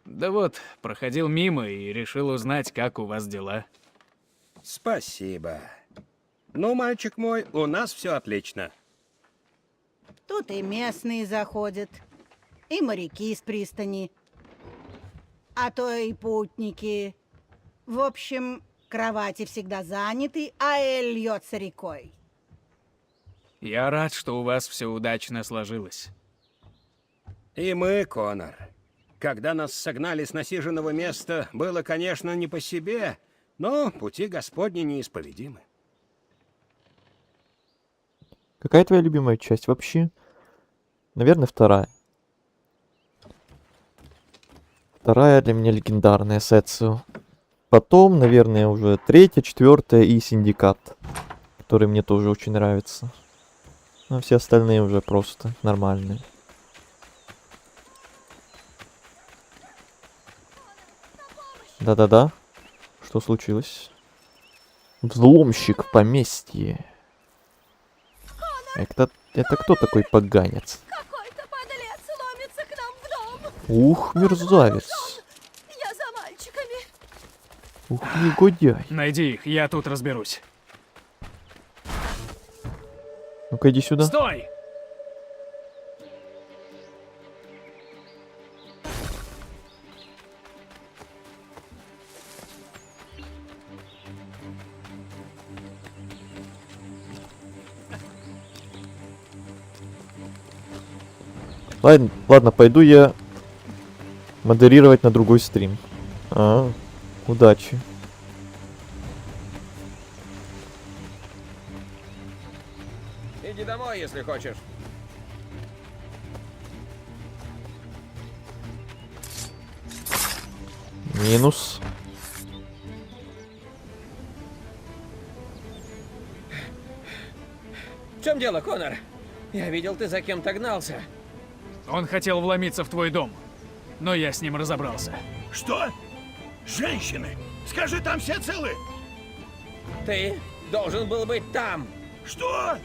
Да вот, проходил мимо и решил узнать, как у вас дела. Спасибо. Ну, мальчик мой, у нас все отлично. Тут и местные заходят, и моряки с пристани, а то и путники. В общем, кровати всегда заняты, а эль льется рекой. Я рад, что у вас все удачно сложилось. И мы, Конор. Когда нас согнали с насиженного места, было, конечно, не по себе, но пути Господни неисповедимы. Какая твоя любимая часть вообще? Наверное, 2. 2 для меня легендарная Сетсу. Потом, наверное, уже 3, 4 и Синдикат, который мне тоже очень нравится. Но все остальные уже просто нормальные. Да-да-да. Что случилось? Взломщик в поместье. Это кто такой поганец? Какой-то подлец ломится к нам в дом. Ух, мерзавец. Я за мальчиками. Ух, негодяй. Найди их, я тут разберусь. Ну-ка, иди сюда. Стой! Ладно, пойду я модерировать на другой стрим. Удачи. Иди домой, если хочешь. Минус. В чем дело, Конор? Я видел, ты за кем-то гнался. Он хотел вломиться в твой дом, но я с ним разобрался. Что? Женщины? Скажи, там все целы? Ты должен был быть там. Что?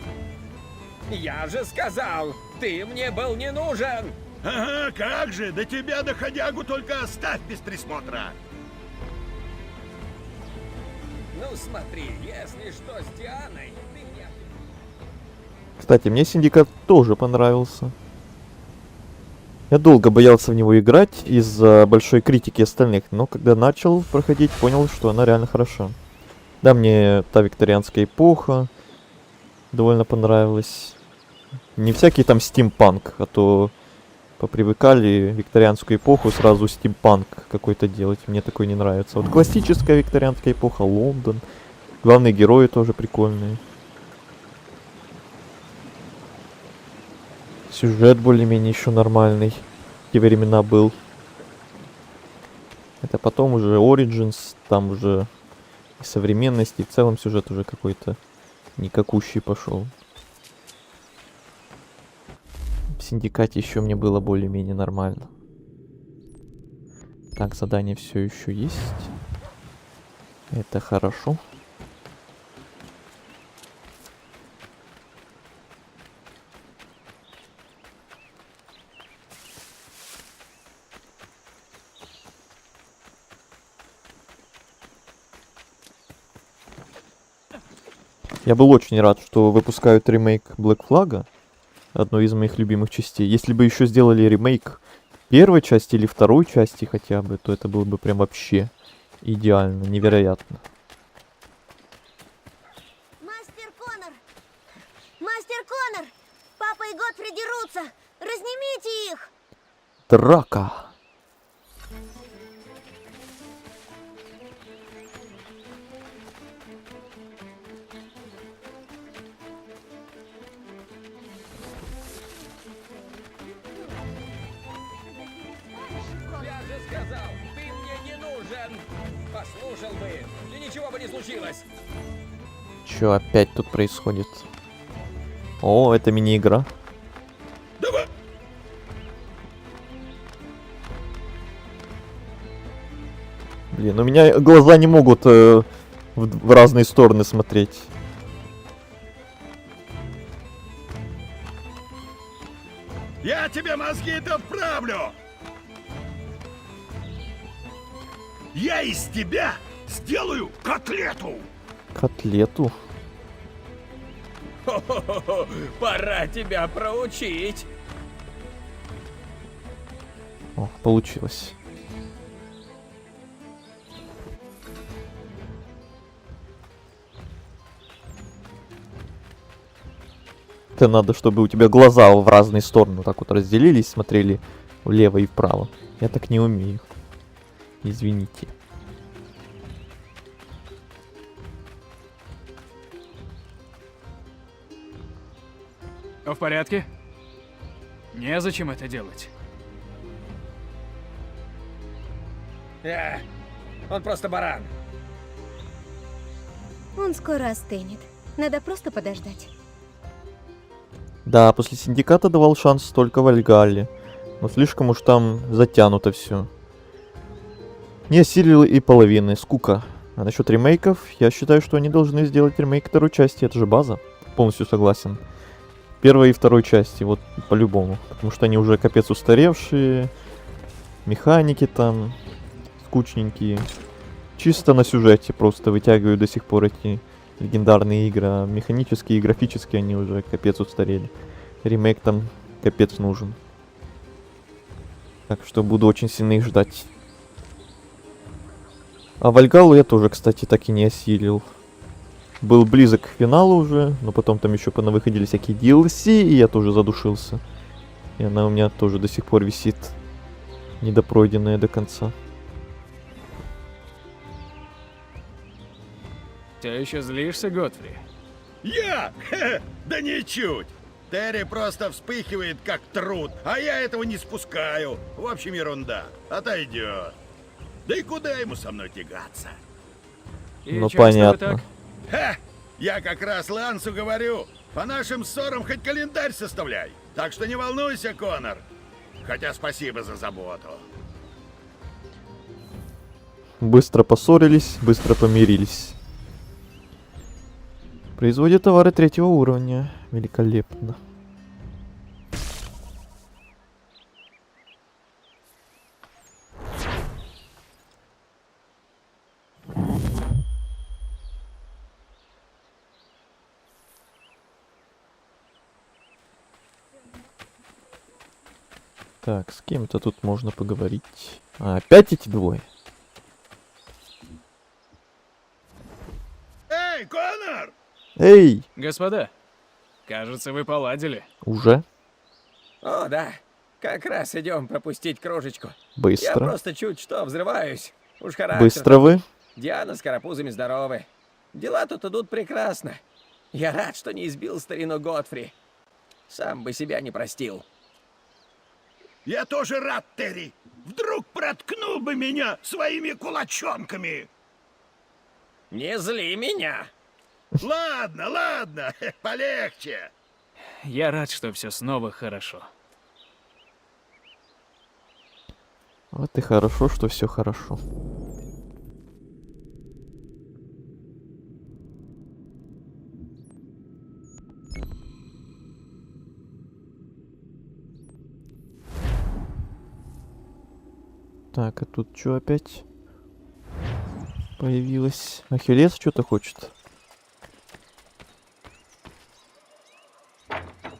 Я же сказал, ты мне был не нужен. Ага, как же, до тебя, доходягу, только оставь без присмотра. Ну смотри, если что с Дианой, ты мне... Кстати, мне Синдикат тоже понравился. Я долго боялся в него играть из-за большой критики остальных, но когда начал проходить, понял, что она реально хороша. Да, мне та викторианская эпоха довольно понравилась. Не всякий там стимпанк, а то попривыкали викторианскую эпоху сразу стимпанк какой-то делать. Мне такой не нравится. Вот классическая викторианская эпоха, Лондон, Главные герои тоже прикольные. Сюжет более-менее еще нормальный. В те времена был. Это потом уже Origins, там уже и современность, и в целом сюжет уже какой-то никакущий пошел. В Синдикате еще мне было более-менее нормально. Так, задание все еще есть. Это хорошо. Я был очень рад, что выпускают ремейк Black Flag, одной из моих любимых частей. Если бы еще сделали ремейк первой части или второй части хотя бы, то это было бы прям вообще идеально, невероятно. Мастер Коннор! Мастер Коннор! Папа и Готфри дерутся! Разнимите их! Драка! Я же сказал, ты мне не нужен! Послушал бы, и ничего бы не случилось! Чё опять тут происходит? О, это мини-игра. Блин, у меня глаза не могут в разные стороны смотреть. Я тебе мозги-то вправлю! Я из тебя сделаю котлету! Котлету? Хо-хо-хо, пора тебя проучить! О, получилось. Это надо, чтобы у тебя глаза в разные стороны так вот разделились, смотрели влево и вправо. Я так не умею. Извините. В порядке? Незачем это делать. Он просто баран. Он скоро остынет. Надо просто подождать. Да, после Синдиката давал шанс только Вальгалле. Но слишком уж там затянуто все. Не осилил и половины, скука. А насчет ремейков, я считаю, что они должны сделать ремейк второй части, это же база. Полностью согласен. Первой и второй части, вот по-любому. Потому что они уже капец устаревшие. Механики там скучненькие. Чисто на сюжете просто вытягивают до сих пор эти легендарные игры. А механические и графические они уже капец устарели. Ремейк там капец нужен. Так что буду очень сильно их ждать. А Вальгаллу я тоже, кстати, так и не осилил. Был близок к финалу уже, но потом там еще понавыходили всякие DLC, и я тоже задушился. И она у меня тоже до сих пор висит, недопройденная до конца. Ты еще злишься, Готфри? Я? Хе, да ничуть. Терри просто вспыхивает, как труд, а я этого не спускаю. В общем, ерунда. Отойдет. Да и куда ему со мной тягаться? Ну, понятно. Ха! Я как раз Лансу говорю. По нашим ссорам хоть календарь составляй. Так что не волнуйся, Коннор. Хотя спасибо за заботу. Быстро поссорились, быстро помирились. Производит товары 3-го уровня. Великолепно. Так, с кем-то тут можно поговорить. А, опять эти двое? Эй, Коннор! Эй! Господа, кажется, вы поладили. Уже? О, да. Как раз идем пропустить кружечку. Быстро. Я просто чуть что взрываюсь. Уж характер. Быстро вы? Диана с карапузами здоровы. Дела тут идут прекрасно. Я рад, что не избил старину Готфри. Сам бы себя не простил. Я тоже рад, Терри. Вдруг проткнул бы меня своими кулачонками. Не зли меня. Ладно, ладно, полегче. Я рад, что все снова хорошо. Вот и хорошо, что все хорошо. Так, а тут что опять появилось? Ахиллес что-то хочет.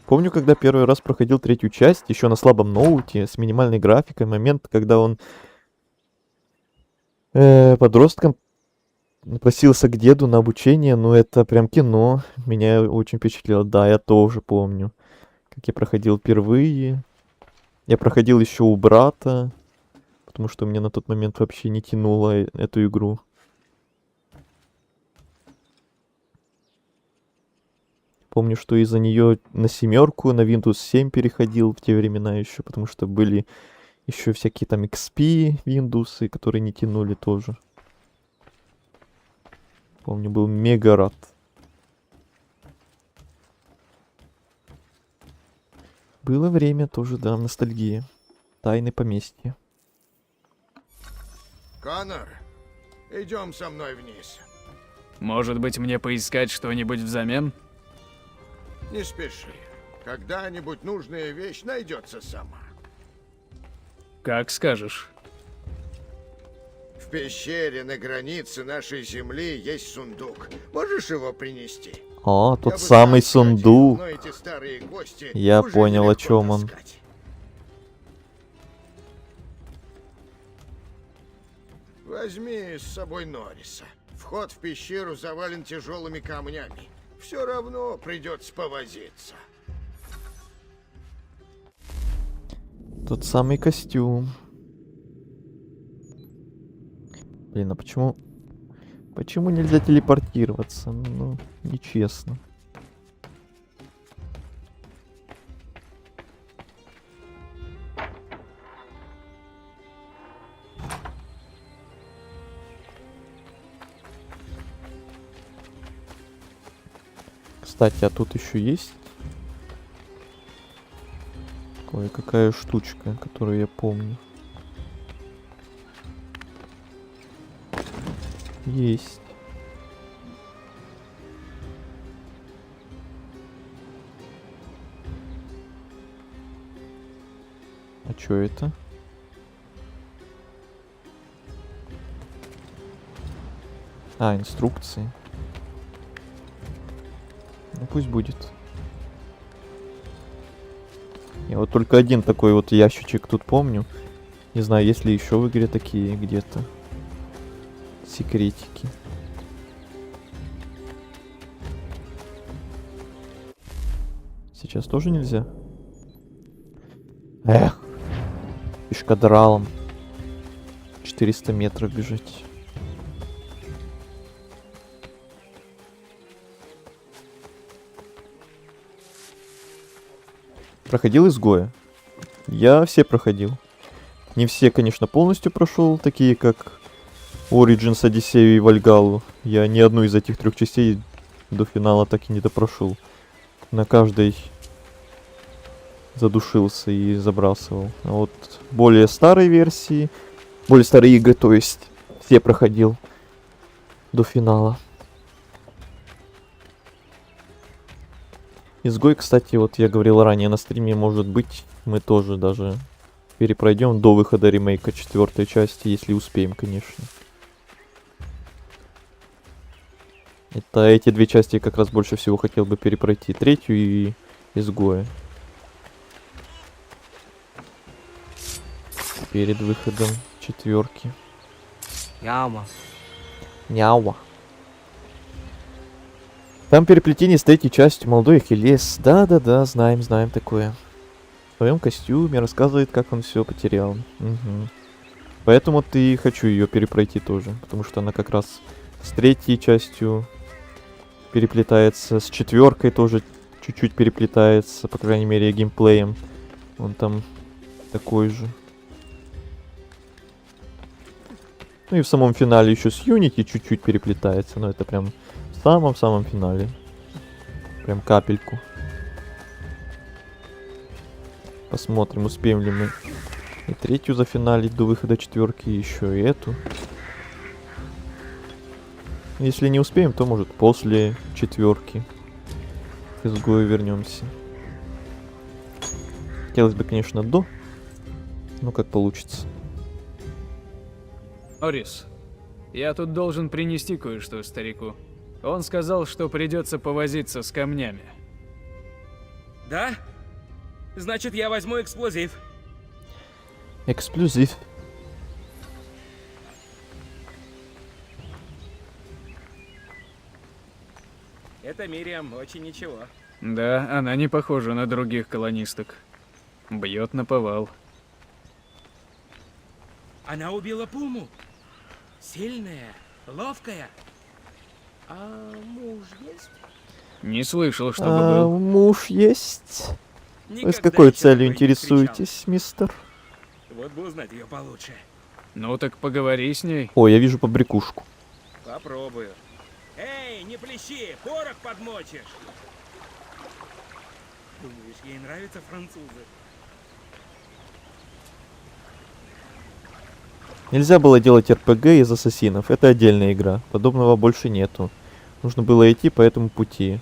Помню, когда первый раз проходил третью часть, еще на слабом ноуте, с минимальной графикой, момент, когда он подростком просился к деду на обучение, ну это прям кино, меня очень впечатлило. Да, я тоже помню, как я проходил впервые. Я проходил еще у брата, потому что мне на тот момент вообще не тянуло эту игру. Помню, что из-за нее на 7, на Windows 7 переходил в те времена еще, потому что были еще всякие там XP Windows, которые не тянули тоже. Помню, был мега рад. Было время тоже, да, ностальгия. Тайны поместья. Коннор, идем со мной вниз. Может быть, мне поискать что-нибудь взамен? Не спеши. Когда-нибудь нужная вещь найдется сама. Как скажешь. В пещере на границе нашей земли есть сундук. Можешь его принести? О, тот самый сундук. Но эти старые гости Я уже понял, о нелегко чем он. таскать. Возьми с собой Норриса. Вход в пещеру завален тяжелыми камнями. Все равно придется повозиться. Тот самый костюм. Блин, а почему... Почему нельзя телепортироваться? Ну, нечестно. Кстати, а тут еще есть кое-какая штучка, которую я помню. Есть. А чё это? А, инструкции. Ну пусть будет. Я вот только один такой вот ящичек тут помню. Не знаю, есть ли еще в игре такие где-то секретики. Сейчас тоже нельзя? Эх, пешкадралом 400 метров бежать. Проходил изгоя. Я все проходил. Не все, конечно, полностью прошел, такие как Origins, Одиссею и Вальгалу. Я ни одну из этих 3 частей до финала так и не допрошел. На каждой задушился и забрасывал. А вот более старые версии, более старые игры, то есть все проходил до финала. Изгой, кстати, вот я говорил ранее на стриме, может быть, мы тоже даже перепройдем до выхода ремейка 4 части, если успеем, конечно. Это эти 2 части я как раз больше всего хотел бы перепройти. 3-ю и Изгоя. Перед выходом 4. Яма. Нява. Там переплетение с 3 частью. Молодой Ахиллес. Да-да-да, знаем такое. В своем костюме рассказывает, как он все потерял. Угу. Поэтому ты хочу ее перепройти тоже. Потому что она как раз с 3 частью переплетается с 4 тоже чуть-чуть переплетается, по крайней мере, геймплеем. Он там такой же. Ну и в самом финале еще с Unity чуть-чуть переплетается, но это прям в самом-самом финале. Прям капельку. Посмотрим, успеем ли мы и 3-ю зафиналить до выхода 4-ки, и еще и эту. Если не успеем, то может после 4-ки к изгою вернемся. Хотелось бы, конечно, до, но как получится. Орис, я тут должен принести кое-что старику. Он сказал, что придется повозиться с камнями. Да? Значит, я возьму эксплозив. Эксклюзив. Это Мириам, очень ничего. Да, она не похожа на других колонисток. Бьет наповал. Она убила пуму. Сильная, ловкая. А муж есть? Не слышал, чтобы был. Муж есть? Вы с Никогда какой еще целью такой не интересуетесь, мистер? Вот бы узнать ее получше. Ну так поговори с ней. О, я вижу побрякушку. Попробую. Эй, не плещи, порох подмочишь. Думаешь, ей нравятся французы? Нельзя было делать РПГ из ассасинов, это отдельная игра. Подобного больше нету. Нужно было идти по этому пути.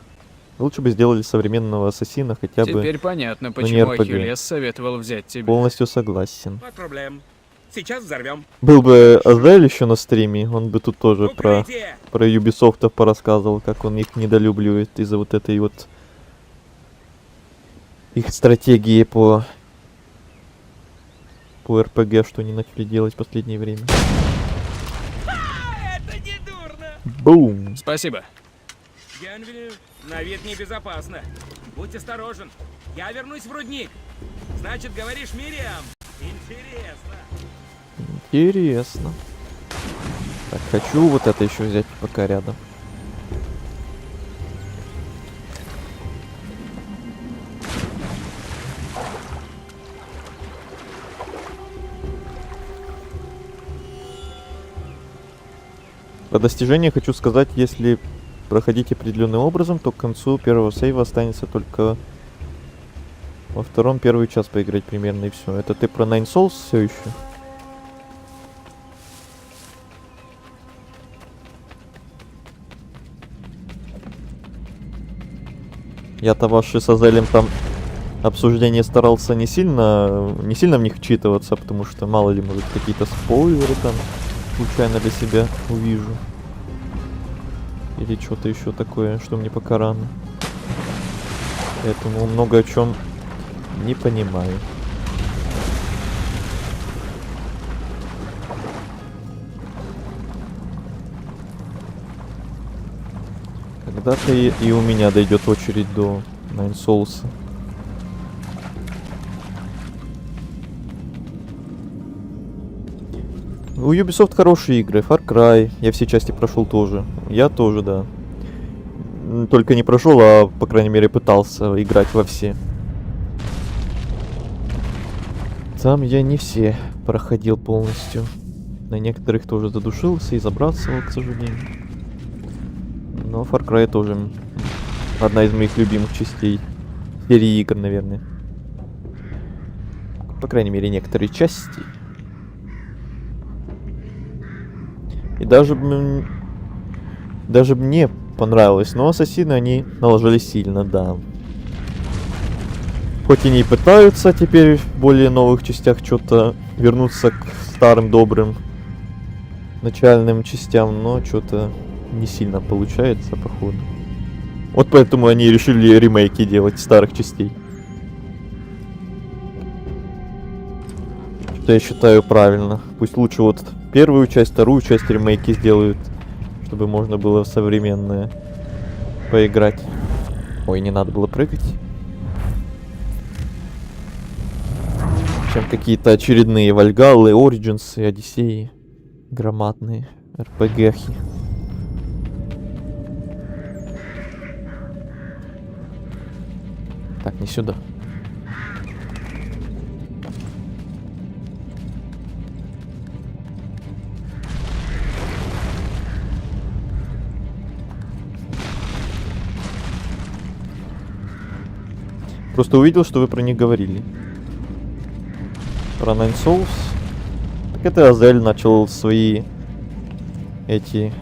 Лучше бы сделали современного ассасина хотя бы. Теперь понятно, но не почему RPG. Ахиллес советовал взять тебя. Полностью согласен. Нет проблем. Сейчас взорвем. Был бы Азель еще на стриме, он бы тут тоже про Ubisoft порассказывал, как он их недолюбливает из-за вот этой вот их стратегии по РПГ, что они начали делать в последнее время. Это не дурно. Бум! Спасибо. Генвилю, на вид небезопасно. Будь осторожен. Я вернусь в рудник. Значит, говоришь, Мириам? Интересно. Интересно. Так, хочу вот это еще взять пока рядом. Про достижение хочу сказать, если проходить определенным образом, то к концу первого сейва останется только во втором первый час поиграть примерно и все. Это ты про Nine Souls все еще? Я-то ваши с Азелем там обсуждение старался не сильно в них вчитываться, потому что мало ли, может, какие-то спойлеры там случайно для себя увижу. Или что-то еще такое, что мне пока рано. Поэтому много о чем не понимаю. Когда-то и у меня дойдет очередь до Nine Souls. У Ubisoft хорошие игры. Far Cry. Я все части прошел тоже. Я тоже, да. Только не прошел, а по крайней мере пытался играть во все. Там я не все проходил полностью. На некоторых тоже задушился и забрасывал, к сожалению. Но Far Cry тоже одна из моих любимых частей серии игр, наверное. По крайней мере, некоторые части. И даже мне понравилось, но ассасины они наложили сильно, да. Хоть и не пытаются теперь в более новых частях что-то вернуться к старым добрым начальным частям, но что-то не сильно получается, походу. Вот поэтому они решили ремейки делать старых частей. Что я считаю правильно. Пусть лучше вот первую часть, вторую часть ремейки сделают, чтобы можно было в современное поиграть. Ой, не надо было прыгать. Чем какие-то очередные Вальгаллы, Origins и Одиссеи. Громадные РПГхи. Так, не сюда. Просто увидел, что вы про них говорили. Про Nine Souls. Так это Азель начал свои эти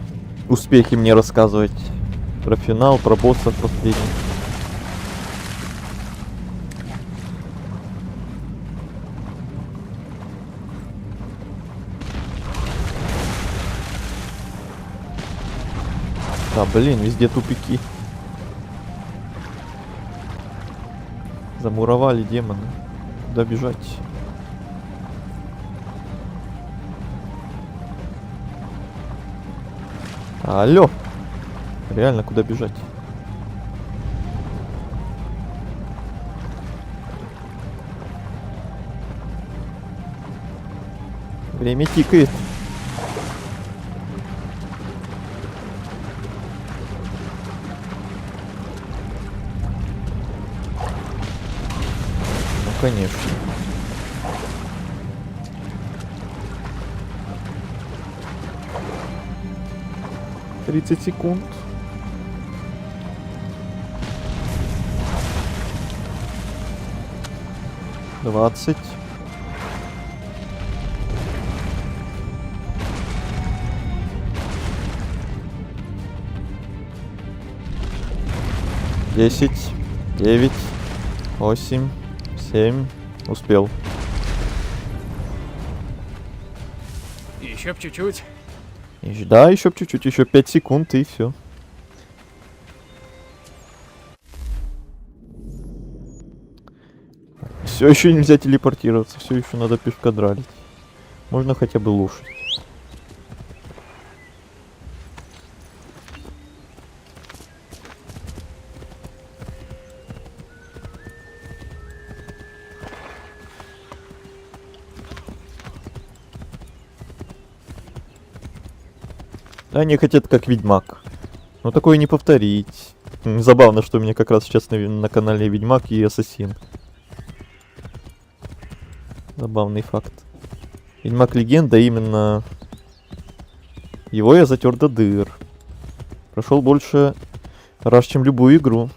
успехи мне рассказывать. Про финал, про боссов последних. Да, блин, везде тупики. Замуровали демоны. Куда бежать? Алло! Реально, куда бежать? Время тикает. Ну, конечно. «30 секунд. «20. «10. 9. 8. 7. Успел. Еще б чуть-чуть. Да, еще чуть-чуть, еще 5 секунд и все. Все еще нельзя телепортироваться, все еще надо пешкадралить. Можно хотя бы лошадь. Они хотят как Ведьмак. Но такое не повторить. Забавно, что у меня как раз сейчас на канале Ведьмак и Ассасин. Забавный факт. Ведьмак Легенда, именно его я затер до дыр. Прошел больше раз, чем любую игру.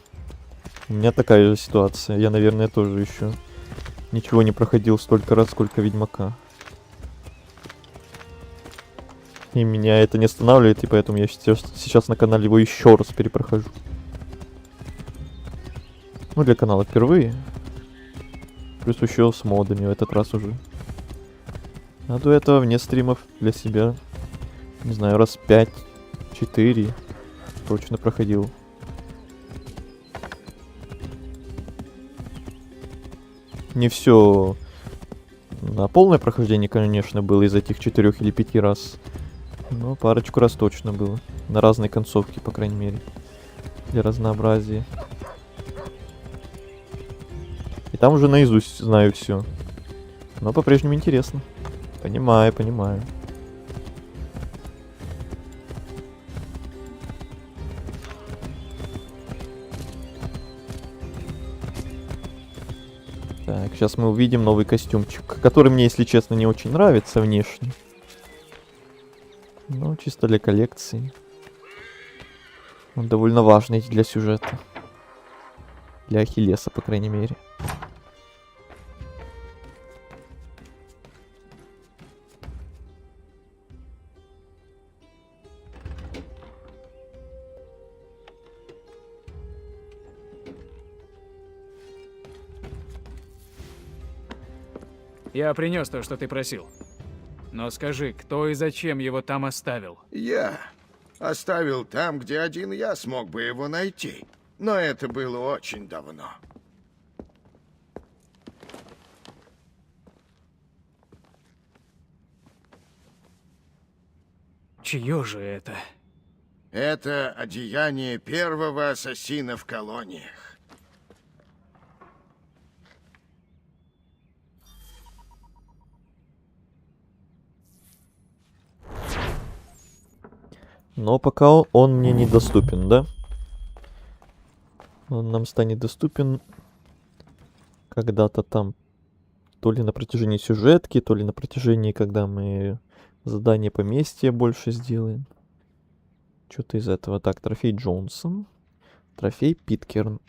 У меня такая же ситуация. Я, наверное, тоже еще ничего не проходил столько раз, сколько Ведьмака. И меня это не останавливает, и поэтому я сейчас на канале его еще раз перепрохожу. Ну, для канала впервые. Плюс еще с модами в этот раз уже. А до этого вне стримов для себя, не знаю, раз 5-4 точно проходил. Не все на полное прохождение, конечно, было из этих 4 или 5 раз. Но парочку раз точно было. На разные концовки, по крайней мере. Для разнообразия. И там уже наизусть знаю все. Но по-прежнему интересно. Понимаю, понимаю. Так, сейчас мы увидим новый костюмчик, который мне, если честно, не очень нравится внешне. Но чисто для коллекции. Он довольно важный для сюжета. Для Ахиллеса, по крайней мере. Я принес то, что ты просил. Но скажи, кто и зачем его там оставил? Я оставил там, где один я смог бы его найти. Но это было очень давно. Чье же это? Это одеяние первого ассасина в колониях. Но пока он мне недоступен, да? Он нам станет доступен когда-то там, то ли на протяжении сюжетки, то ли на протяжении, когда мы задание поместья больше сделаем. Что-то из этого. Так, трофей Джонсон. Трофей Питкерн.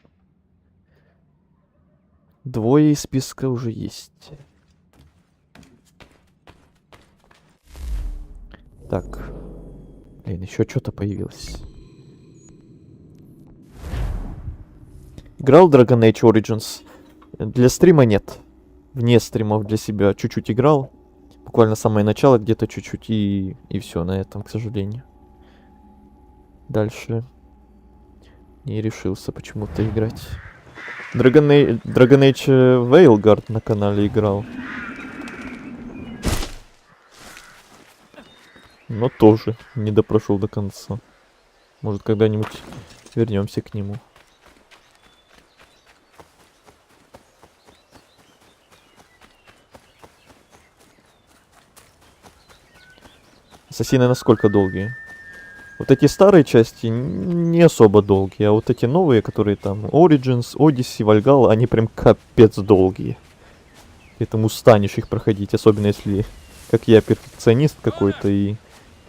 2 из списка уже есть. Так. Блин, еще что-то появилось. Играл Dragon Age Origins? Для стрима нет. Вне стримов для себя чуть-чуть играл. Буквально самое начало, где-то чуть-чуть, и все на этом, к сожалению. Дальше не решился почему-то играть. Dragon Age Veilguard на канале играл. Но тоже не допрошел до конца. Может, когда-нибудь вернемся к нему. Ассасины насколько долгие? Вот эти старые части не особо долгие, а вот эти новые, которые там Origins, Odyssey, Valhalla, они прям капец долгие. Поэтому устанешь их проходить, особенно если, как я, перфекционист какой-то, и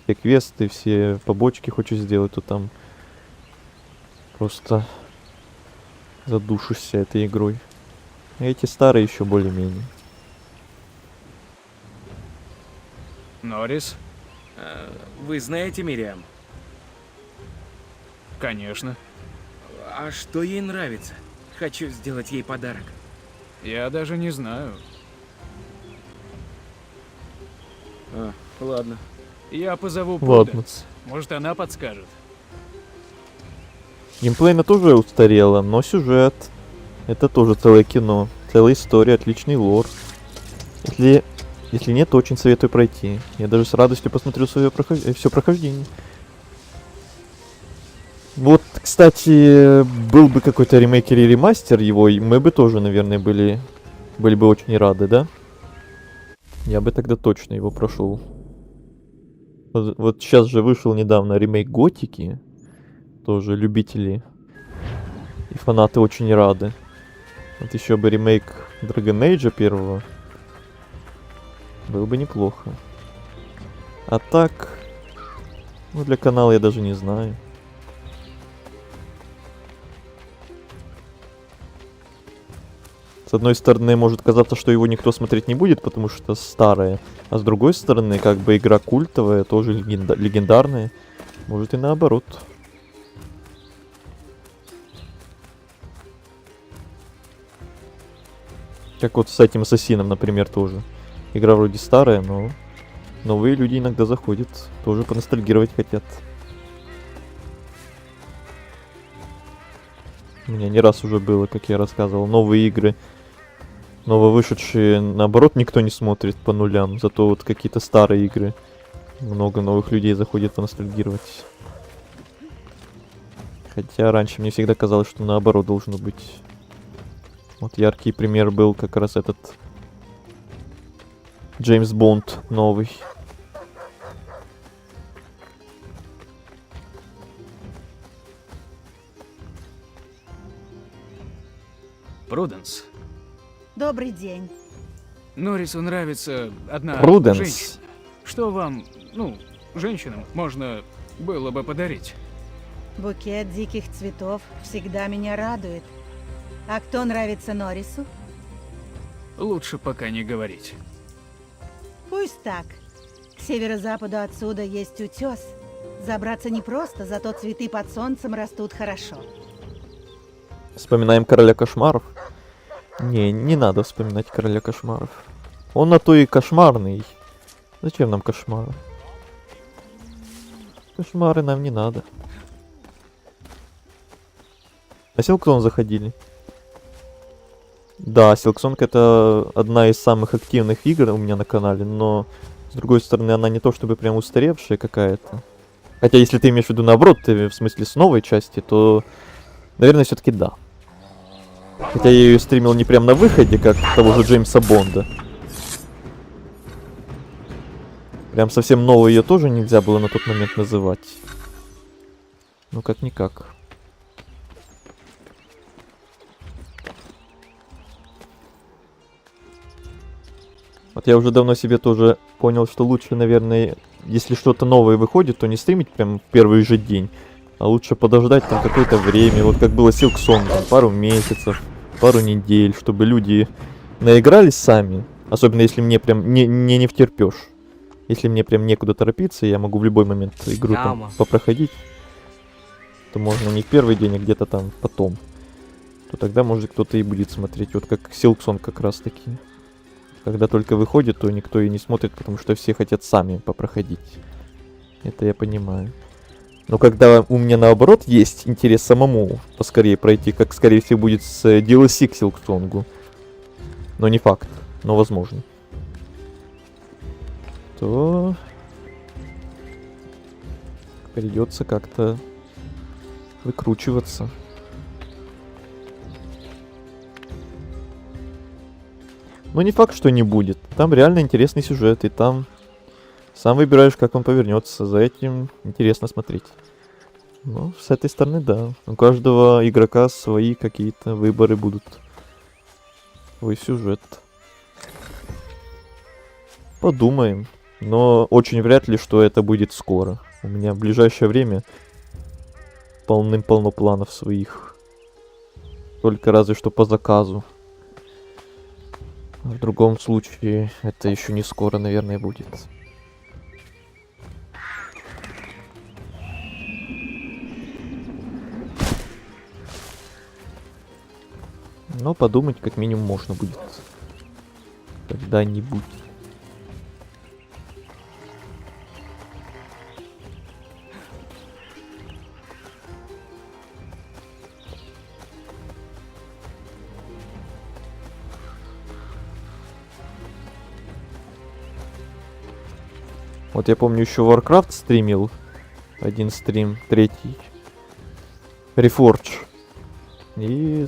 все квесты, все побочки хочу сделать, то там просто задушишься этой игрой. А эти старые еще более-менее. Норрис? Вы знаете Мириам? Конечно. А что ей нравится? Хочу сделать ей подарок. Я даже не знаю. Ладно. Я позову Ладно. Пруденс. Может, она подскажет. Геймплейно тоже устарело, но сюжет. Это тоже целое кино. Целая история, отличный лор. Если нет, то очень советую пройти. Я даже с радостью посмотрю свое все прохождение. Вот, кстати, был бы какой-то ремейк или ремастер его, и мы бы тоже, наверное, были бы очень рады, да? Я бы тогда точно его прошел. Вот сейчас же вышел недавно ремейк Готики. Тоже любители и фанаты очень рады. Вот еще бы ремейк Dragon Age первого. Было бы неплохо. А так... Ну, для канала я даже не знаю. С одной стороны, может казаться, что его никто смотреть не будет, потому что старое. А с другой стороны, как бы игра культовая, тоже легендарная. Может и наоборот. Как вот с этим Ассасином, например, тоже. Игра вроде старая, но новые люди иногда заходят. Тоже поностальгировать хотят. У меня не раз уже было, как я рассказывал, новые игры. Нововышедшие, наоборот, никто не смотрит по нулям. Зато вот какие-то старые игры. Много новых людей заходит поностальгировать. Хотя раньше мне всегда казалось, что наоборот должно быть. Вот яркий пример был как раз этот Джеймс Бонд новый. Пруденс. Добрый день. Норрису нравится одна Пруденс. женщина. Что вам, женщинам, можно было бы подарить? Букет диких цветов всегда меня радует. А кто нравится Норрису? Лучше пока не говорить. Пусть так. К северо-западу отсюда есть утес. Забраться непросто, зато цветы под солнцем растут хорошо. Вспоминаем Короля Кошмаров? Не надо вспоминать Короля Кошмаров. Он на то и кошмарный. Зачем нам кошмары? Кошмары нам не надо. На Silksong заходили? Да, Silksong это одна из самых активных игр у меня на канале, но с другой стороны она не то чтобы прям устаревшая какая-то. Хотя если ты имеешь в виду наоборот, ты в смысле с новой части, то, наверное, все-таки да. Хотя я ее стримил не прям на выходе, как того же Джеймса Бонда. Прям совсем новую ее тоже нельзя было на тот момент называть. Ну как-никак. Вот я уже давно себе тоже понял, что лучше, наверное, если что-то новое выходит, то не стримить прям в первый же день, а лучше подождать там какое-то время, вот как было Silksong, там, пару месяцев, пару недель, чтобы люди наигрались сами, особенно если мне прям не втерпёшь. Если мне прям некуда торопиться, я могу в любой момент игру там попроходить, то можно не в первый день, а где-то там потом. То тогда, может, кто-то и будет смотреть. Вот как Silksong как раз таки. Когда только выходит, то никто и не смотрит, потому что все хотят сами попроходить. Это я понимаю. Но когда у меня наоборот есть интерес самому поскорее пройти, как скорее всего будет с DLC к Silksong. Но не факт, но возможно. То придется как-то выкручиваться. Но не факт, что не будет. Там реально интересный сюжет, и там сам выбираешь, как он повернется. За этим интересно смотреть. Ну, с этой стороны, да. У каждого игрока свои какие-то выборы будут. Свой сюжет. Подумаем. Но очень вряд ли, что это будет скоро. У меня в ближайшее время полным-полно планов своих. Только разве что по заказу. В другом случае это еще не скоро, наверное, будет. Но подумать как минимум можно будет. Когда-нибудь. Вот я помню, еще Warcraft стримил. Один стрим, третий. Reforge. И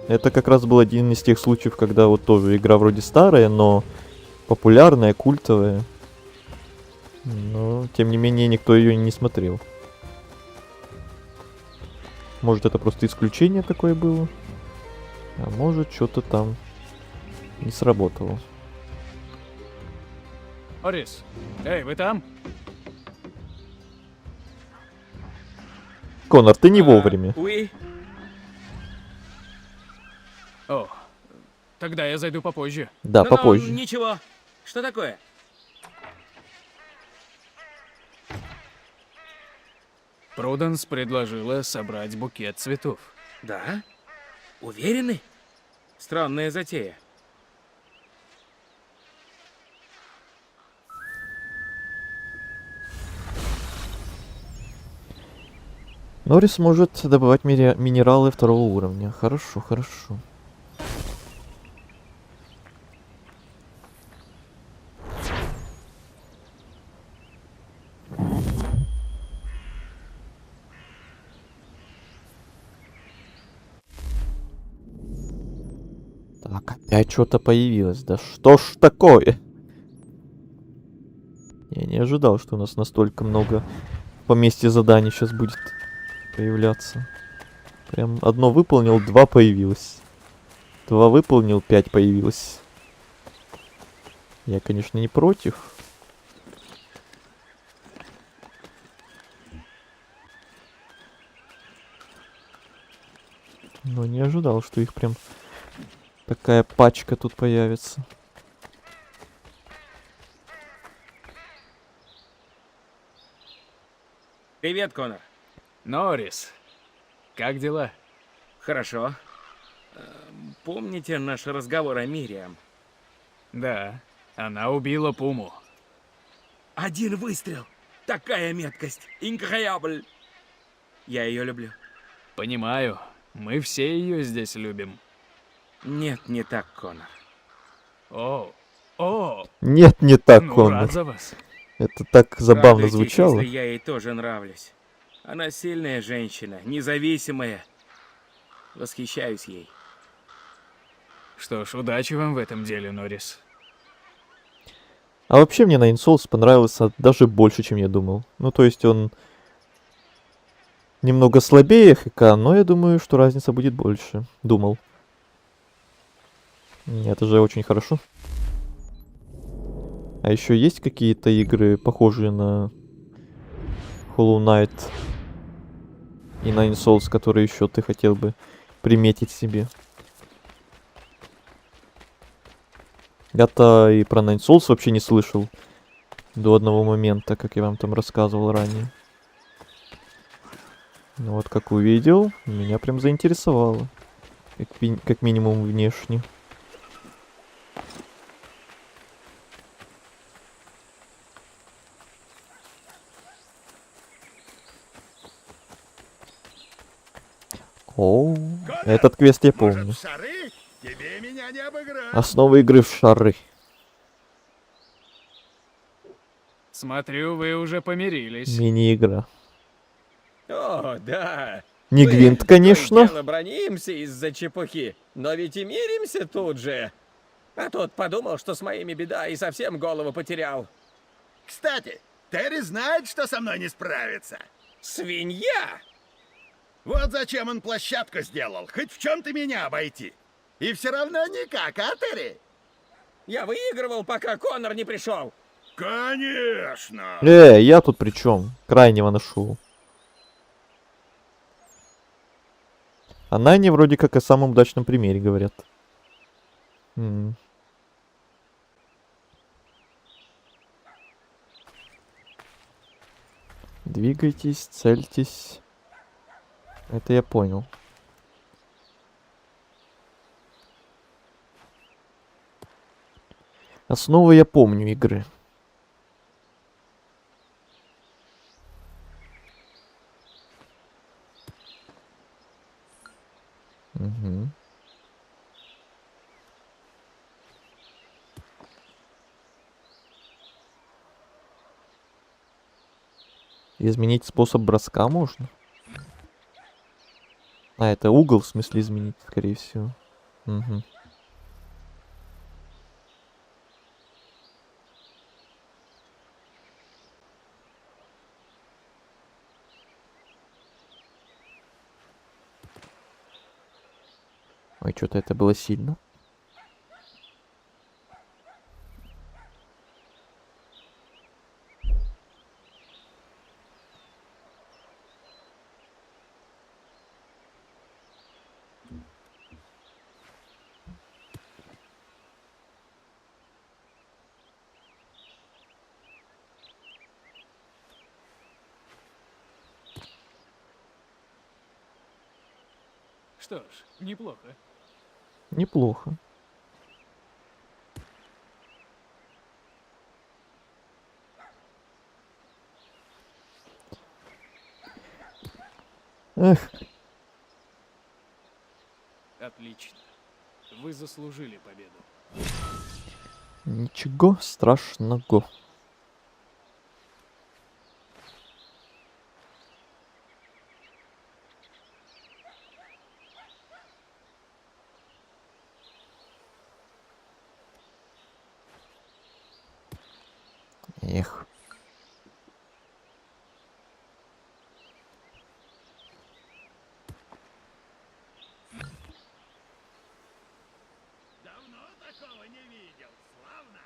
это как раз был один из тех случаев, когда вот тоже игра вроде старая, но популярная, культовая. Но, тем не менее, никто ее не смотрел. Может, это просто исключение такое было. А может, что-то там не сработало. Орис, эй, вы там? Конор, ты не вовремя. Уи. О, тогда я зайду попозже. Да, Ну, попозже. Ничего. Что такое? Пруденс предложила собрать букет цветов. Да? Уверены? Странная затея. Норрис может добывать минералы второго уровня. Хорошо, хорошо. Так, опять что-то появилось. Да что ж такое? Я не ожидал, что у нас настолько много в поместье заданий сейчас будет появляться. Прям одно выполнил, 2 появилось. 2 выполнил, 5 появилось. Я, конечно, не против. Но не ожидал, что их прям такая пачка тут появится. Привет, Конор. Норрис, как дела? Хорошо. Помните наш разговор о Мириам? Да, она убила Пуму. Один выстрел. Такая меткость. Инкроябль. Я ее люблю. Понимаю. Мы все ее здесь любим. Нет, не так, Конор. О. Нет, не так, Ну, Конор. рад за вас. Это так забавно Радуйтесь, звучало. если я ей тоже нравлюсь. Она сильная женщина, независимая. Восхищаюсь ей. Что ж, удачи вам в этом деле, Норрис. А вообще мне Nine Souls понравился даже больше, чем я думал. Ну, то есть он немного слабее ХК, но я думаю, что разница будет больше. Думал. Это же очень хорошо. А еще есть какие-то игры, похожие на Hollow Knight и Nine Souls, которые еще ты хотел бы приметить себе? Я-то и про Nine Souls вообще не слышал до одного момента, как я вам там рассказывал ранее. Ну вот, как увидел, меня прям заинтересовало. Как минимум внешне. О, этот квест я помню. Тебе меня не обыграть. Основа игры в шары. Смотрю, вы уже помирились. Мини-игра. О, да. Не Мы Гвинт, то и конечно. дело бронимся из-за чепухи, но ведь и миримся тут же. А тот подумал, что с моими беда, и совсем голову потерял. Кстати, Терри знает, что со мной не справится. Свинья! Вот зачем он площадку сделал, хоть в чем-то меня обойти. И все равно никак, а, Терри? Я выигрывал, пока Коннор не пришел. Конечно! Я тут при чем? Крайнего нашел. О Найне вроде как о самом удачном примере говорят. Двигайтесь, цельтесь. Это я понял. Основы я помню игры. Угу. Изменить способ броска можно? А, это угол, в смысле, изменить, скорее всего. Угу. Ой, что-то это было сильно. Что ж, неплохо. Неплохо. Эх. Отлично. Вы заслужили победу. Ничего страшного. Эх. Давно такого не видел, славно.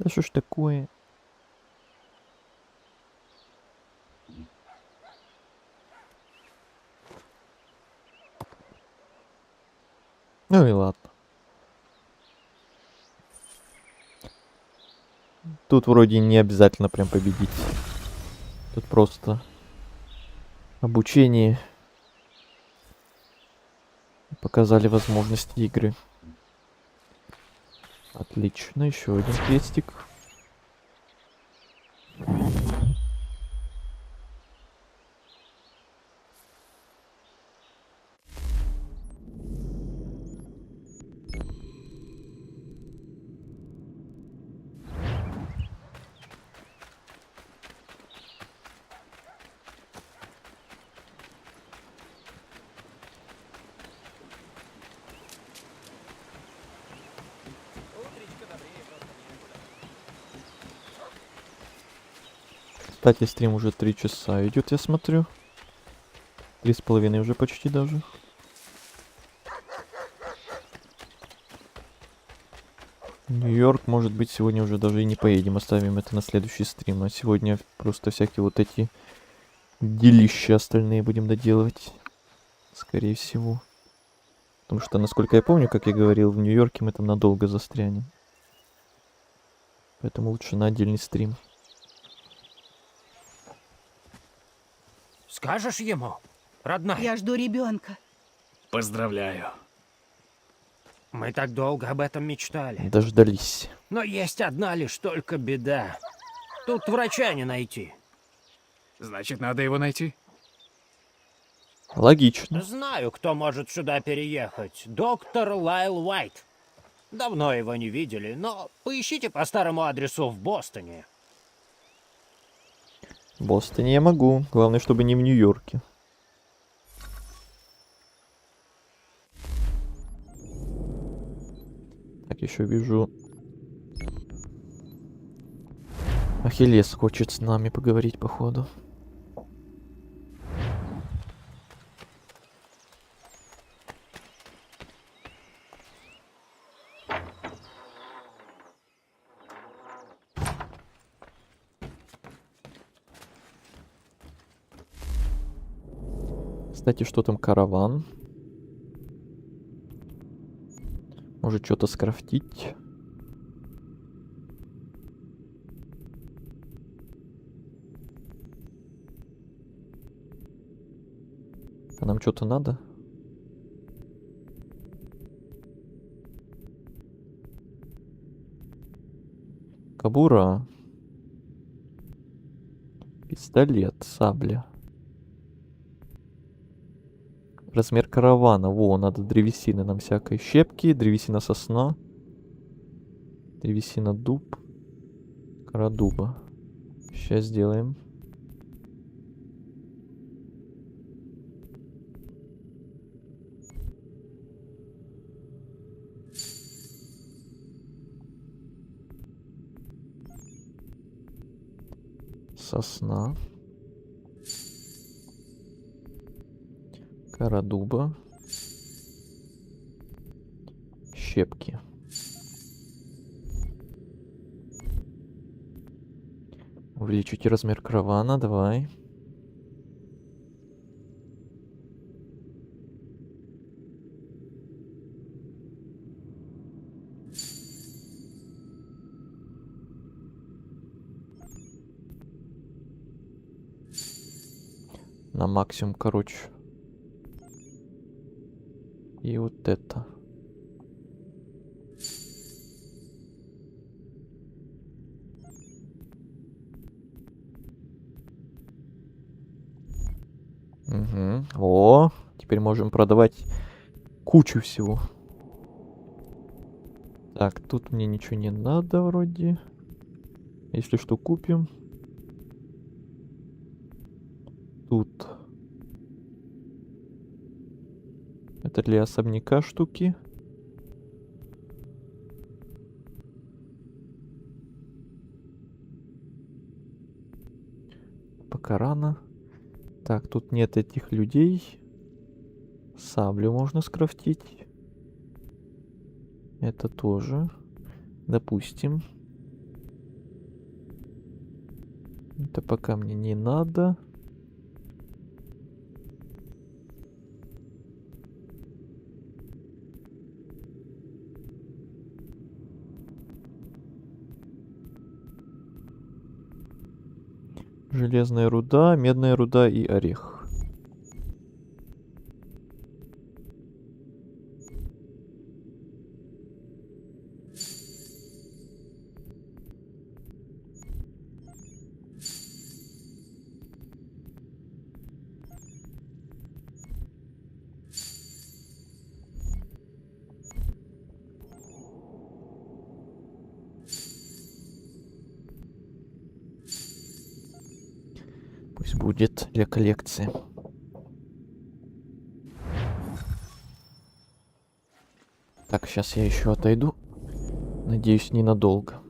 Да что ж такое? Ну и ладно. Тут вроде не обязательно прям победить. Тут просто обучение. Показали возможности игры. Отлично, еще один крестик. Кстати, стрим уже 3 часа идет, я смотрю. 3,5 уже почти даже. Нью-Йорк, может быть, сегодня уже даже и не поедем. Оставим это на следующий стрим. А сегодня просто всякие вот эти делища остальные будем доделывать. Скорее всего. Потому что, насколько я помню, как я говорил, в Нью-Йорке мы там надолго застрянем. Поэтому лучше на отдельный стрим. Скажешь ему, родная? Я жду ребенка. Поздравляю. Мы так долго об этом мечтали. Дождались. Но есть одна лишь только беда. Тут врача не найти. Значит, надо его найти. Логично. Знаю, кто может сюда переехать. Доктор Лайл Уайт. Давно его не видели, но поищите по старому адресу в Бостоне. В Бостоне я могу. Главное, чтобы не в Нью-Йорке. Так, еще вижу. Ахиллес хочет с нами поговорить, походу. Кстати, что там караван? Может что-то скрафтить? А нам что-то надо? Кобура. Пистолет, сабля. Размер каравана. Во, надо древесины нам всякой. Щепки, древесина сосна. Древесина дуб. Кора дуба. Сейчас сделаем. Сосна. Кора дуба. Щепки. Увеличите размер каравана, давай. На максимум, короче. И вот это. Угу. О, теперь можем продавать кучу всего. Так, тут мне ничего не надо вроде. Если что, купим. Тут. Это для особняка штуки. Пока рано. Так, тут нет этих людей. Саблю можно скрафтить. Это тоже. Допустим. Это пока мне не надо. Железная руда, медная руда и орех. Пусть будет для коллекции. Так, сейчас я еще отойду. Надеюсь, ненадолго.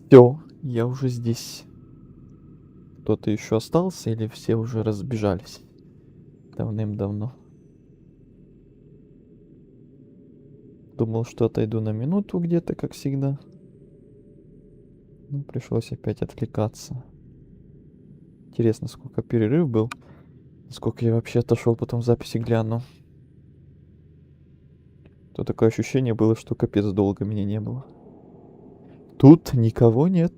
Все, я уже здесь. Кто-то еще остался или все уже разбежались? Давным-давно. Думал, что отойду на минуту где-то, как всегда. Ну, пришлось опять отвлекаться. Интересно, сколько перерыв был. Сколько я вообще отошел, потом в записи гляну. То такое ощущение было, что капец долго меня не было. Тут никого нет.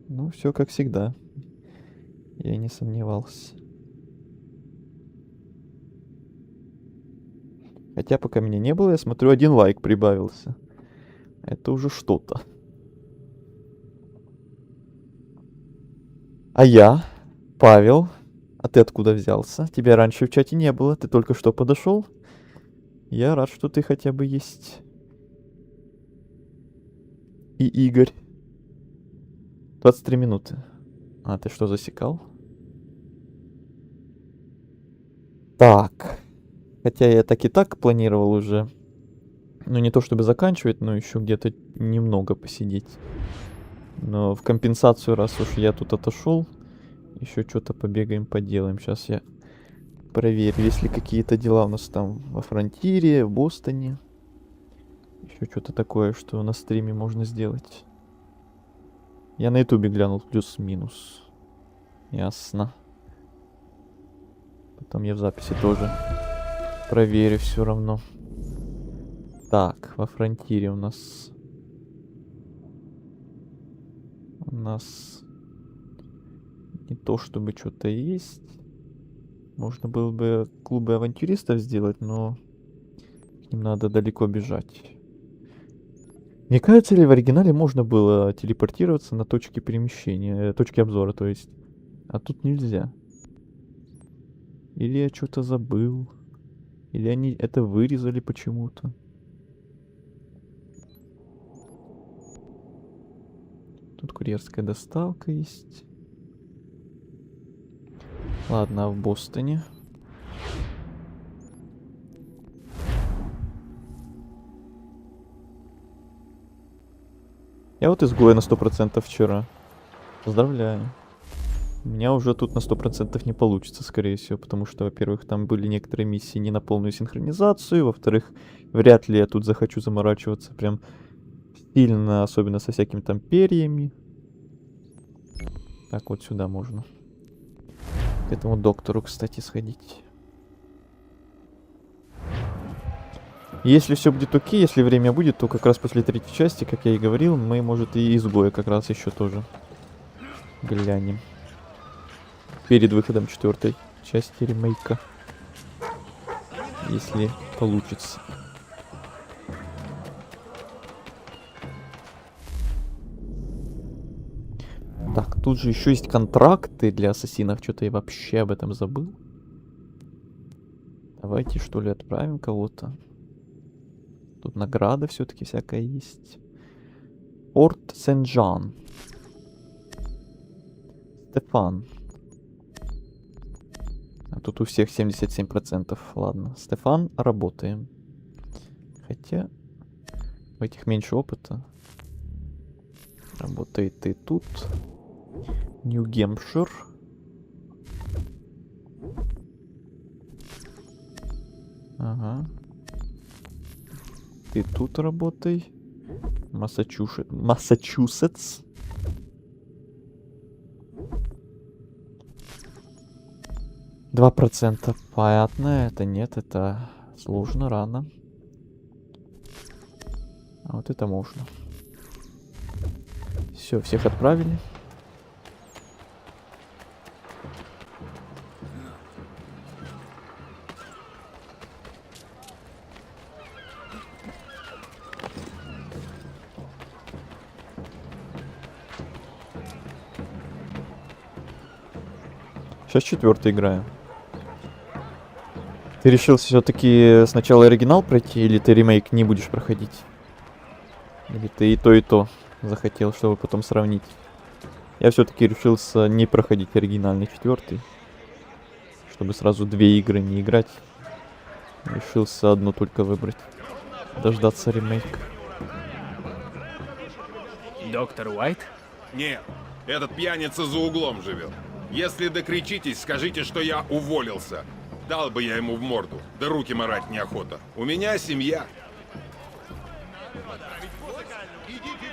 Ну, все как всегда. Я и не сомневался. Хотя пока меня не было, я смотрю, 1 лайк прибавился. Это уже что-то. А я, Павел, а ты откуда взялся? Тебя раньше в чате не было, ты только что подошел. Я рад, что ты хотя бы есть. И Игорь. 23 минуты. А, ты что, засекал? Так. Хотя я так и так планировал уже. Ну, не то чтобы заканчивать, но еще где-то немного посидеть. Но в компенсацию, раз уж я тут отошел, еще что-то побегаем, поделаем. Сейчас я проверю, есть ли какие-то дела у нас там во Фронтире, в Бостоне. Еще что-то такое, что на стриме можно сделать. Я на ютубе глянул плюс-минус. Ясно. Потом я в записи тоже проверю все равно. Так, во Фронтире у нас не то чтобы что-то есть. Можно было бы клубы авантюристов сделать, но к ним надо далеко бежать. Мне кажется, ли в оригинале можно было телепортироваться на точки перемещения, точки обзора, то есть. А тут нельзя. Или я что-то забыл. Или они это вырезали почему-то. Тут курьерская доставка есть. Ладно, а в Бостоне? Я вот изгоя на 100% вчера. Поздравляю. У меня уже тут на 100% не получится, скорее всего, потому что, во-первых, там были некоторые миссии не на полную синхронизацию, во-вторых, вряд ли я тут захочу заморачиваться прям сильно, особенно со всякими там перьями. Так, вот сюда можно. К этому доктору, кстати, сходить. Если все будет окей, если время будет, то как раз после 3-й части, как я и говорил, мы, может, и изгоя как раз еще тоже глянем. Перед выходом 4-й части ремейка. Если получится. Так, тут же еще есть контракты для ассасинов. Что-то я вообще об этом забыл. Давайте, что ли, отправим кого-то. Тут награда все-таки всякая есть. Порт Сен-Жан. Стефан. А тут у всех 77%. Ладно, Стефан, работаем. Хотя у этих меньше опыта. Работает и тут. Нью-Гемпшир. Ага. Ты тут работай. Массачусетс. Два процента. Понятно, это нет, это сложно, рано. А вот это можно. Все, всех отправили. Сейчас 4-й играю. Ты решил все-таки сначала оригинал пройти, или ты ремейк не будешь проходить? Или ты и то захотел, чтобы потом сравнить? Я все-таки решился не проходить оригинальный 4-й, чтобы сразу 2 игры не играть. Решился одну только выбрать. Дождаться ремейка. Доктор Уайт? Нет, этот пьяница за углом живет. Если докричитесь, скажите, что я уволился. Дал бы я ему в морду, да руки марать неохота. У меня семья.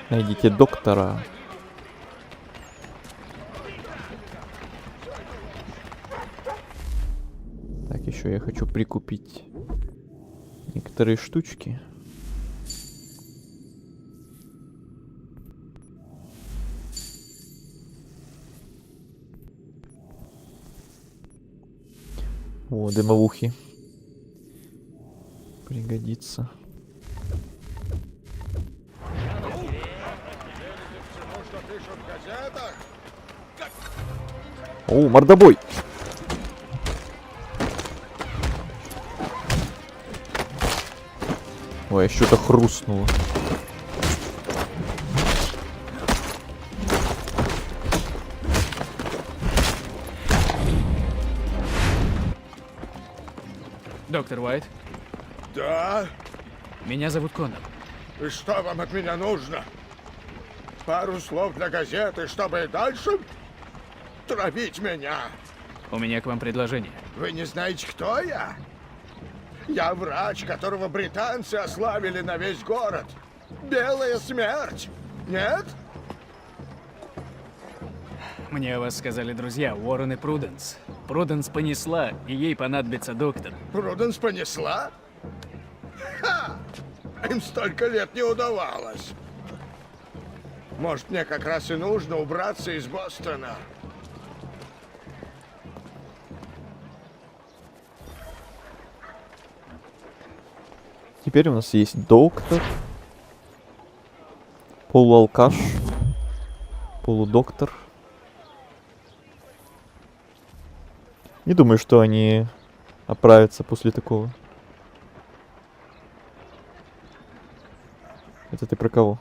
Найдите доктора. Так, еще я хочу прикупить некоторые штучки. О, дымовухи. Пригодится. О, мордобой! Ой, что-то хрустнуло. Доктор Уайт, Да? меня зовут Коннор. И что вам от меня нужно? Пару слов для газеты, чтобы и дальше травить меня. У меня к вам предложение. Вы не знаете, кто я? Я врач, которого британцы ославили на весь город. Белая смерть. Нет? Мне о вас сказали друзья, Уоррен и Пруденс. Пруденс понесла, и ей понадобится доктор. Пруденс понесла? Ха! Им столько лет не удавалось. Может, мне как раз и нужно убраться из Бостона. Теперь у нас есть доктор, полуалкаш, полудоктор. Не думаю, что они оправятся после такого. Это ты про кого?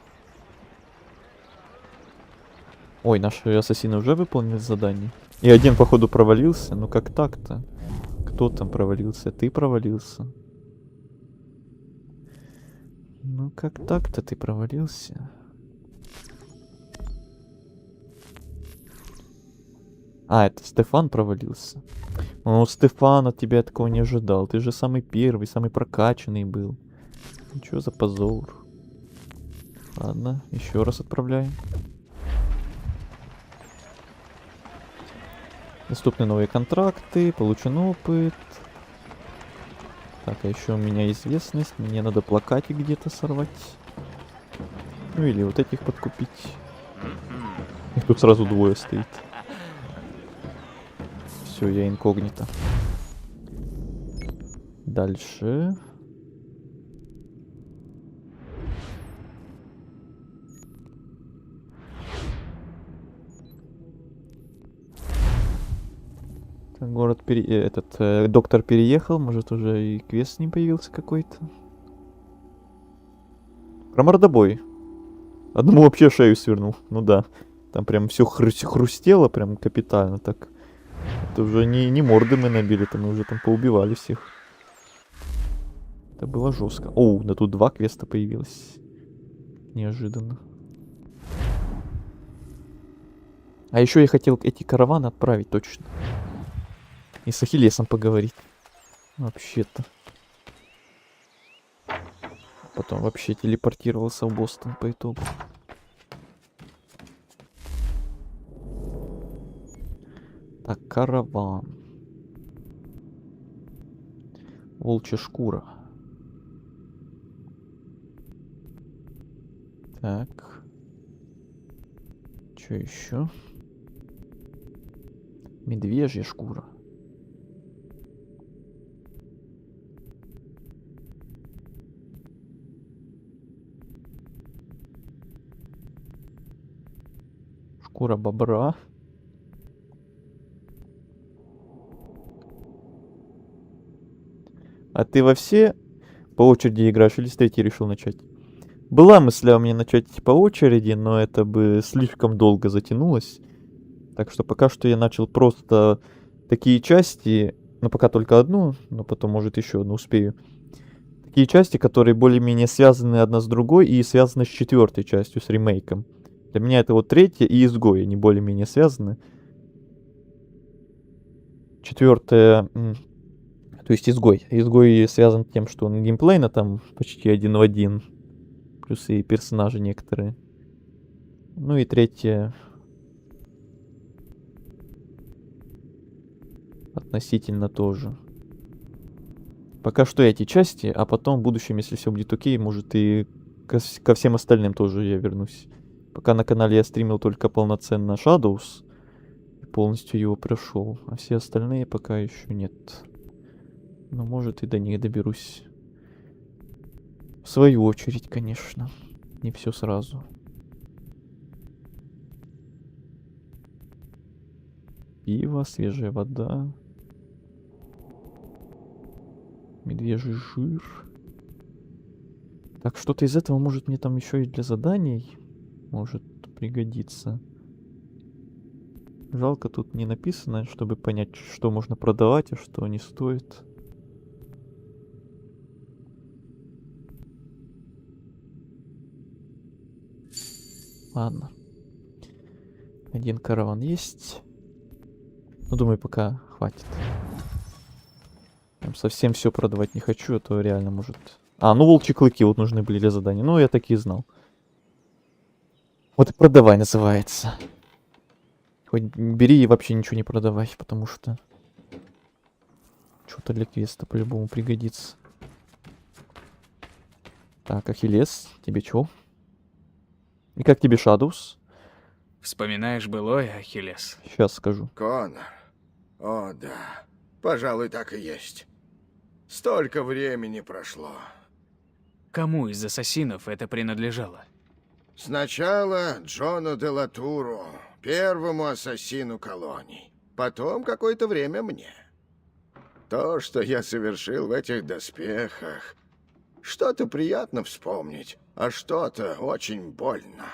Ой, наши ассасины уже выполнили задание. И один, походу, провалился. Ну как так-то? Кто там провалился? Ты провалился. Ну как так-то ты провалился? А, это Стефан провалился. Ну, Стефан, от тебя такого не ожидал. Ты же самый первый, самый прокачанный был. Ничего за позор. Ладно, еще раз отправляем. Доступны новые контракты, получен опыт. Так, а еще у меня известность. Мне надо плакатик где-то сорвать. Ну или вот этих подкупить. Их тут сразу двое стоит. Все, я инкогнито. Дальше. Город доктор переехал, может уже и квест с ним появился какой-то. Про мордобой. Одному вообще шею свернул. Ну да. Там прям все хрустело, прям капитально так. Это уже не морды мы набили, там мы уже там поубивали всех. Это было жестко. Оу, да тут 2 квеста появилось. Неожиданно. А еще я хотел эти караваны отправить, точно. И с Ахиллесом поговорить. Вообще-то. Потом вообще телепортировался в Бостон по итогу. Так, караван. Волчья шкура. Так. Что еще? Медвежья шкура. Шкура бобра. А ты во все по очереди играешь или с третьей решил начать? Была мысль у меня начать по очереди, но это бы слишком долго затянулось. Так что пока что я начал просто такие части, ну пока только одну, но потом может еще одну успею. Такие части, которые более-менее связаны одна с другой и связаны с 4-й частью, с ремейком. Для меня это вот третье и изгой, они более-менее связаны. Четвертое, то есть изгой. Изгой связан тем, что он геймплейно там почти один в один. Плюс и персонажи некоторые. Ну и третье. Относительно тоже. Пока что эти части, а потом в будущем, если все будет окей, может и ко всем остальным тоже я вернусь. Пока на канале я стримил только полноценно Shadows. И полностью его прошел. А все остальные пока еще нет. Но может и до них доберусь. В свою очередь, конечно. Не все сразу. Пиво, свежая вода. Медвежий жир. Так, что-то из этого может мне там еще и для заданий может пригодиться. Жалко, тут не написано, чтобы понять, что можно продавать, а что не стоит. Ладно. Один караван есть. Ну, думаю, пока хватит. Прям совсем все продавать не хочу, а то реально может... А, ну волчьи клыки вот нужны были для задания. Ну, я так и знал. Вот и продавай называется. Хоть бери и вообще ничего не продавай, потому что... Что-то для квеста по-любому пригодится. Так, Ахиллес, тебе чё? И как тебе Shadows? Вспоминаешь былое, Ахиллес? Сейчас скажу. Конор. О, да. Пожалуй, так и есть. Столько времени прошло. Кому из ассасинов это принадлежало? Сначала Джону де Латуру, первому ассасину колоний. Потом какое-то время мне. То, что я совершил в этих доспехах, что-то приятно вспомнить, а что-то очень больно.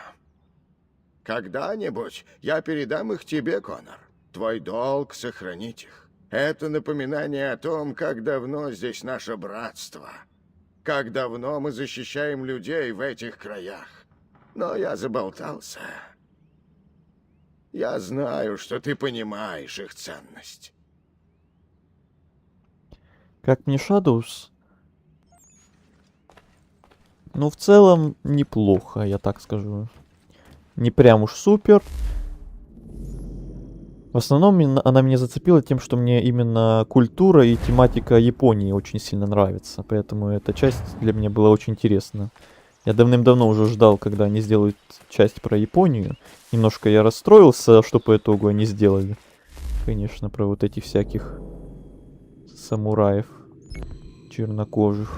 Когда-нибудь я передам их тебе, Конор. Твой долг — сохранить их. Это напоминание о том, как давно здесь наше братство. Как давно мы защищаем людей в этих краях. Но я заболтался. Я знаю, что ты понимаешь их ценность. Как мне Shadows? Ну, в целом, неплохо, я так скажу. Не прям уж супер. В основном она меня зацепила тем, что мне именно культура и тематика Японии очень сильно нравится. Поэтому эта часть для меня была очень интересна. Я давным-давно уже ждал, когда они сделают часть про Японию. Немножко я расстроился, что по итогу они сделали. Конечно, про вот этих всяких самураев чернокожих.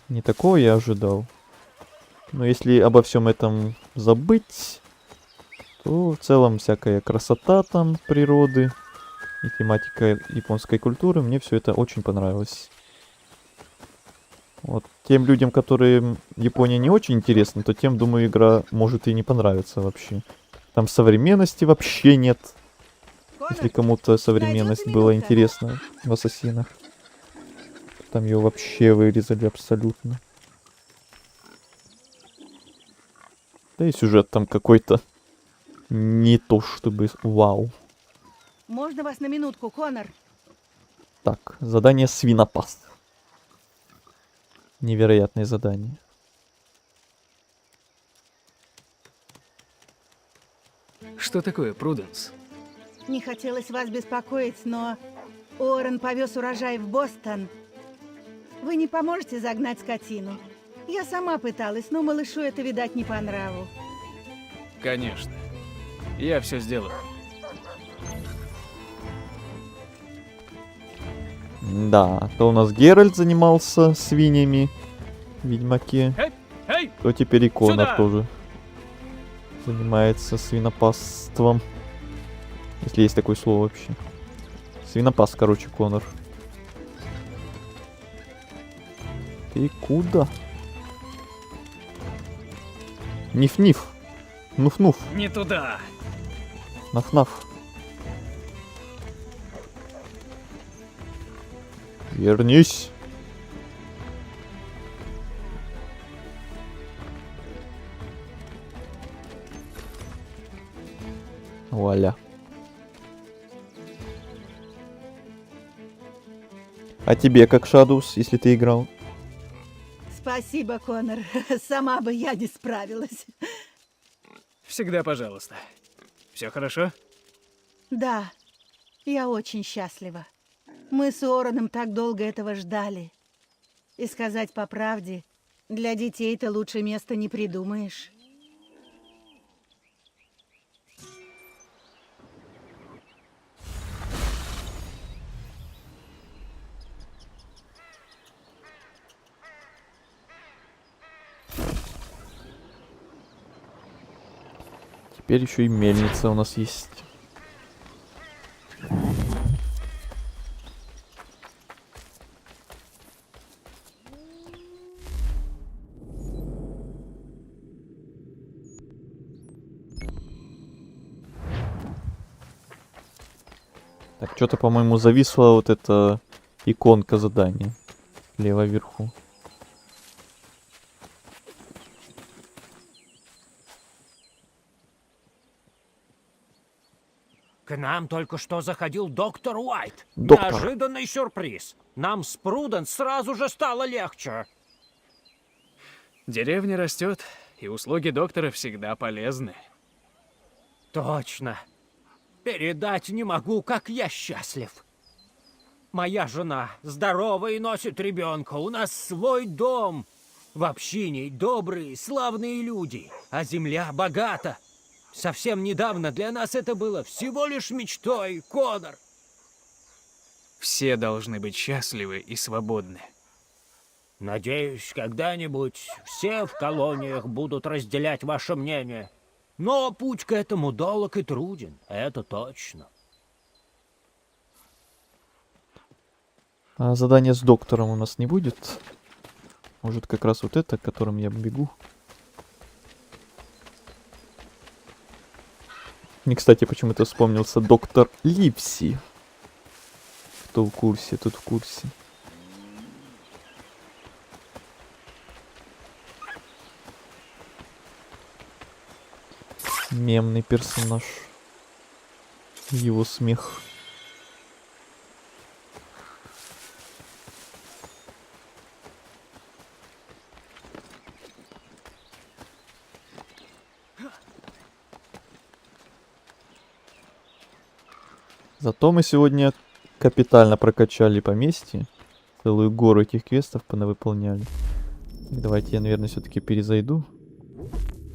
Не такого я ожидал. Но если обо всем этом забыть, то в целом всякая красота там природы и тематика японской культуры, мне все это очень понравилось. Вот тем людям, которым Япония не очень интересна, то тем, думаю, игра может и не понравиться вообще. Там современности вообще нет. Если кому-то современность была интересна в Ассасинах. Там ее вообще вырезали абсолютно. Да и сюжет там какой-то не то чтобы вау. Можно вас на минутку, Конор? Так, задание свинопас. Невероятное задание. Что такое, Пруденс? Не хотелось вас беспокоить, но Уоррен повез урожай в Бостон. Вы не поможете загнать скотину? Я сама пыталась, но малышу это, видать, не по нраву. Конечно. Я все сделаю. Да, то у нас Геральт занимался свиньями в Ведьмаке, то теперь и Конор Сюда! тоже занимается свинопасством. Если есть такое слово вообще. Свинопас, короче, Конор. Ты куда? Ниф-ниф. Нуф-нуф. Не туда. Наф-наф. Вернись. Вуаля. А тебе как, Шадус, если ты играл? Спасибо, Конор. Сама бы я не справилась. Всегда пожалуйста. Все хорошо? Да, я очень счастлива. Мы с Уорреном так долго этого ждали. И сказать по правде, для детей-то лучше места не придумаешь. Теперь еще и мельница у нас есть. Так, что-то, по-моему, зависла вот эта иконка задания. Лево вверху. К нам только что заходил доктор Уайт. Доктор. Неожиданный сюрприз. Нам с Пруденс сразу же стало легче. Деревня растет, и услуги доктора всегда полезны. Точно. Передать не могу, как я счастлив. Моя жена здорова и носит ребенка. У нас свой дом. В общине добрые, славные люди, а земля богата. Совсем недавно для нас это было всего лишь мечтой, Конор. Все должны быть счастливы и свободны. Надеюсь, когда-нибудь все в колониях будут разделять ваше мнение. Но путь к этому долг и труден, это точно. А задание с доктором у нас не будет? Может, как раз вот это, к которым я бегу? Мне, кстати, почему-то вспомнился доктор Ливси. Кто в курсе, тот в курсе. Мемный персонаж. Его смех. Зато мы сегодня капитально прокачали поместье. Целую гору этих квестов понавыполняли. Так, давайте я, наверное, все-таки перезайду.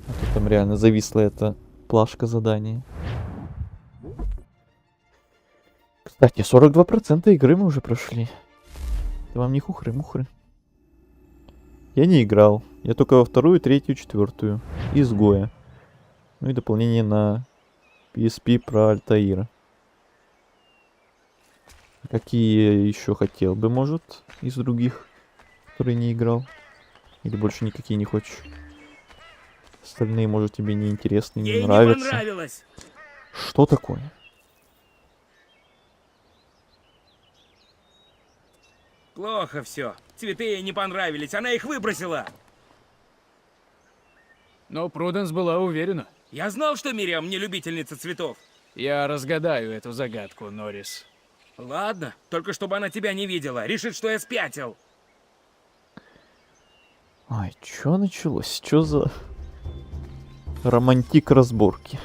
А то там реально зависла эта плашка задания. Кстати, 42% игры мы уже прошли. Это вам не хухры-мухры. Я не играл. Я только во вторую, третью, четвертую. Изгоя. Ну и дополнение на PSP про Альтаира. Какие еще хотел бы, может, из других, которые не играл? Или больше никакие не хочешь? Остальные, может, тебе не интересны, не нравятся. Не понравилось. Что такое? Плохо все. Цветы ей не понравились, она их выбросила. Но Пруденс была уверена. Я знал, что Мириам не любительница цветов. Я разгадаю эту загадку, Норрис. Ладно, только чтобы она тебя не видела. Решит, что я спятил. Ай, чё началось? Чё за романтик разборки?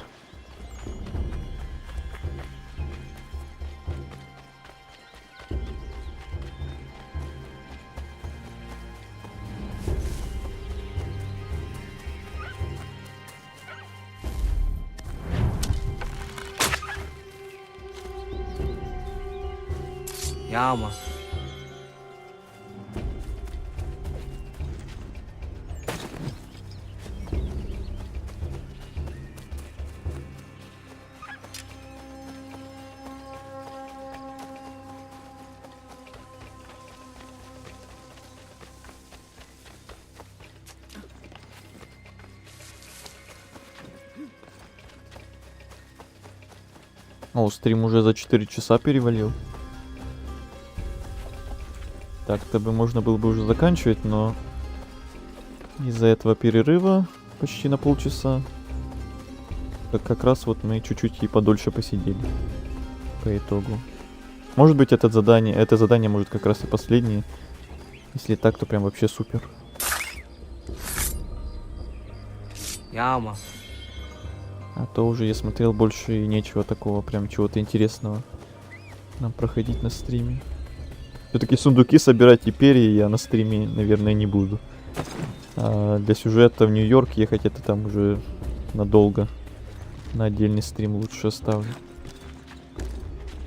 Яма. О, стрим уже за 4 часа перевалил. Так-то бы можно было бы уже заканчивать, но из-за этого перерыва почти на полчаса как раз вот мы чуть-чуть и подольше посидели по итогу. Может быть, это задание может как раз и последнее. Если так, то прям вообще супер. Яма. А то уже я смотрел, больше и нечего такого, прям чего-то интересного нам проходить на стриме. Все-таки сундуки собирать и перья я на стриме, наверное, не буду. А для сюжета в Нью-Йорк ехать это там уже надолго. На отдельный стрим лучше оставлю.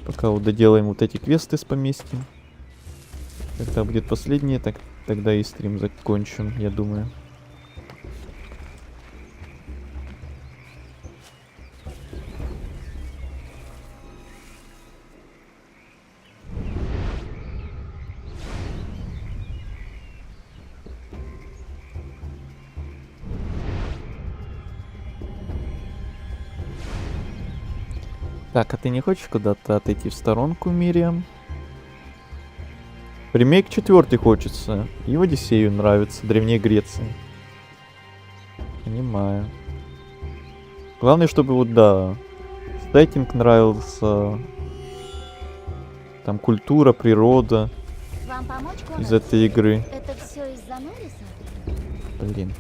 Пока вот доделаем вот эти квесты с поместьем. Когда будет последнее, тогда и стрим закончим, я думаю. Так, а ты не хочешь куда-то отойти в сторонку, Мириам? Ремейк 4 хочется. И в Одиссею нравится, Древней Греции. Понимаю. Главное, чтобы вот, да, сеттинг нравился. Там культура, природа. Вам помочь, Конор? Из этой игры. Это все из-за Норриса? Блин.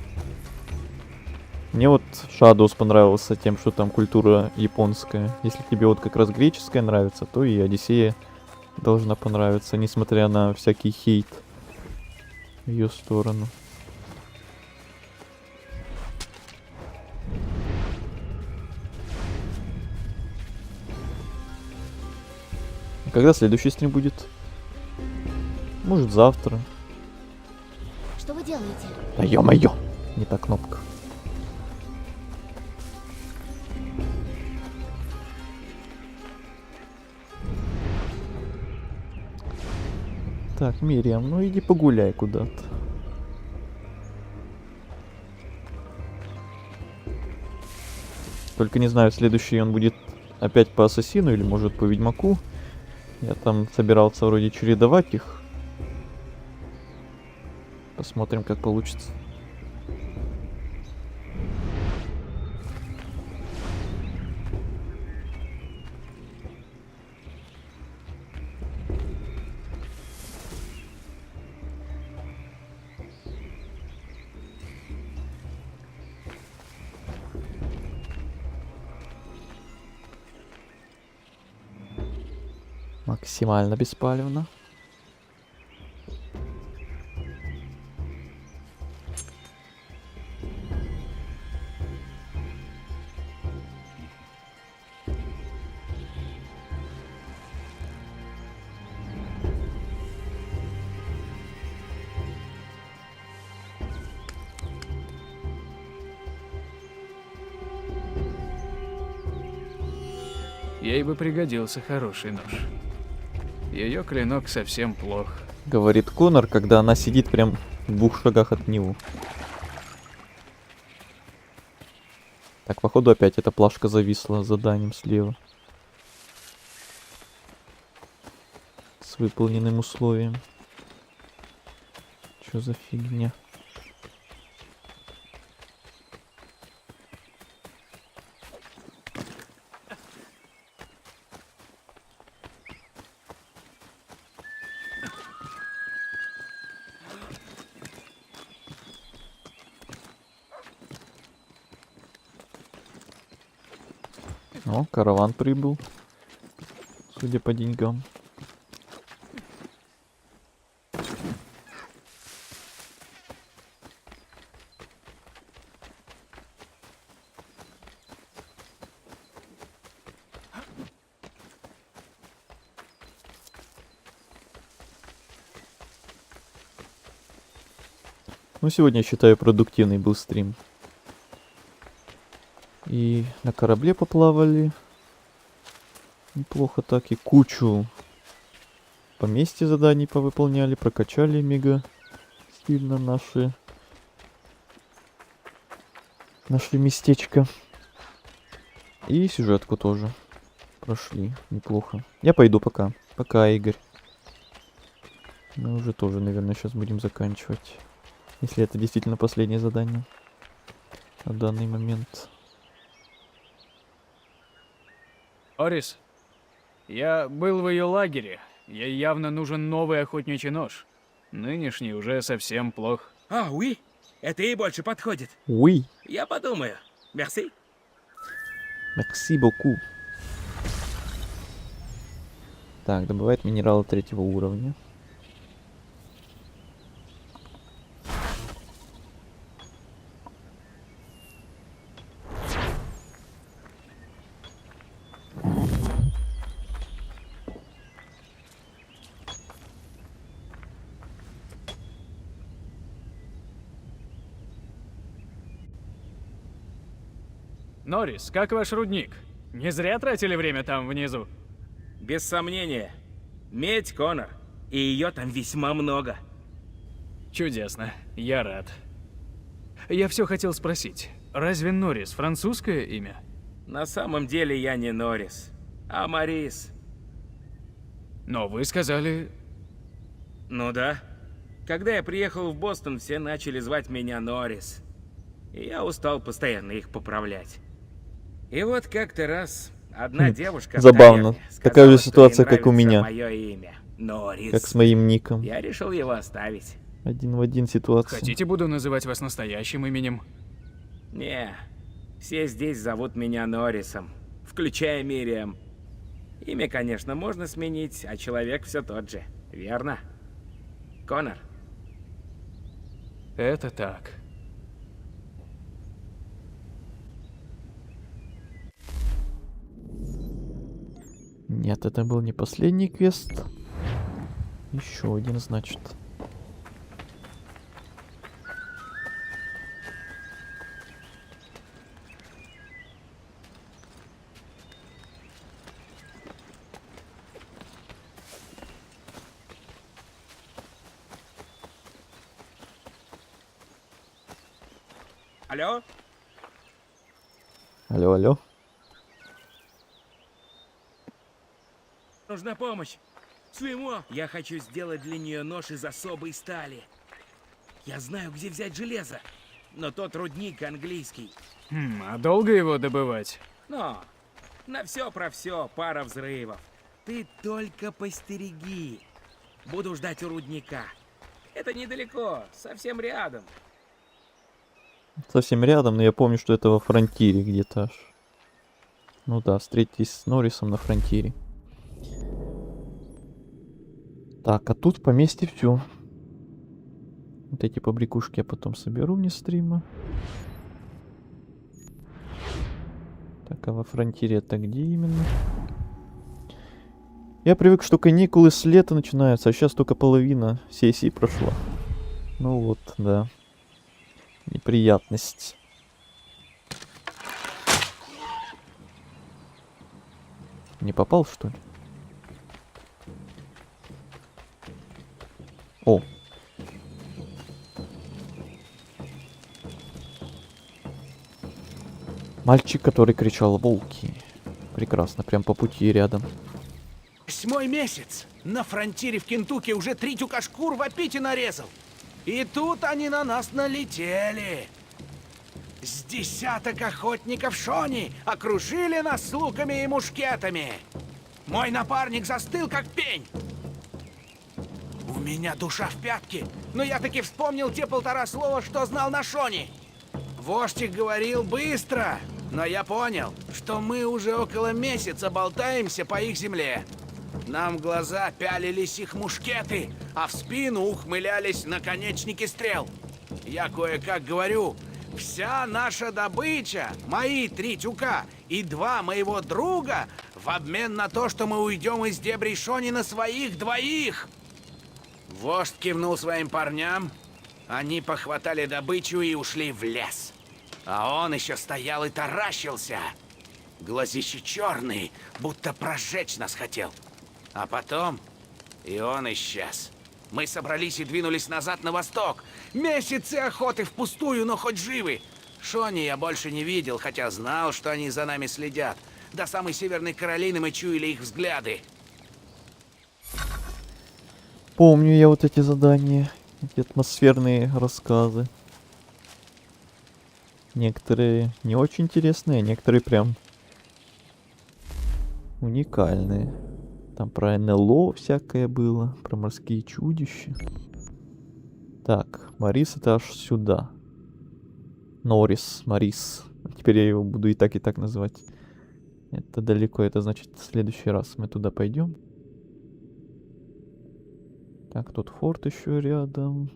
Мне вот Shadows понравился тем, что там культура японская. Если тебе вот как раз греческая нравится, то и Одиссея должна понравиться, несмотря на всякий хейт в ее сторону. А когда следующий стрим будет? Может, завтра. Что вы делаете? Да ё-моё! Не та кнопка. Так, Мириам, ну иди погуляй куда-то. Только не знаю, следующий он будет опять по Ассасину или может по Ведьмаку. Я там собирался вроде чередовать их. Посмотрим, как получится. Максимально беспалевно. Ей бы пригодился хороший нож. Ее клинок совсем плох. Говорит Конор, когда она сидит прям в 2 шагах от него. Так, походу опять эта плашка зависла с заданием слева. С выполненным условием. Чё за фигня? О, караван прибыл. Судя по деньгам. Ну, сегодня, я считаю, продуктивный был стрим. И на корабле поплавали. Неплохо так. И кучу поместья заданий повыполняли. Прокачали мега сильно наши местечко. И сюжетку тоже прошли. Неплохо. Я пойду пока. Пока, Игорь. Мы уже тоже, наверное, сейчас будем заканчивать. Если это действительно последнее задание на данный момент. Орис, я был в ее лагере. Ей явно нужен новый охотничий нож. Нынешний уже совсем плох. А, уи, это ей больше подходит. Oui. Я подумаю. Мерси. Merci beaucoup. Так, добывает минералы 3-го уровня. Норрис, как ваш рудник? Не зря тратили время там внизу? Без сомнения. Медь, Конор. И ее там весьма много. Чудесно. Я рад. Я все хотел спросить. Разве Норрис французское имя? На самом деле я не Норрис, а Морис. Но вы сказали... Ну да. Когда я приехал в Бостон, все начали звать меня Норрис. И я устал постоянно их поправлять. И вот как-то раз одна девушка... Забавно. Такая же ситуация, как у нравится меня. Мое имя. Норрис. Как с моим ником. Я решил его оставить. Один в один ситуация. Хотите, буду называть вас настоящим именем? Не, все здесь зовут меня Норрисом, включая Мириам. Имя, конечно, можно сменить, а человек все тот же, верно? Конор? Это так. Нет, это был не последний квест. Еще один, значит. Алло? Алло, алло. Нужна помощь. Суемо! Я хочу сделать для нее нож из особой стали. Я знаю, где взять железо, но тот рудник английский. А долго его добывать? Но на все про все пара взрывов. Ты только постереги. Буду ждать у рудника. Это недалеко, совсем рядом. Совсем рядом, но я помню, что это во фронтире где-то аж. Ну да, встретитесь с Норрисом на фронтире. Так, а тут в поместье все. Вот эти побрякушки я потом соберу вне стрима. Так, а во фронтире это где именно? Я привык, что каникулы с лета начинаются, а сейчас только половина сессии прошла. Ну вот, да. Неприятность. Не попал, что ли? О. Мальчик, который кричал «Волки». Прекрасно, прям по пути рядом. 8-й месяц. На фронтире в Кентукки уже 3 тюка шкур в аппете нарезал. И тут они на нас налетели. С десяток охотников Шони окружили нас с луками и мушкетами. Мой напарник застыл, как пень. У меня душа в пятке, но я таки вспомнил те 1,5 слова, что знал на Шони. Вождь их говорил быстро, но я понял, что мы уже около месяца болтаемся по их земле. Нам в глаза пялились их мушкеты, а в спину ухмылялись наконечники стрел. Я кое-как говорю, вся наша добыча, мои 3 тюка и 2 моего друга, в обмен на то, что мы уйдем из дебрей Шони на своих 2. Вождь кивнул своим парням, они похватали добычу и ушли в лес. А он еще стоял и таращился. Глазища черные, будто прожечь нас хотел. А потом и он исчез. Мы собрались и двинулись назад на восток. Месяцы охоты впустую, но хоть живы. Шони я больше не видел, хотя знал, что они за нами следят. До самой Северной Каролины мы чуяли их взгляды. Помню я вот эти задания, эти атмосферные рассказы. Некоторые не очень интересные, а некоторые прям уникальные. Там про НЛО всякое было, про морские чудища. Так, Морис это аж сюда. Норрис, Морис. Теперь я его буду и так называть. Это далеко, это значит в следующий раз мы туда пойдем. Так, тут форт еще рядом.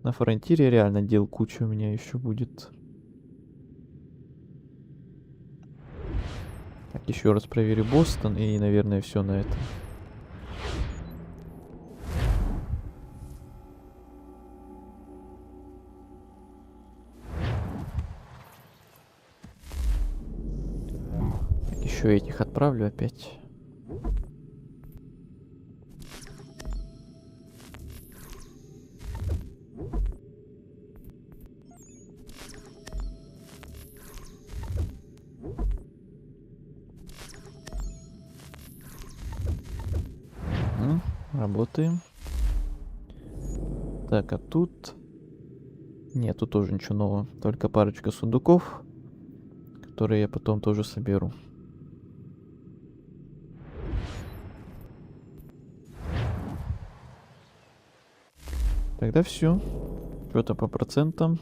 На фронтире реально дел куча у меня еще будет. Так, еще раз проверю Бостон и, наверное, все на этом. Еще этих отправлю опять. Работаем. Так, а тут... Нет, тут тоже ничего нового. Только парочка сундуков, которые я потом тоже соберу. Тогда все. Что-то по процентам.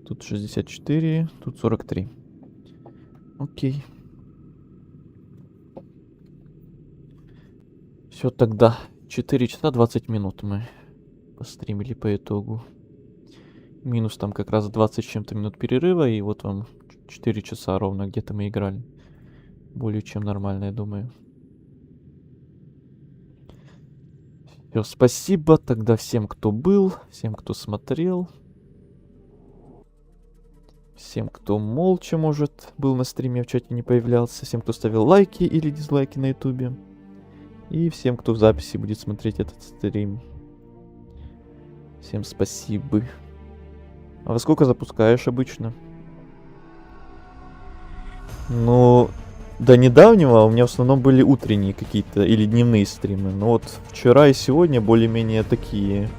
Тут 64, тут 43. Окей. Все, тогда 4 часа 20 минут мы постримили по итогу. Минус там как раз 20 с чем-то минут перерыва, и вот вам 4 часа ровно где-то мы играли. Более чем нормально, я думаю. Все, спасибо тогда всем, кто был, всем, кто смотрел. Всем, кто молча, может, был на стриме, в чате не появлялся. Всем, кто ставил лайки или дизлайки на ютубе. И всем, кто в записи будет смотреть этот стрим. Всем спасибо. А во сколько запускаешь обычно? Ну, до недавнего у меня в основном были утренние какие-то или дневные стримы. Но вот вчера и сегодня более-менее такие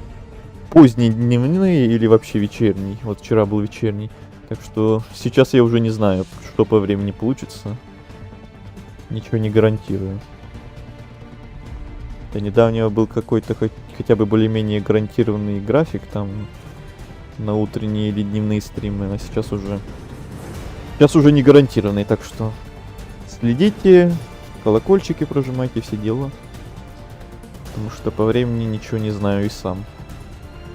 поздние дневные или вообще вечерний. Вот вчера был вечерний. Так что сейчас я уже не знаю, что по времени получится. Ничего не гарантирую. До недавнего был какой-то хотя бы более-менее гарантированный график там на утренние или дневные стримы, а сейчас уже не гарантированный, так что следите, колокольчики прожимайте, все дела. Потому что по времени ничего не знаю и сам,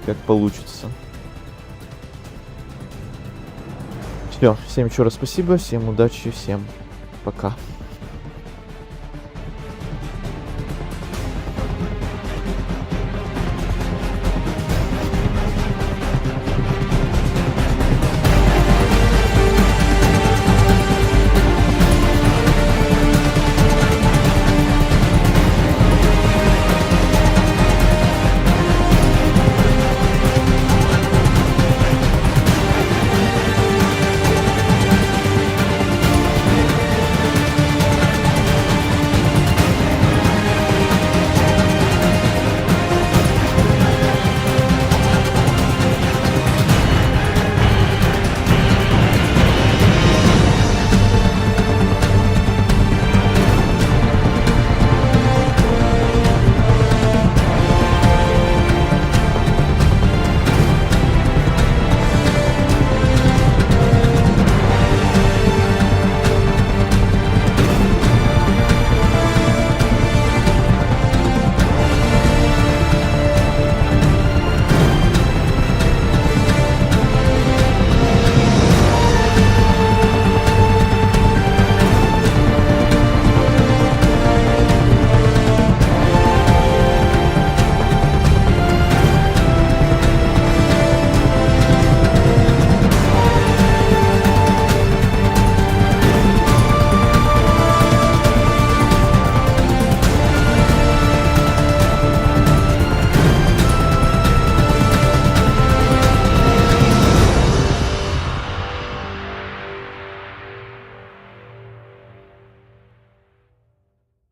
как получится. Все, всем еще раз спасибо, всем удачи, всем пока.